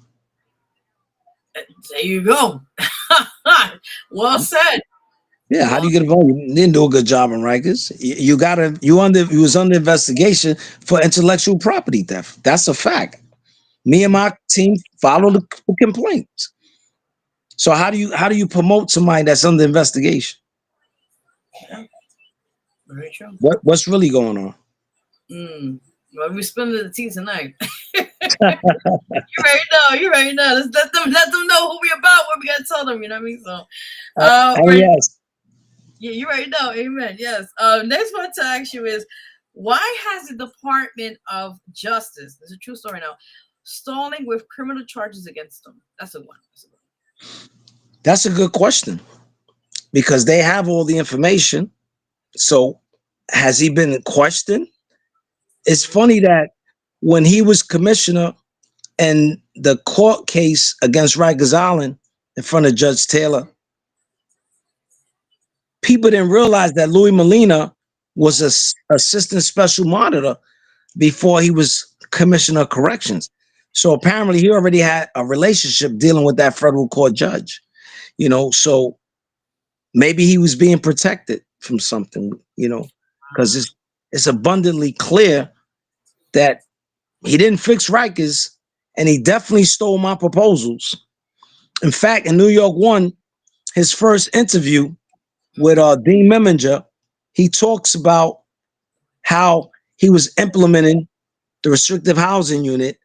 There you go. Well said. Yeah, how do you get involved? You didn't do a good job in Rikers. You was under investigation for intellectual property theft. That's a fact. Me and my team followed the complaints. So how do you promote somebody that's under investigation? Yeah, very true. What's really going on? Well, we're spilling the tea tonight. You already know. Let's let them know who we about, what we gotta tell them, you know what I mean? So Yes. Yeah, you already know. Amen. Yes. Next one to ask you is, why has the Department of Justice, this is a true story now, stalling with criminal charges against them? That's a one. That's a good question. Because they have all the information. So has he been questioned? It's funny that when he was commissioner and the court case against Rikers Island in front of Judge Taylor, people didn't realize that Louis Molina was a assistant special monitor before he was commissioner of corrections. So apparently he already had a relationship dealing with that federal court judge, so maybe he was being protected from something, because it's abundantly clear that he didn't fix Rikers and he definitely stole my proposals. In fact, in New York 1, his first interview with Dean Meminger, he talks about how he was implementing the restrictive housing unit,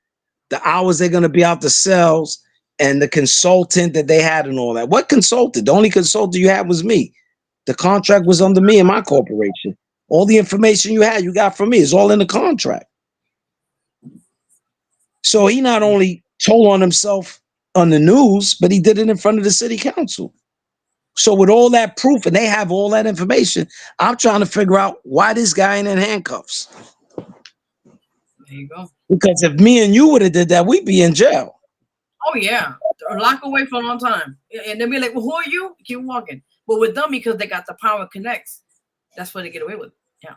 the hours they're going to be out the cells, and the consultant that they had and all that. What consultant? The only consultant you had was me. The contract was under me and my corporation. All the information you got from me. It's all in the contract. So he not only told on himself on the news, but he did it in front of the city council. So with all that proof, and they have all that information, I'm trying to figure out why this guy ain't in handcuffs. There you go. Because if me and you would have did that, we'd be in jail. Oh yeah, they're locked away for a long time, and they'll be like, "Well, who are you?" Keep walking. But with them, because they got the power connects, that's why they get away with it. Yeah.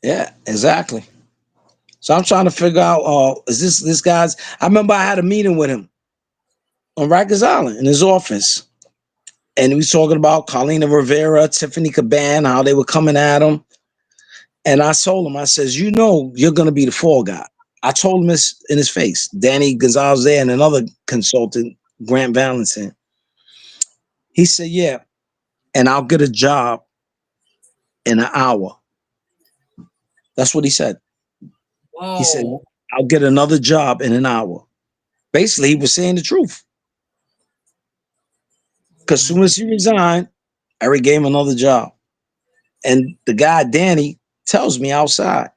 Yeah, exactly. So I'm trying to figure out, is this guy's? I remember I had a meeting with him on Rikers Island in his office, and he was talking about Carlina Rivera, Tiffany Caban, how they were coming at him. And I told him, I says, you're going to be the fall guy. I told him this in his face. Danny Gonzalez there and another consultant, Grant Valentin. He said, yeah, and I'll get a job in an hour. That's what he said. Whoa. He said, I'll get another job in an hour. Basically, he was saying the truth. Because as soon as he resigned, Eric gave him another job. And the guy, Danny, tells me outside.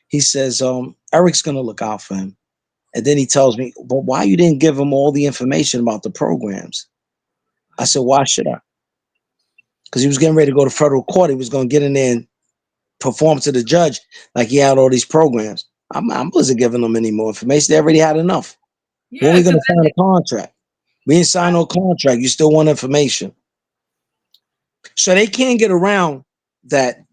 He says, Eric's going to look out for him. And then he tells me, but why you didn't give him all the information about the programs? I said, why should I? Because he was getting ready to go to federal court. He was going to get in there and perform to the judge like he had all these programs. I wasn't giving them any more information. They already had enough. Yeah, when are we going to sign a contract? We didn't sign no contract. You still want information. So they can't get around that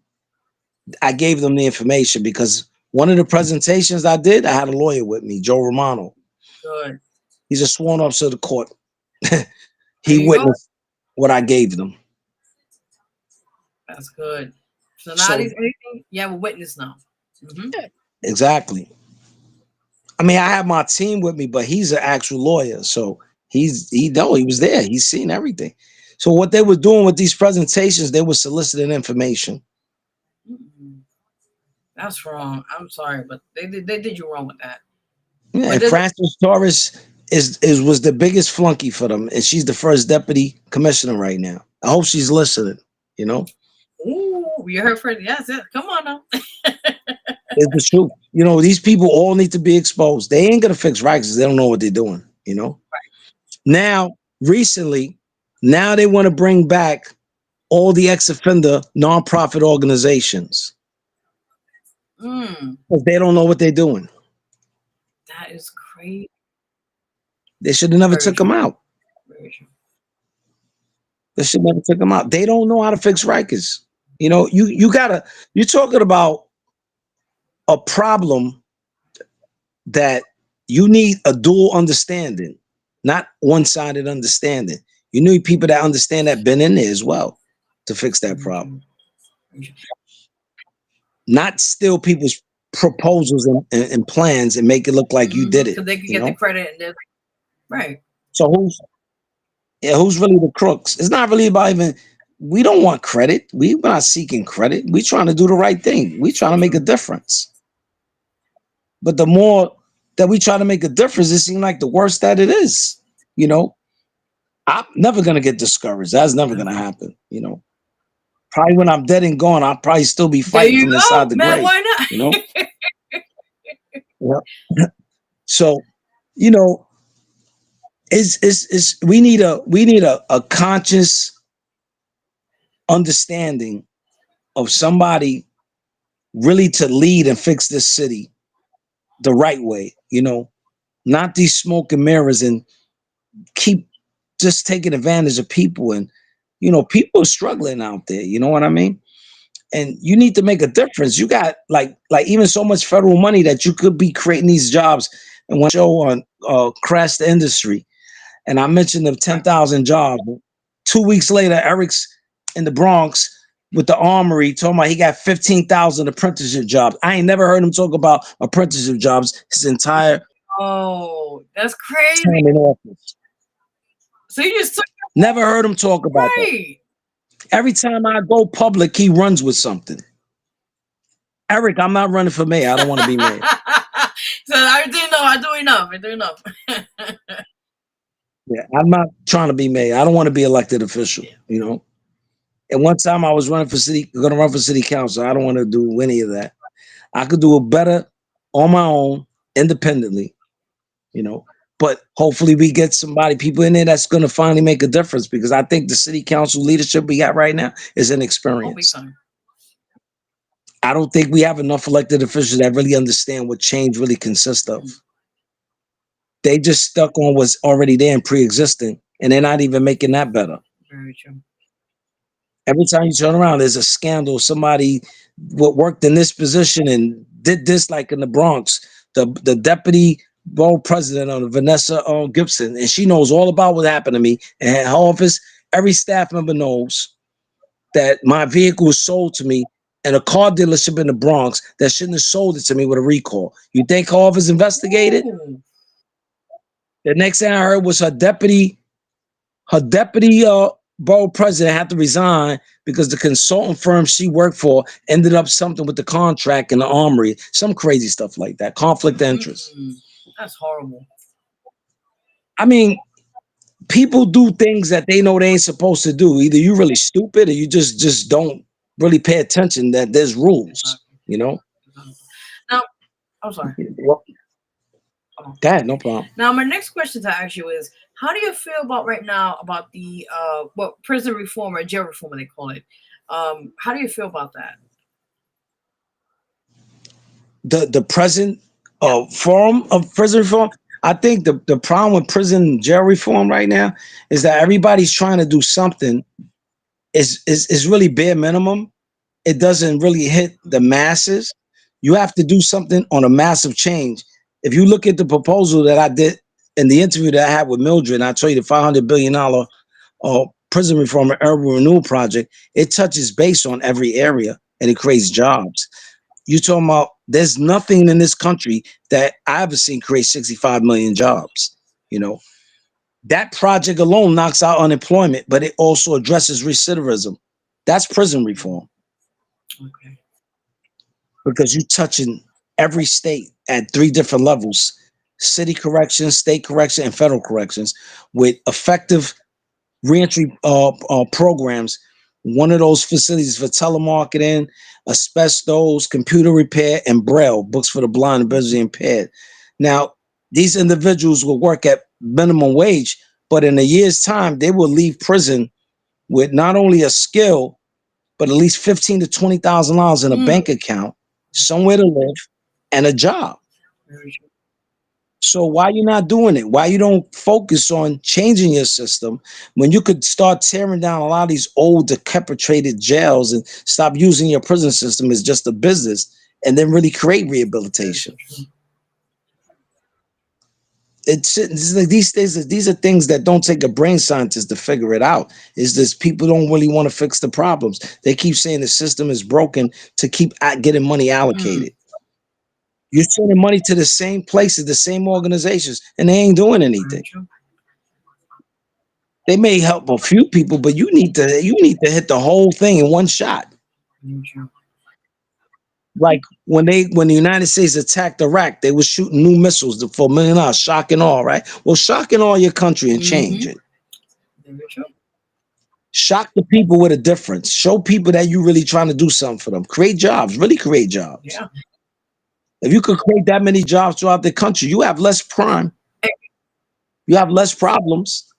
I gave them the information, because one of the presentations I did, I had a lawyer with me, Joe Romano. Good. He's a sworn officer of the court. He witnessed what I gave them. That's good. So now anything, you have a witness now. Mm-hmm. Exactly. I mean, I have my team with me, but he's an actual lawyer. So he was there. He's seen everything. So what they were doing with these presentations, they were soliciting information. That's wrong. I'm sorry, but they did you wrong with that. Yeah, and Frances Torres was the biggest flunky for them, and she's the first deputy commissioner right now. I hope she's listening. Ooh, you heard for yes. Come on now. It's the truth. These people all need to be exposed. They ain't gonna fix Rikers. They don't know what they're doing. Right. Now, recently, they want to bring back all the ex-offender nonprofit organizations. Because they don't know what they're doing. That is crazy. They should have never took them out. They should never took them out. They don't know how to fix Rikers. You're talking about a problem that you need a dual understanding, not one-sided understanding. You need people that understand that been in there as well to fix that problem. Not steal people's proposals and plans and make it look like you did it. Because they can you get the know? credit and they're right. So who's really the crooks? It's not really about even. We don't want credit. We're not seeking credit. We're trying to do the right thing. We're trying to make a difference. But the more that we try to make a difference, it seems like the worse that it is. You know, I'm never gonna get discouraged. That's never gonna happen. You know, probably when I'm dead and gone, I'll probably still be fighting from inside the grave. Why not? You know. Yeah. So, you know, it's we need a conscious understanding of somebody really to lead and fix this city the right way, you know, not these smoke and mirrors and keep just taking advantage of people. And, you know, people are struggling out there, you know what I mean? And you need to make a difference. You got like even so much federal money that you could be creating these jobs. And one show on Crash the Industry, and I mentioned the 10,000 jobs. 2 weeks later, Eric's in the Bronx with the armory talking about he got 15,000 apprenticeship jobs. I ain't never heard him talk about apprenticeship jobs his entire that's crazy. time in office. So you just never heard him talk about that. Every time I go public, he runs with something. Eric, I'm not running for mayor. I don't want to be mayor. So I do enough. Yeah, I'm not trying to be mayor. I don't want to be elected official, you know. And one time I was going to run for city council. I don't want to do any of that. I could do it better on my own, independently, you know. But hopefully we get people in there that's going to finally make a difference, because I think the city council leadership we got right now is inexperienced. I don't think we have enough elected officials that really understand what change really consists of. They just stuck on what's already there and pre-existing, and they're not even making that better. Very true. Every time you turn around, there's a scandal. Somebody worked in this position and did this, like in the Bronx. The deputy borough president on Vanessa Gibson, and she knows all about what happened to me. And her office, every staff member knows that my vehicle was sold to me in a car dealership in the Bronx that shouldn't have sold it to me with a recall. You think her office investigated? The next thing I heard was her deputy borough president had to resign because the consultant firm she worked for ended up something with the contract in the armory, some crazy stuff like that, conflict of interest. That's horrible. I mean, people do things that they know they ain't supposed to do. Either you really stupid or you just don't really pay attention that there's rules, you know? Now, I'm sorry. Well, Dad, no problem. Now, my next question to ask you is, how do you feel about right now about the prison reform or jail reform, they call it? How do you feel about that? The present form of prison reform? I think the problem with prison jail reform right now is that everybody's trying to do something is really bare minimum. It doesn't really hit the masses. You have to do something on a massive change. If you look at the proposal that I did in the interview that I had with Mildred, and I told you the $500 billion prison reform and urban renewal project, it touches base on every area and it creates jobs. You talking about there's nothing in this country that I ever seen create 65 million jobs. You know, that project alone knocks out unemployment, but it also addresses recidivism. That's prison reform. Okay. Because you're touching every state at 3 different levels: city corrections, state correction, and federal corrections, with effective reentry programs. One of those facilities for telemarketing, asbestos, computer repair, and Braille, books for the blind and visually impaired. Now, these individuals will work at minimum wage, but in a year's time, they will leave prison with not only a skill, but at least $15,000 to $20,000 in a bank account, somewhere to live, and a job. So why you not doing it? Why you don't focus on changing your system when you could start tearing down a lot of these old decapitated jails and stop using your prison system as just a business and then really create rehabilitation? it's like these are things that don't take a brain scientist to figure it out. Is this people don't really want to fix the problems. They keep saying the system is broken to keep getting money allocated. You're sending money to the same places, the same organizations, and they ain't doing anything. They may help a few people, but you need to hit the whole thing in one shot. Like when the United States attacked Iraq, they were shooting new missiles for $1 million, shock and all, right? Well, shock and all your country and change it. Shock the people with a difference. Show people that you're really trying to do something for them. Create jobs, really create jobs. Yeah. If you could create that many jobs throughout the country, you have less crime. You have less problems.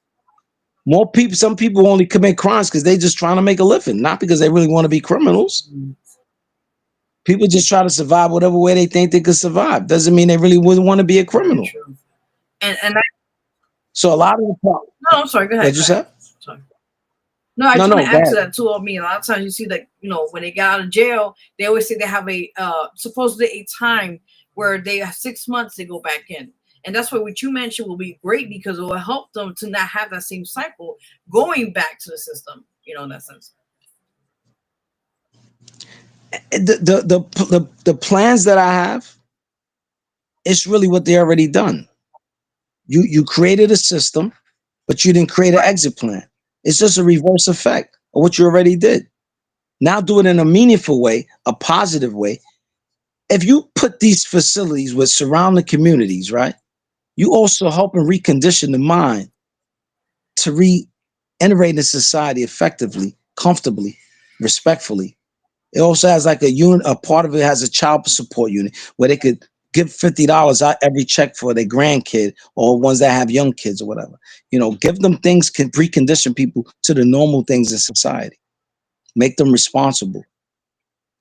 More people, some people only commit crimes because they just trying to make a living, not because they really want to be criminals. People just try to survive whatever way they think they could survive. Doesn't mean they really wouldn't want to be a criminal. So a lot of the problems. No, I'm sorry. Go ahead. What'd you say? Sorry. No, I just want to go add to ahead. that too. I mean, a lot of times you see that, when they get out of jail, they always say they have a supposedly a time where they have 6 months to go back in. And that's what you mentioned will be great because it will help them to not have that same cycle going back to the system, in that sense. The plans that I have, it's really what they already done. You created a system, but you didn't create an exit plan. It's just a reverse effect of what you already did. Now do it in a meaningful way, a positive way. If you put these facilities with surrounding communities, right, you also help and recondition the mind to re-integrate in society effectively, comfortably, respectfully. It also has like a unit, a part of it has a child support unit where they could give $50 out every check for their grandkid or ones that have young kids or whatever. Give them things, can precondition people to the normal things in society. Make them responsible.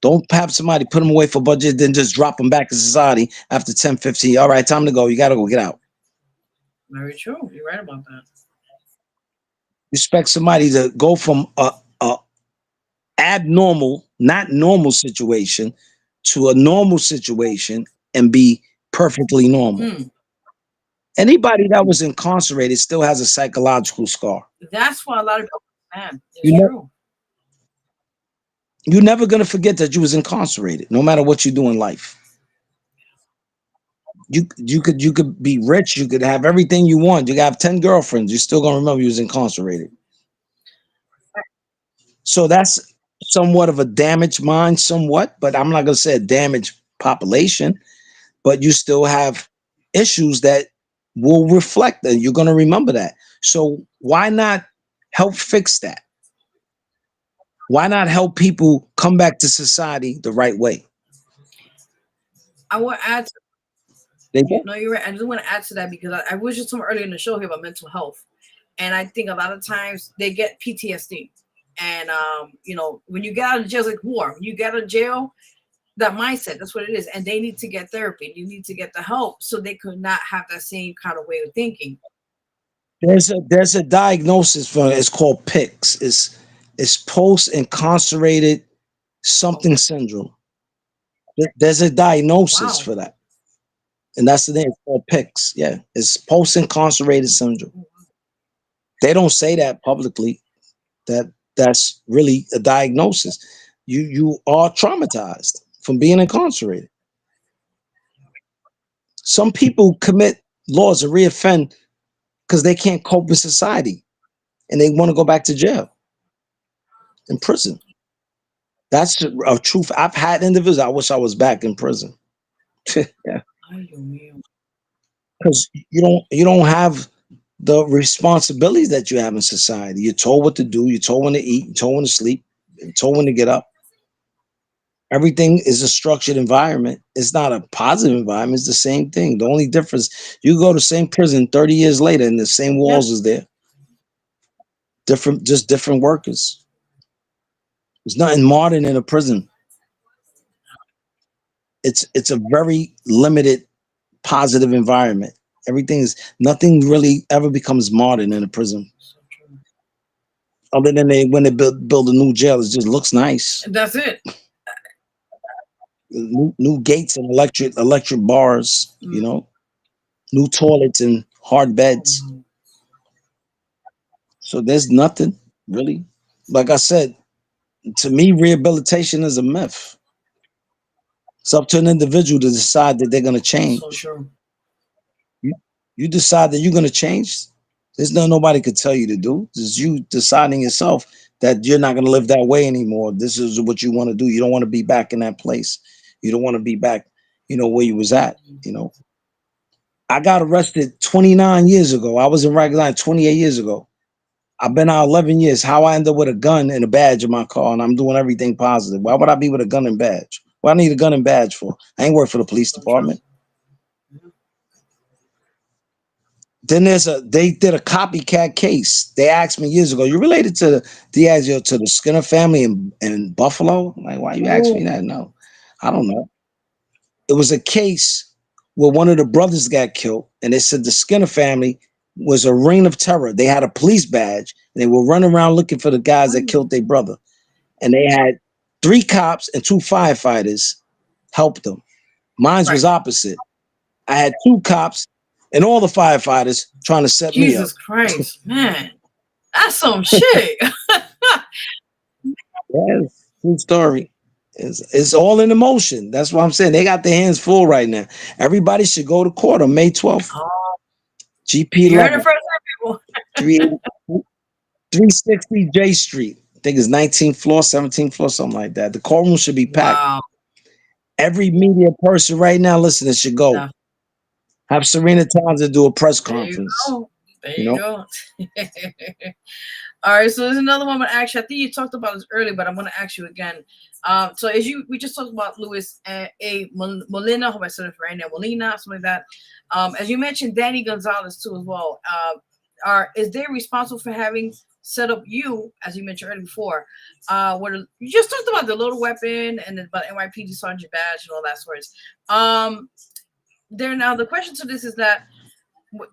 Don't have somebody put them away for budget, then just drop them back in society after 10, 15. All right, time to go. You got to go, get out. Very true. You're right about that. You expect somebody to go from a abnormal, not normal situation to a normal situation and be perfectly normal. Anybody that was incarcerated still has a psychological scar. That's why a lot of people understand. It's true. You're never going to forget that you was incarcerated, no matter what you do in life. You could be rich, you could have everything you want, you could have 10 girlfriends, you're still going to remember you was incarcerated. So that's somewhat of a damaged mind, somewhat, but I'm not going to say a damaged population, but you still have issues that will reflect that. You're going to remember that. So why not help fix that? Why not help people come back to society the right way? I will add to No, you're right. I just want to add to that because I was just talking earlier in the show here about mental health. And I think a lot of times they get PTSD. And, when you get out of jail, it's like war. When you get out of jail, that mindset, that's what it is. And they need to get therapy. You need to get the help so they could not have that same kind of way of thinking. There's a diagnosis for it. It's called PICS. It's post-incarcerated something syndrome. There's a diagnosis for that. And that's the name. It's called PICS. Yeah. It's post-incarcerated syndrome. They don't say that publicly. That's really a diagnosis. You are traumatized from being incarcerated. Some people commit laws or reoffend because they can't cope with society and they want to go back to jail, in prison. That's a truth. I've had individuals, I wish I was back in prison. Yeah. Because you don't have the responsibilities that you have in society. You're told what to do, you're told when to eat, you're told when to sleep, you're told when to get up. Everything is a structured environment. It's not a positive environment. It's the same thing. The only difference, you go to the same prison 30 years later and the same walls is there. Just different workers. There's nothing modern in a prison. It's a very limited positive environment. Nothing really ever becomes modern in a prison. Other than when they build a new jail, it just looks nice. That's it. New gates and electric bars, new toilets and hard beds. So there's nothing really. Like I said, to me, rehabilitation is a myth. It's up to an individual to decide that they're going to change. So true. You decide that you're going to change. There's nobody could tell you to do. It's you deciding yourself that you're not going to live that way anymore. This is what you want to do. You don't want to be back in that place. You don't want to be back, where you was at, I got arrested 29 years ago. I was in Rikers Island 28 years ago. I've been out 11 years. How I end up with a gun and a badge in my car, and I'm doing everything positive. Why would I be with a gun and badge? What I need a gun and badge for? I ain't work for the police department. Then they did a copycat case. They asked me years ago, you related to the Skinner family in Buffalo? I'm like, why you asking me that? No, I don't know. It was a case where one of the brothers got killed, and they said the Skinner family was a reign of terror. They had a police badge, and they were running around looking for the guys that killed their brother. And they had 3 cops and 2 firefighters help them. Mine was opposite. I had 2 cops and all the firefighters trying to set me up. Jesus Christ, man. That's some shit. Yes, true story. It's all in emotion. That's what I'm saying. They got their hands full right now. Everybody should go to court on May 12th. GP You heard it 11, first, people. 360 J Street. I think it's 19th floor, 17th floor, something like that. The courtroom should be packed. Wow. Every media person right now listening should go. Yeah. Have Serena Townsend do a press conference. There you go. All right, so there's another one. Actually, I think you talked about this earlier, but I'm going to ask you again. So we just talked about Luis A. Molina. Hope I said it right now. Molina, something like that. As you mentioned, Danny Gonzalez too as well. Is they responsible for having set up you, as you mentioned earlier before? You just talked about the loaded weapon and about NYPD Sergeant badge and all that sorts. Now the question to this is that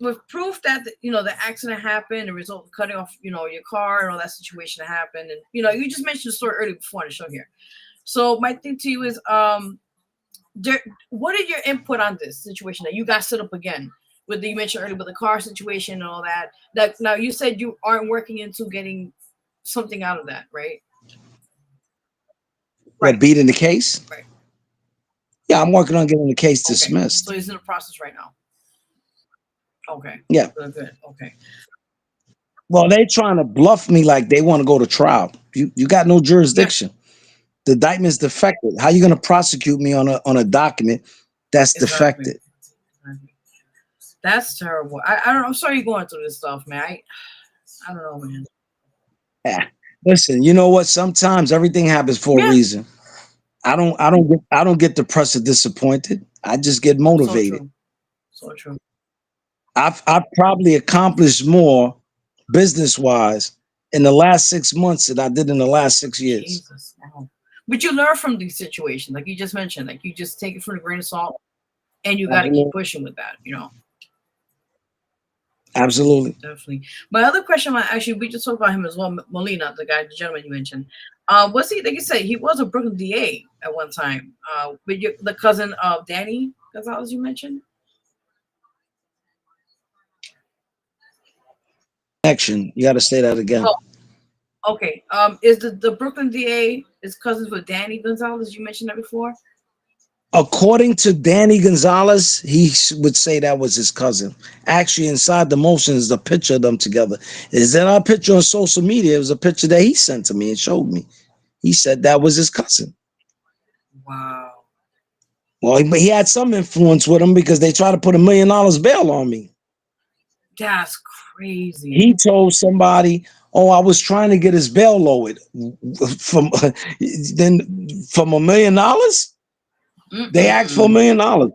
with proof that the accident happened, the result of cutting off your car and all that situation happened, and you just mentioned the story earlier before on the show here. So my thing to you is, what is your input on this situation that you got set up again? You mentioned earlier with the car situation and all that. Now you said you aren't working into getting something out of that, right? Right. Beating the case? Right. Yeah, I'm working on getting the case dismissed. So he's in the process right now. Okay. Yeah. Good. Okay. Well, they trying to bluff me like they want to go to trial. You got no jurisdiction. Yeah. The indictment's defective. How you going to prosecute me on a document that's defective? That's terrible. I don't know. I'm sorry you're going through this stuff, man. I don't know, man. Yeah. Listen, you know what? Sometimes everything happens for a reason. I don't get depressed or disappointed. I just get motivated. So true. I've probably accomplished more business-wise in the last 6 months than I did in the last 6 years. Jesus. Wow. But you learn from these situations, like you just mentioned. Like you just take it from a grain of salt, and you got to keep pushing with that. Absolutely. Definitely. My other question, we just talked about him as well, Molina, the gentleman you mentioned. Was he, like you said, he was a Brooklyn DA at one time. With the cousin of Danny Gonzalez you mentioned? Action. You got to say that again. Oh, okay. Is the Brooklyn DA is cousins with Danny Gonzalez? You mentioned that before? According to Danny Gonzalez, he would say that was his cousin. Actually, inside the motion is a picture of them together. Is that our picture on social media? It was a picture that he sent to me and showed me. He said that was his cousin. Wow. Well, he had some influence with him because they tried to put $1 million bail on me. That's crazy. He told somebody, "Oh, I was trying to get his bail lowered from $1 million." They asked for $1 million.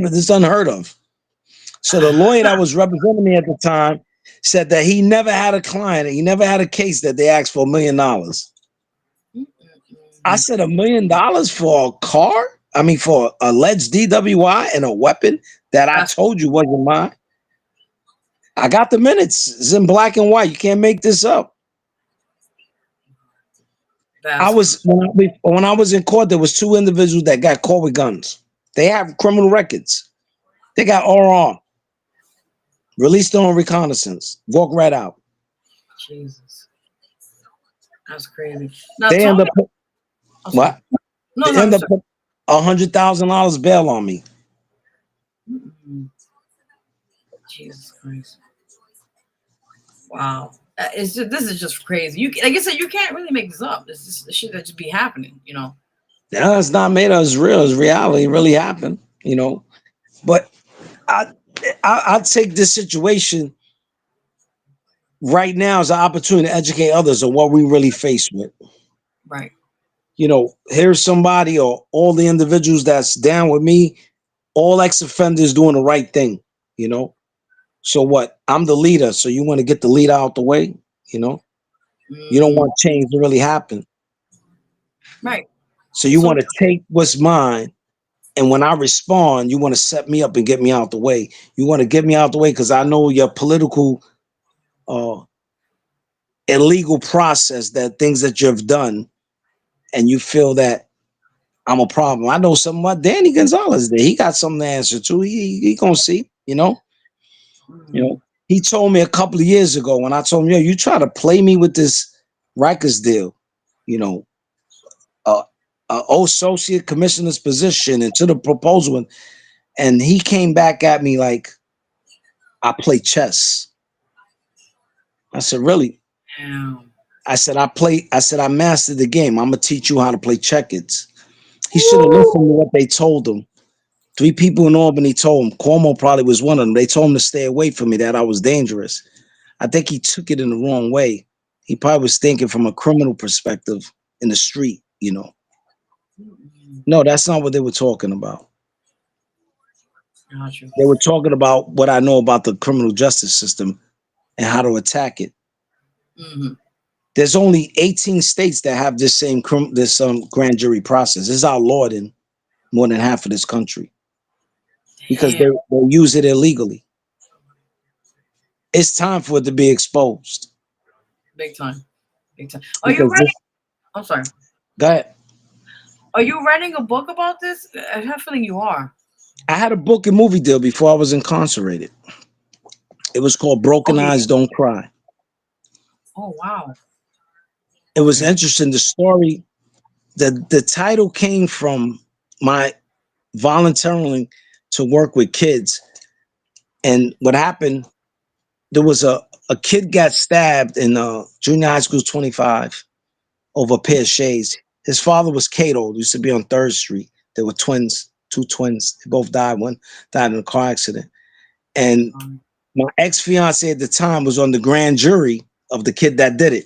This is unheard of. So the lawyer that was representing me at the time said that he never had a client. He never had a case that they asked for $1 million. I said, $1 million for a car? I mean, for alleged DWI and a weapon that I told you wasn't mine. I got the minutes. It's in black and white. You can't make this up. When I was in court, there was 2 individuals that got caught with guns. They have criminal records. They got RR. Released on reconnaissance. Walk right out. Jesus. That's crazy. Now, They end up what? No, They end up put $100,000 bail on me. Jesus Christ. Wow. This is just crazy. You, like I said, you can't really make this up. This is the shit that just be happening, you know. Yeah, it's not made up. It's real. It's reality. It really happened, you know. But I'd take this situation right now as an opportunity to educate others on what we really face with. Right. You know, here's somebody or all the individuals that's down with me, all ex-offenders doing the right thing, you know. So what? I'm the leader. So you want to get the leader out the way, you know? You don't want change to really happen. Right. So you want to take what's mine, and when I respond, you want to set me up and get me out the way. You want to get me out the way because I know your political illegal process, that things that you've done, and you feel that I'm a problem. I know something about Danny Gonzalez there. He got something to answer to. He gonna see, you know. You know, he told me a couple of years ago when I told him, yo, you try to play me with this Rikers deal, you know, associate commissioner's position into the proposal. And he came back at me like, I play chess. I said, really? Damn. I said, I mastered the game. I'm gonna teach you how to play checkers. He should have listened to what they told him. 3 people in Albany told him. Cuomo probably was one of them. They told him to stay away from me, that I was dangerous. I think he took it in the wrong way. He probably was thinking from a criminal perspective in the street, you know. No, that's not what they were talking about. Gotcha. They were talking about what I know about the criminal justice system and how to attack it. There's only 18 states that have this same grand jury process. It's outlawed in more than half of this country because they use it illegally. It's time for it to be exposed. Big time. Big time. Are you writing? I'm sorry. Go ahead. Are you writing a book about this? I have a feeling you are. I had a book and movie deal before I was incarcerated. It was called Broken Eyes Don't Cry. Oh, wow. It was interesting. The story, the title came from my volunteering to work with kids. And what happened, there was a kid got stabbed in junior high school 25 over a pair of shades. His father was Cato, used to be on 3rd Street. They were twins, 2 twins. They both died. One died in a car accident. And my ex-fiance at the time was on the grand jury of the kid that did it.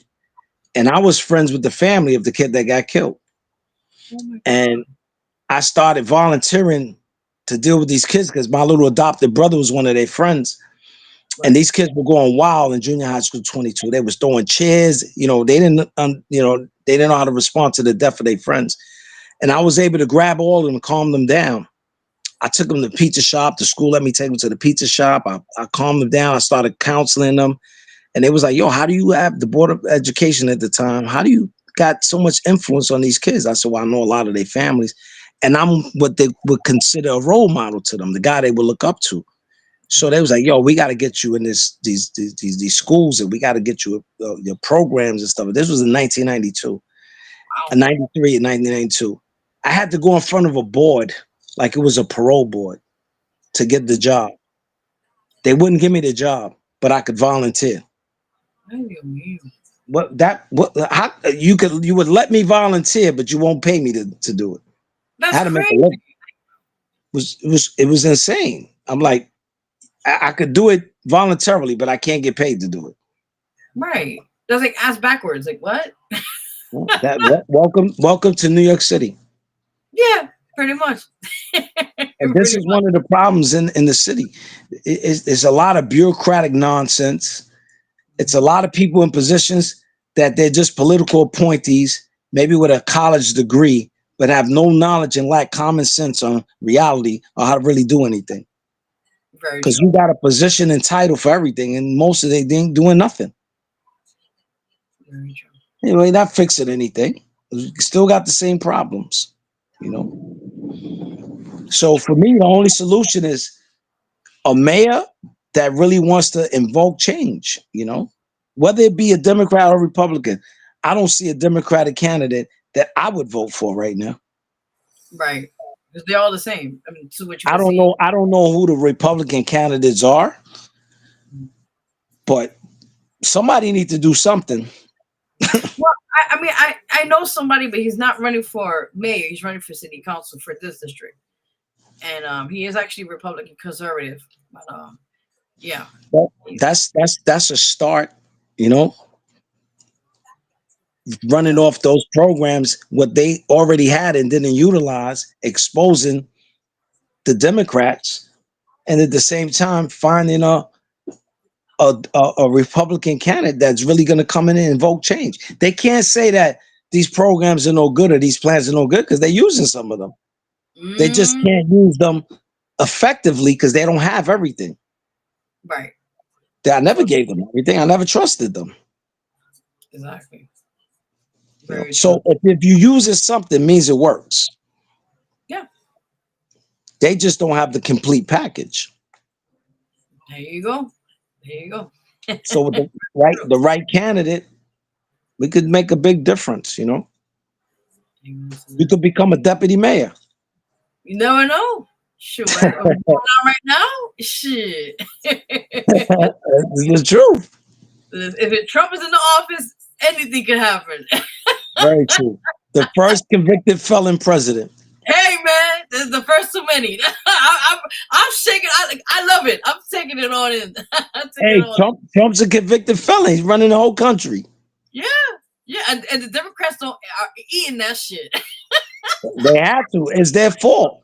And I was friends with the family of the kid that got killed. And I started volunteering to deal with these kids because my little adopted brother was one of their friends. And these kids were going wild in junior high school 22. They was throwing chairs. You know, they didn't know how to respond to the death of their friends. And I was able to grab all of them and calm them down. I took them to the pizza shop. The school let me take them to the pizza shop. I calmed them down. I started counseling them. And they was like, yo, how do you have the Board of Education at the time? How do you got so much influence on these kids? I said, well, I know a lot of their families. And I'm what they would consider a role model to them, the guy they would look up to. So they was like, yo, we got to get you in these schools, and we got to get you your programs and stuff. This was in 1992, 93 and 1992. I had to go in front of a board like it was a parole board to get the job. They wouldn't give me the job, but I could volunteer. How you would let me volunteer, but you won't pay me to do it. That's I had to make a living. It was insane. I'm like, I could do it voluntarily, but I can't get paid to do it. Right. That's like ass backwards. Like what? Welcome to New York City. Yeah, pretty much. And this is one of the problems in the city. It's a lot of bureaucratic nonsense. It's a lot of people in positions that they're just political appointees, maybe with a college degree, but have no knowledge and lack common sense on reality or how to really do anything. Because you got a position and title for everything, and most of they ain't doing nothing. Very true. Anyway, not fixing anything. We still got the same problems, you know. So for me, the only solution is a mayor that really wants to invoke change, whether it be a Democrat or Republican. I don't see a Democratic candidate that I would vote for right now. Right. Because they're all the same. I mean, to what you I don't know. I don't know who the Republican candidates are, but somebody needs to do something. Well, I mean, I know somebody, but he's not running for mayor. He's running for city council for this district, and he is actually Republican conservative. But yeah, well, that's a start. Running off those programs, what they already had and didn't utilize, exposing the Democrats, and at the same time finding a Republican candidate that's really going to come in and invoke change. They can't say that these programs are no good or these plans are no good because they're using some of them. They just can't use them effectively because they don't have everything. Right. I never gave them everything. I never trusted them. Exactly. So if you use it, something means it works. Yeah. They just don't have the complete package. There you go. There you go. So with the right candidate, we could make a big difference. You could become a deputy mayor. You never know. Shoot, what's going on right now? Shit. It's the truth. If Trump is in the office, anything can happen. Very true. The first convicted felon president. Hey man, this is the first too many. I'm shaking. I love it. I'm taking it on in. Hey, Trump's a convicted felon. He's running the whole country. Yeah, and the Democrats are eating that shit. They have to. It's their fault.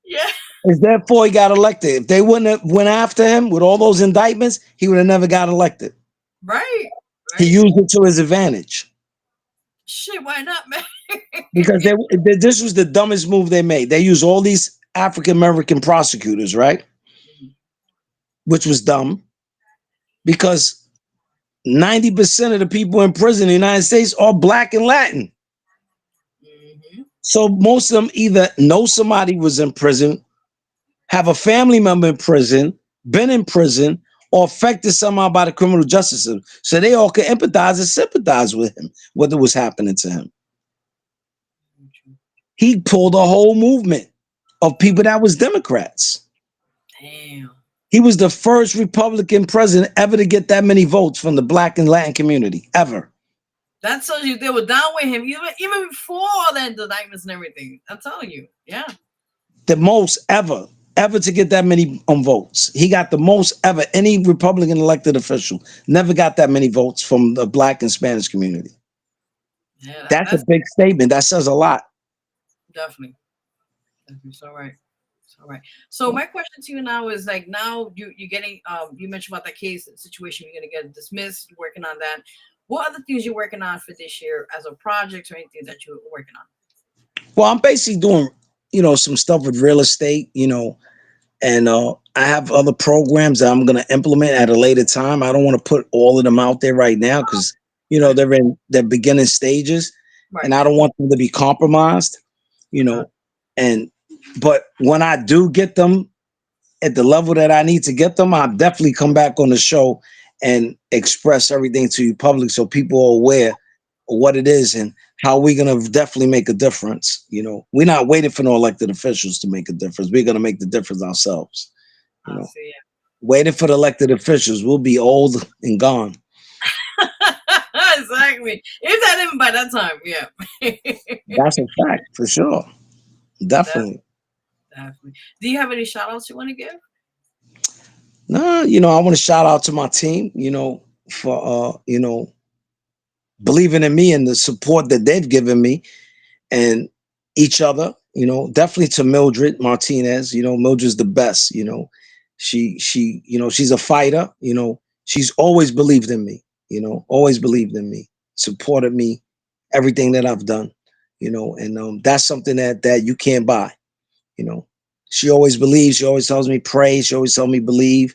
Yeah. It's their fault he got elected. If they wouldn't have went after him with all those indictments, he would have never got elected. Right. He used it to his advantage. Shit, why not, man? Because this was the dumbest move they made. They used all these African American prosecutors, right? Which was dumb because 90% of the people in prison in the United States are Black and Latin. So most of them either know somebody was in prison, have a family member in prison, been in prison, or affected somehow by the criminal justice system. So they all could empathize and sympathize with him, what was happening to him. He pulled a whole movement of people that was Democrats. Damn. He was the first Republican president ever to get that many votes from the Black and Latin community, ever. That tells you they were down with him even before all that indictments and everything. I'm telling you, yeah. The most ever to get that many votes. He got the most ever. Any Republican elected official never got that many votes from the Black and Spanish community. Yeah, that's a big statement. That says a lot. Definitely. So right. So my question to you now is like, now you're getting you mentioned about that case situation, you're gonna get dismissed, working on that. What other things you're working on for this year as a project or anything that you're working on? Well, I'm basically doing, some stuff with real estate, and I have other programs that I'm going to implement at a later time. I don't want to put all of them out there right now because, they're in their beginning stages, and I don't want them to be compromised, but when I do get them at the level that I need to get them, I'll definitely come back on the show and express everything to you public so people are aware of what it is and how we're going to definitely make a difference. We're not waiting for no elected officials to make a difference. We're going to make the difference ourselves. Waiting for the elected officials, we'll be old and gone. Exactly. If that even by that time, yeah. That's a fact, for sure. Definitely. Do you have any shout outs you want to give? No, I want to shout out to my team, for, believing in me and the support that they've given me and each other, definitely to Mildred Martinez. Mildred's the best, she's a fighter, she's always believed in me, supported me, everything that I've done, and that's something that you can't buy, She always believes, she always tells me pray, she always tells me believe.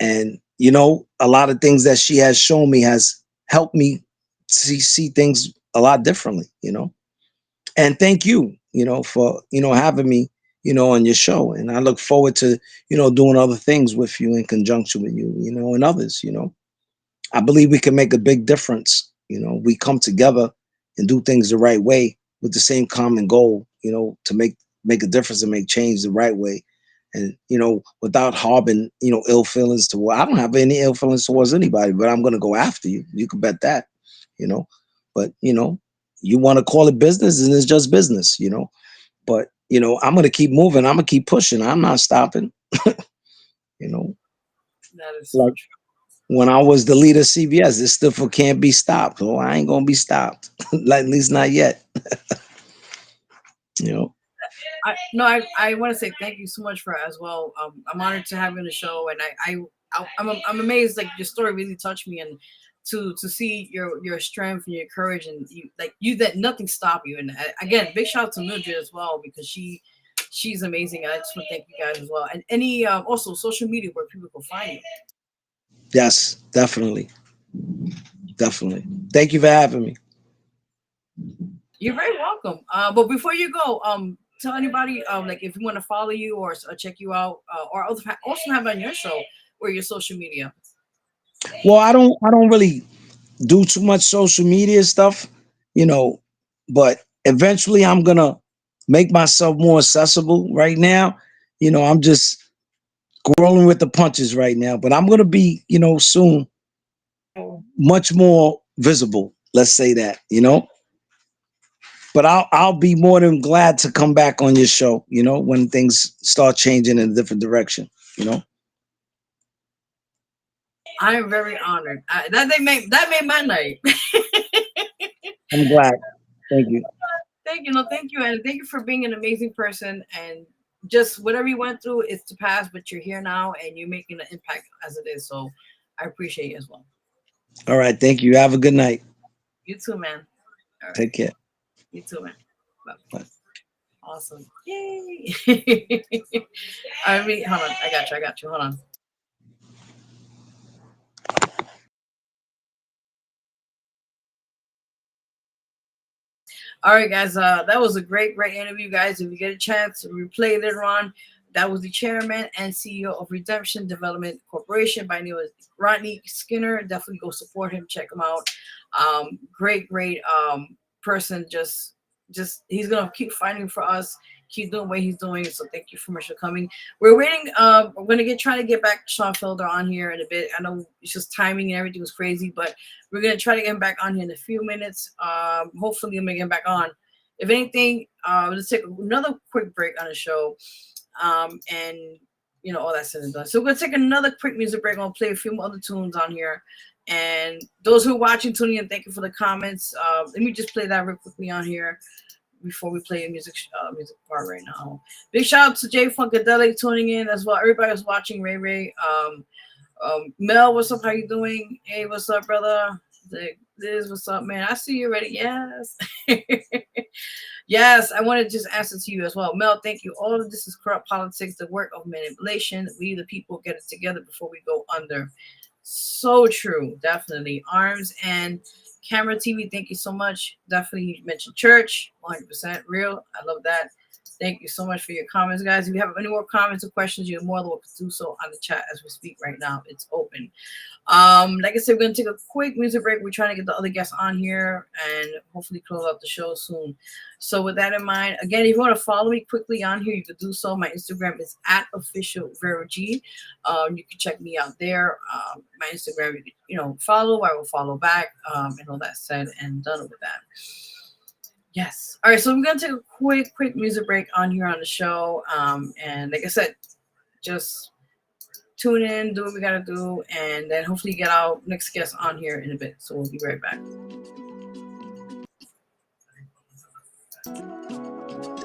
And, a lot of things that she has shown me has helped me see things a lot differently, And thank you, for, having me, on your show. And I look forward to, doing other things with you in conjunction with you, and others, I believe we can make a big difference. We come together and do things the right way with the same common goal, to make a difference and make change the right way. And, without harboring, ill feelings I don't have any ill feelings towards anybody, but I'm going to go after you. You can bet that, but, you want to call it business and it's just business, but, I'm going to keep moving. I'm going to keep pushing. I'm not stopping, That is so like true. when I was the leader of CBS, it stood for can't be stopped. Well, I ain't going to be stopped, like, at least not yet. I want to say thank you so much for it as well. I'm honored to have you on the show, and I'm amazed. Like, your story really touched me, and to see your strength and your courage, and you that nothing stopped you. And again, big shout out to Mildred as well, because she's amazing. I just want to thank you guys as well. And any also social media where people can find you. Yes, definitely. Thank you for having me. You're very welcome. But before you go, tell anybody like if you want to follow you or check you out, or also have on your show or your social media. Well, I don't really do too much social media stuff, but eventually I'm gonna make myself more accessible. Right now, I'm just rolling with the punches right now, but I'm gonna be, soon much more visible. Let's say that, But I'll be more than glad to come back on your show, when things start changing in a different direction, I am very honored. That made my night. I'm glad. Thank you. Thank you, thank you, and thank you for being an amazing person. And just whatever you went through, it's to pass. But you're here now, and you're making an impact as it is. So I appreciate you as well. All right, thank you. Have a good night. You too, man. All right. Take care. You too, man. Bye. Awesome. Yay. Hold on. I got you. Hold on. All right, guys. That was a great interview, guys. If you get a chance to replay later on, that was the chairman and CEO of Redemption Development Corporation by name of Rodney Skinner. Definitely go support him. Check him out. Great person. Just he's gonna keep fighting for us. Keep doing what he's doing. So thank you so much for coming. We're waiting. We're gonna try to get back Sean Felder on here in a bit. I know it's just timing and everything was crazy, but we're gonna try to get him back on here in a few minutes. Hopefully, I'm gonna get him back on. If anything, let's take another quick break on the show. And all that said and done. So we're gonna take another quick music break. I'm gonna play a few other tunes on here. And those who are watching, tuning in, thank you for the comments. Let me just play that real quickly on here before we play a music part right now. Big shout out to Jay Funkadelic tuning in as well. Everybody was watching. Ray. Mel, what's up? How you doing? Hey, what's up, brother? Liz, what's up, man? I see you already. Yes. Yes, I want to just answer to you as well. Mel, thank you. All of this is corrupt politics, the work of manipulation. We, the people, get it together before we go under. So true. Definitely. Arms and Camera TV, thank you so much. Definitely, you mentioned church, 100% real. I love that. Thank you so much for your comments, guys. If you have any more comments or questions, you're more than welcome to do so on the chat as we speak right now. It's open. Like I said, we're going to take a quick music break. We're trying to get the other guests on here and hopefully close out the show soon. So with that in mind, again, if you want to follow me quickly on here, you can do so. My Instagram is @official Vero G. You can check me out there. My Instagram, you can, follow. I will follow back. And all that said and done with that. Yes. All right. So we're going to take a quick music break on here on the show. And like I said, just tune in, do what we got to do, and then hopefully get our next guest on here in a bit. So we'll be right back.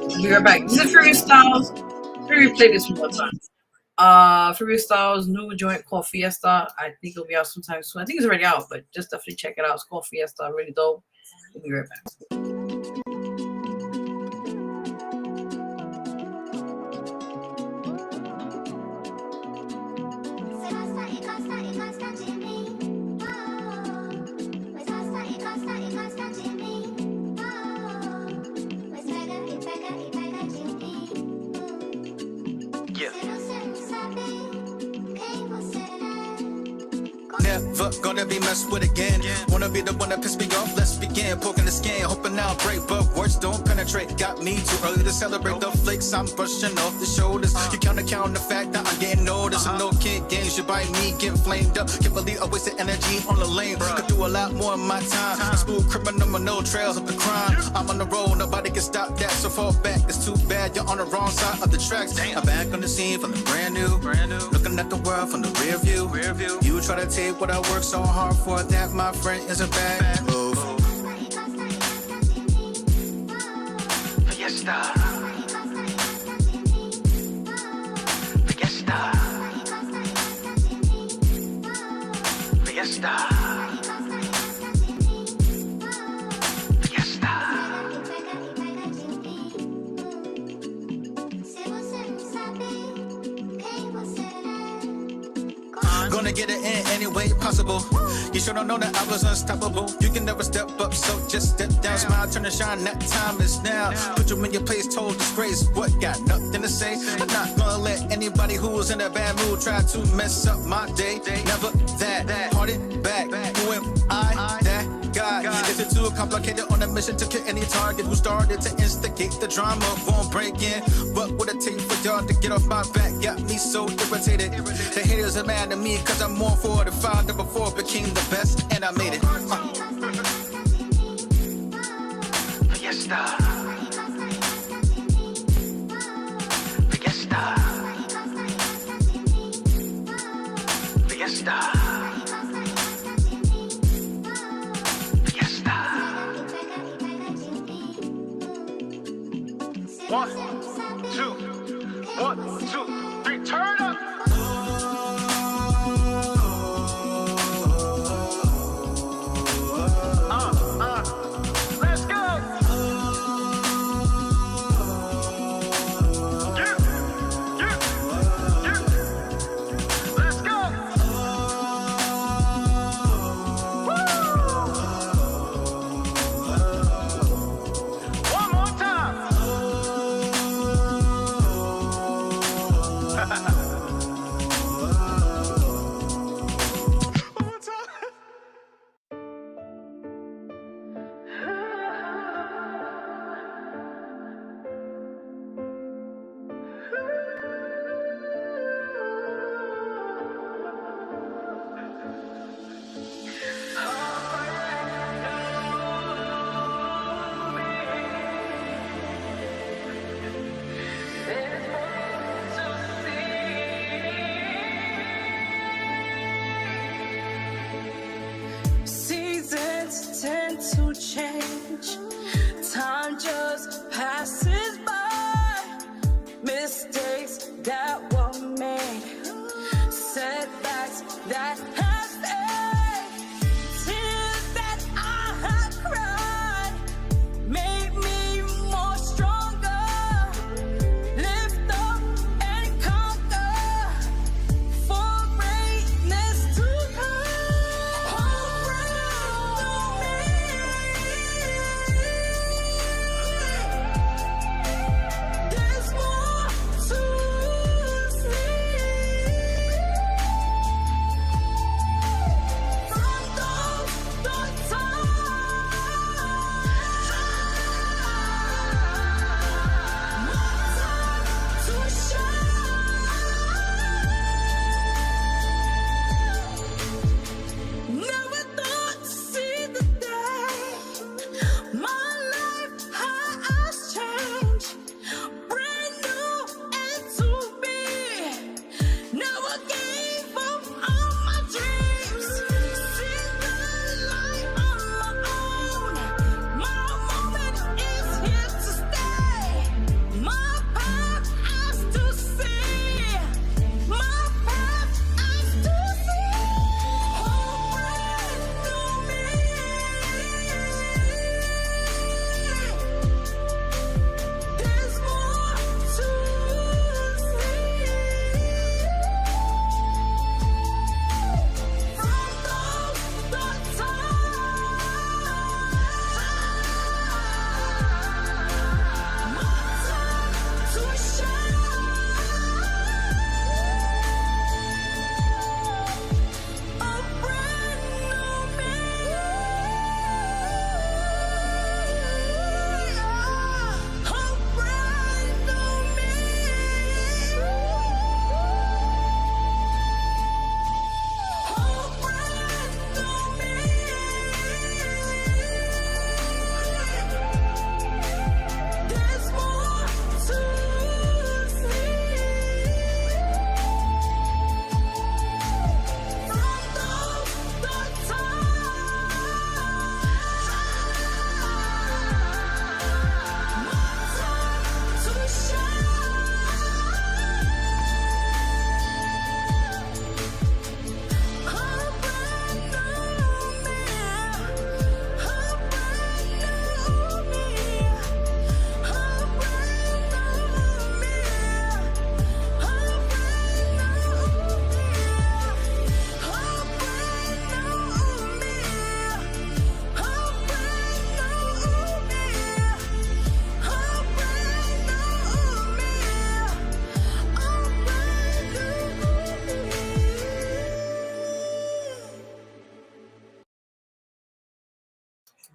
We'll be right back. This is Furious Styles. Let me replay this one more time. Furious Styles' new joint called Fiesta. I think it'll be out sometime soon. I think it's already out, but just definitely check it out. It's called Fiesta. Really dope. We'll be right back. never gonna be messed with again. Wanna be the one that piss me off, let's begin. Poking the skin, hoping I'll break, but words don't penetrate. Got me too early to celebrate the flakes I'm brushing off the shoulders. You count the fact that I'm getting noticed. No kid games, you by me getting flamed up. Can't believe I wasted energy on the lane. Could do a lot more in my time. A smooth criminal with no trails of the crime. I'm on the road, nobody can stop that. So fall back, it's too bad, you're on the wrong side of the tracks. I'm back on the scene from the brand new. Looking at the world from the rear view. You try to take what I worked so hard for, that my friend is a bad move. Fiesta. Fiesta. Fiesta. Fiesta. Gonna get it in any way possible. You sure don't know that I was unstoppable. You can never step up, so just step down. Smile, turn and shine, that time is now. Put you in your place, total disgrace. What, got nothing to say? I'm not gonna let anybody who's in a bad mood try to mess up my day. Never that. Party back. Who am I? That guy. Is it too complicated on a mission to kill any target who started to instigate the drama? Won't break in. What would it take for y'all to get off my back? Got me so irritated. The haters are mad at me cause I'm more fortified than before. Became the best and I made it. Fiesta. Fiesta. Fiesta. Fiesta. 1, 2, 1, 2, 3, turn up. Let's go. Let's go. Woo. One more time.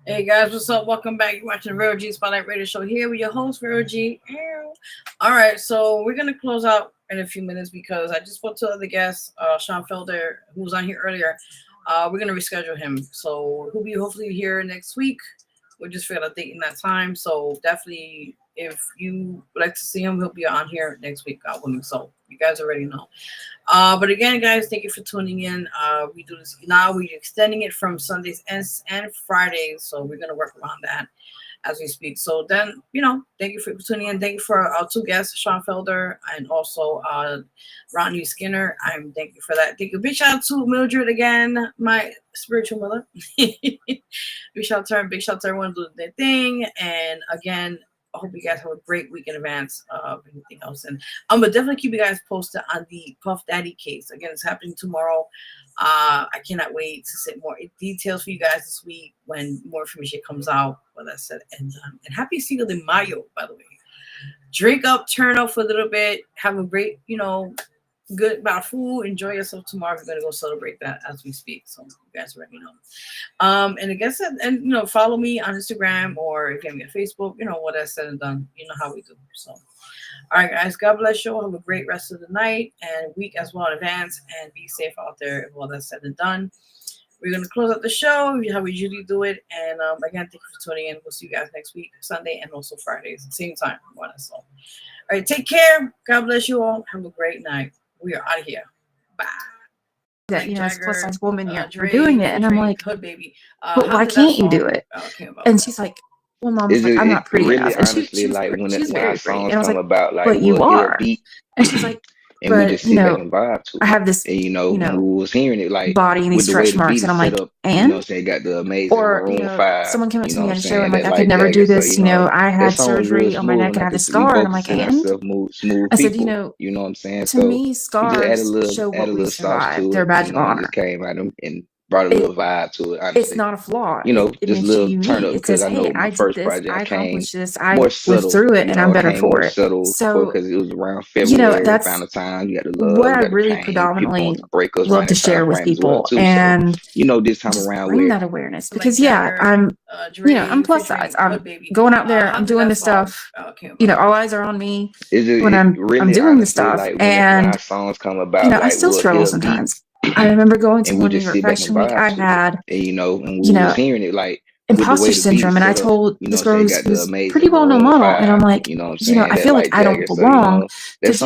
Hey guys, what's up? Welcome back. You're watching the Vero G Spotlight Radio Show here with your host, Vero G. All right, so we're going to close out in a few minutes because I just spoke to the other guest, Sean Felder, who was on here earlier. We're going to reschedule him. So he'll be hopefully here next week. We'll just figure out a date in that time. So definitely, if you would like to see him, he'll be on here next week. God willing. So you guys already know. But again, guys, thank you for tuning in. We do this now. We're extending it from Sundays and Fridays. So we're going to work around that as we speak. So then, thank you for tuning in. Thank you for our two guests, Sean Felder and also Rodney Skinner. Thank you for that. Thank you. Big shout out to Mildred again, my spiritual mother. Big shout out to everyone doing their thing. And again, I hope you guys have a great week in advance of anything else. And I'm going to definitely keep you guys posted on the Puff Daddy case. Again, it's happening tomorrow. I cannot wait to set more details for you guys this week when more information comes out. Well, that's said and done. And happy Cinco de Mayo, by the way. Drink up, turn up for a little bit. Have a great, good about food. Enjoy yourself tomorrow. We're going to go celebrate that as we speak. So you guys already know. And I guess, follow me on Instagram or if you have me on Facebook, what I said and done. You know how we do. So, all right, guys, God bless you. Have a great rest of the night and week as well in advance and be safe out there if all that's said and done. We're going to close out the show how we usually do it. And again, thank you for tuning in. We'll see you guys next week, Sunday and also Fridays, same time. All right, take care. God bless you all. Have a great night. We are out of here. Bye. That as a plus size woman, you're doing it, and I'm like, Hood baby. but why can't you do it? And she's like, well, Mom's like, I'm not pretty really enough. And honestly, like when very songs pretty. And I was come like, about, like but you are. And she's like, and we just sit back and vibe to it. I have this, and when we was hearing it, like body and these with the way stretch the beat marks, is and I'm set like, up, and it got the amazing or Maroon 5. someone came up to me on a show and that, like, I could never do this. That, I had that song was surgery real on my smooth, neck and I have like a scar, and I'm like, and smooth I said, people, you know what I'm saying? to So me, we just scars show what we sauce survived. to They're a it, badge of honor. just came out and brought a little vibe to it. Honestly. It's not a flaw. It just a makes you little unique. turn up It says, because I know hey, my I first did this, project I came accomplished this, I more lived subtle, through it, and I'm better for it. So, because it was around February, Valentine's, you got the love, what you I got the really pain, predominantly to break us love to share with people, and this time just around bring where that awareness, because I'm plus size. I'm going out there, I'm doing this stuff. All eyes are on me when I'm doing this stuff, like, and when songs come about, I still struggle sometimes. I remember going to one New York Fashion Week. I had, and we was hearing it, like, imposter syndrome, and I told this girl who's pretty well known model, and I'm like, I feel like I don't belong because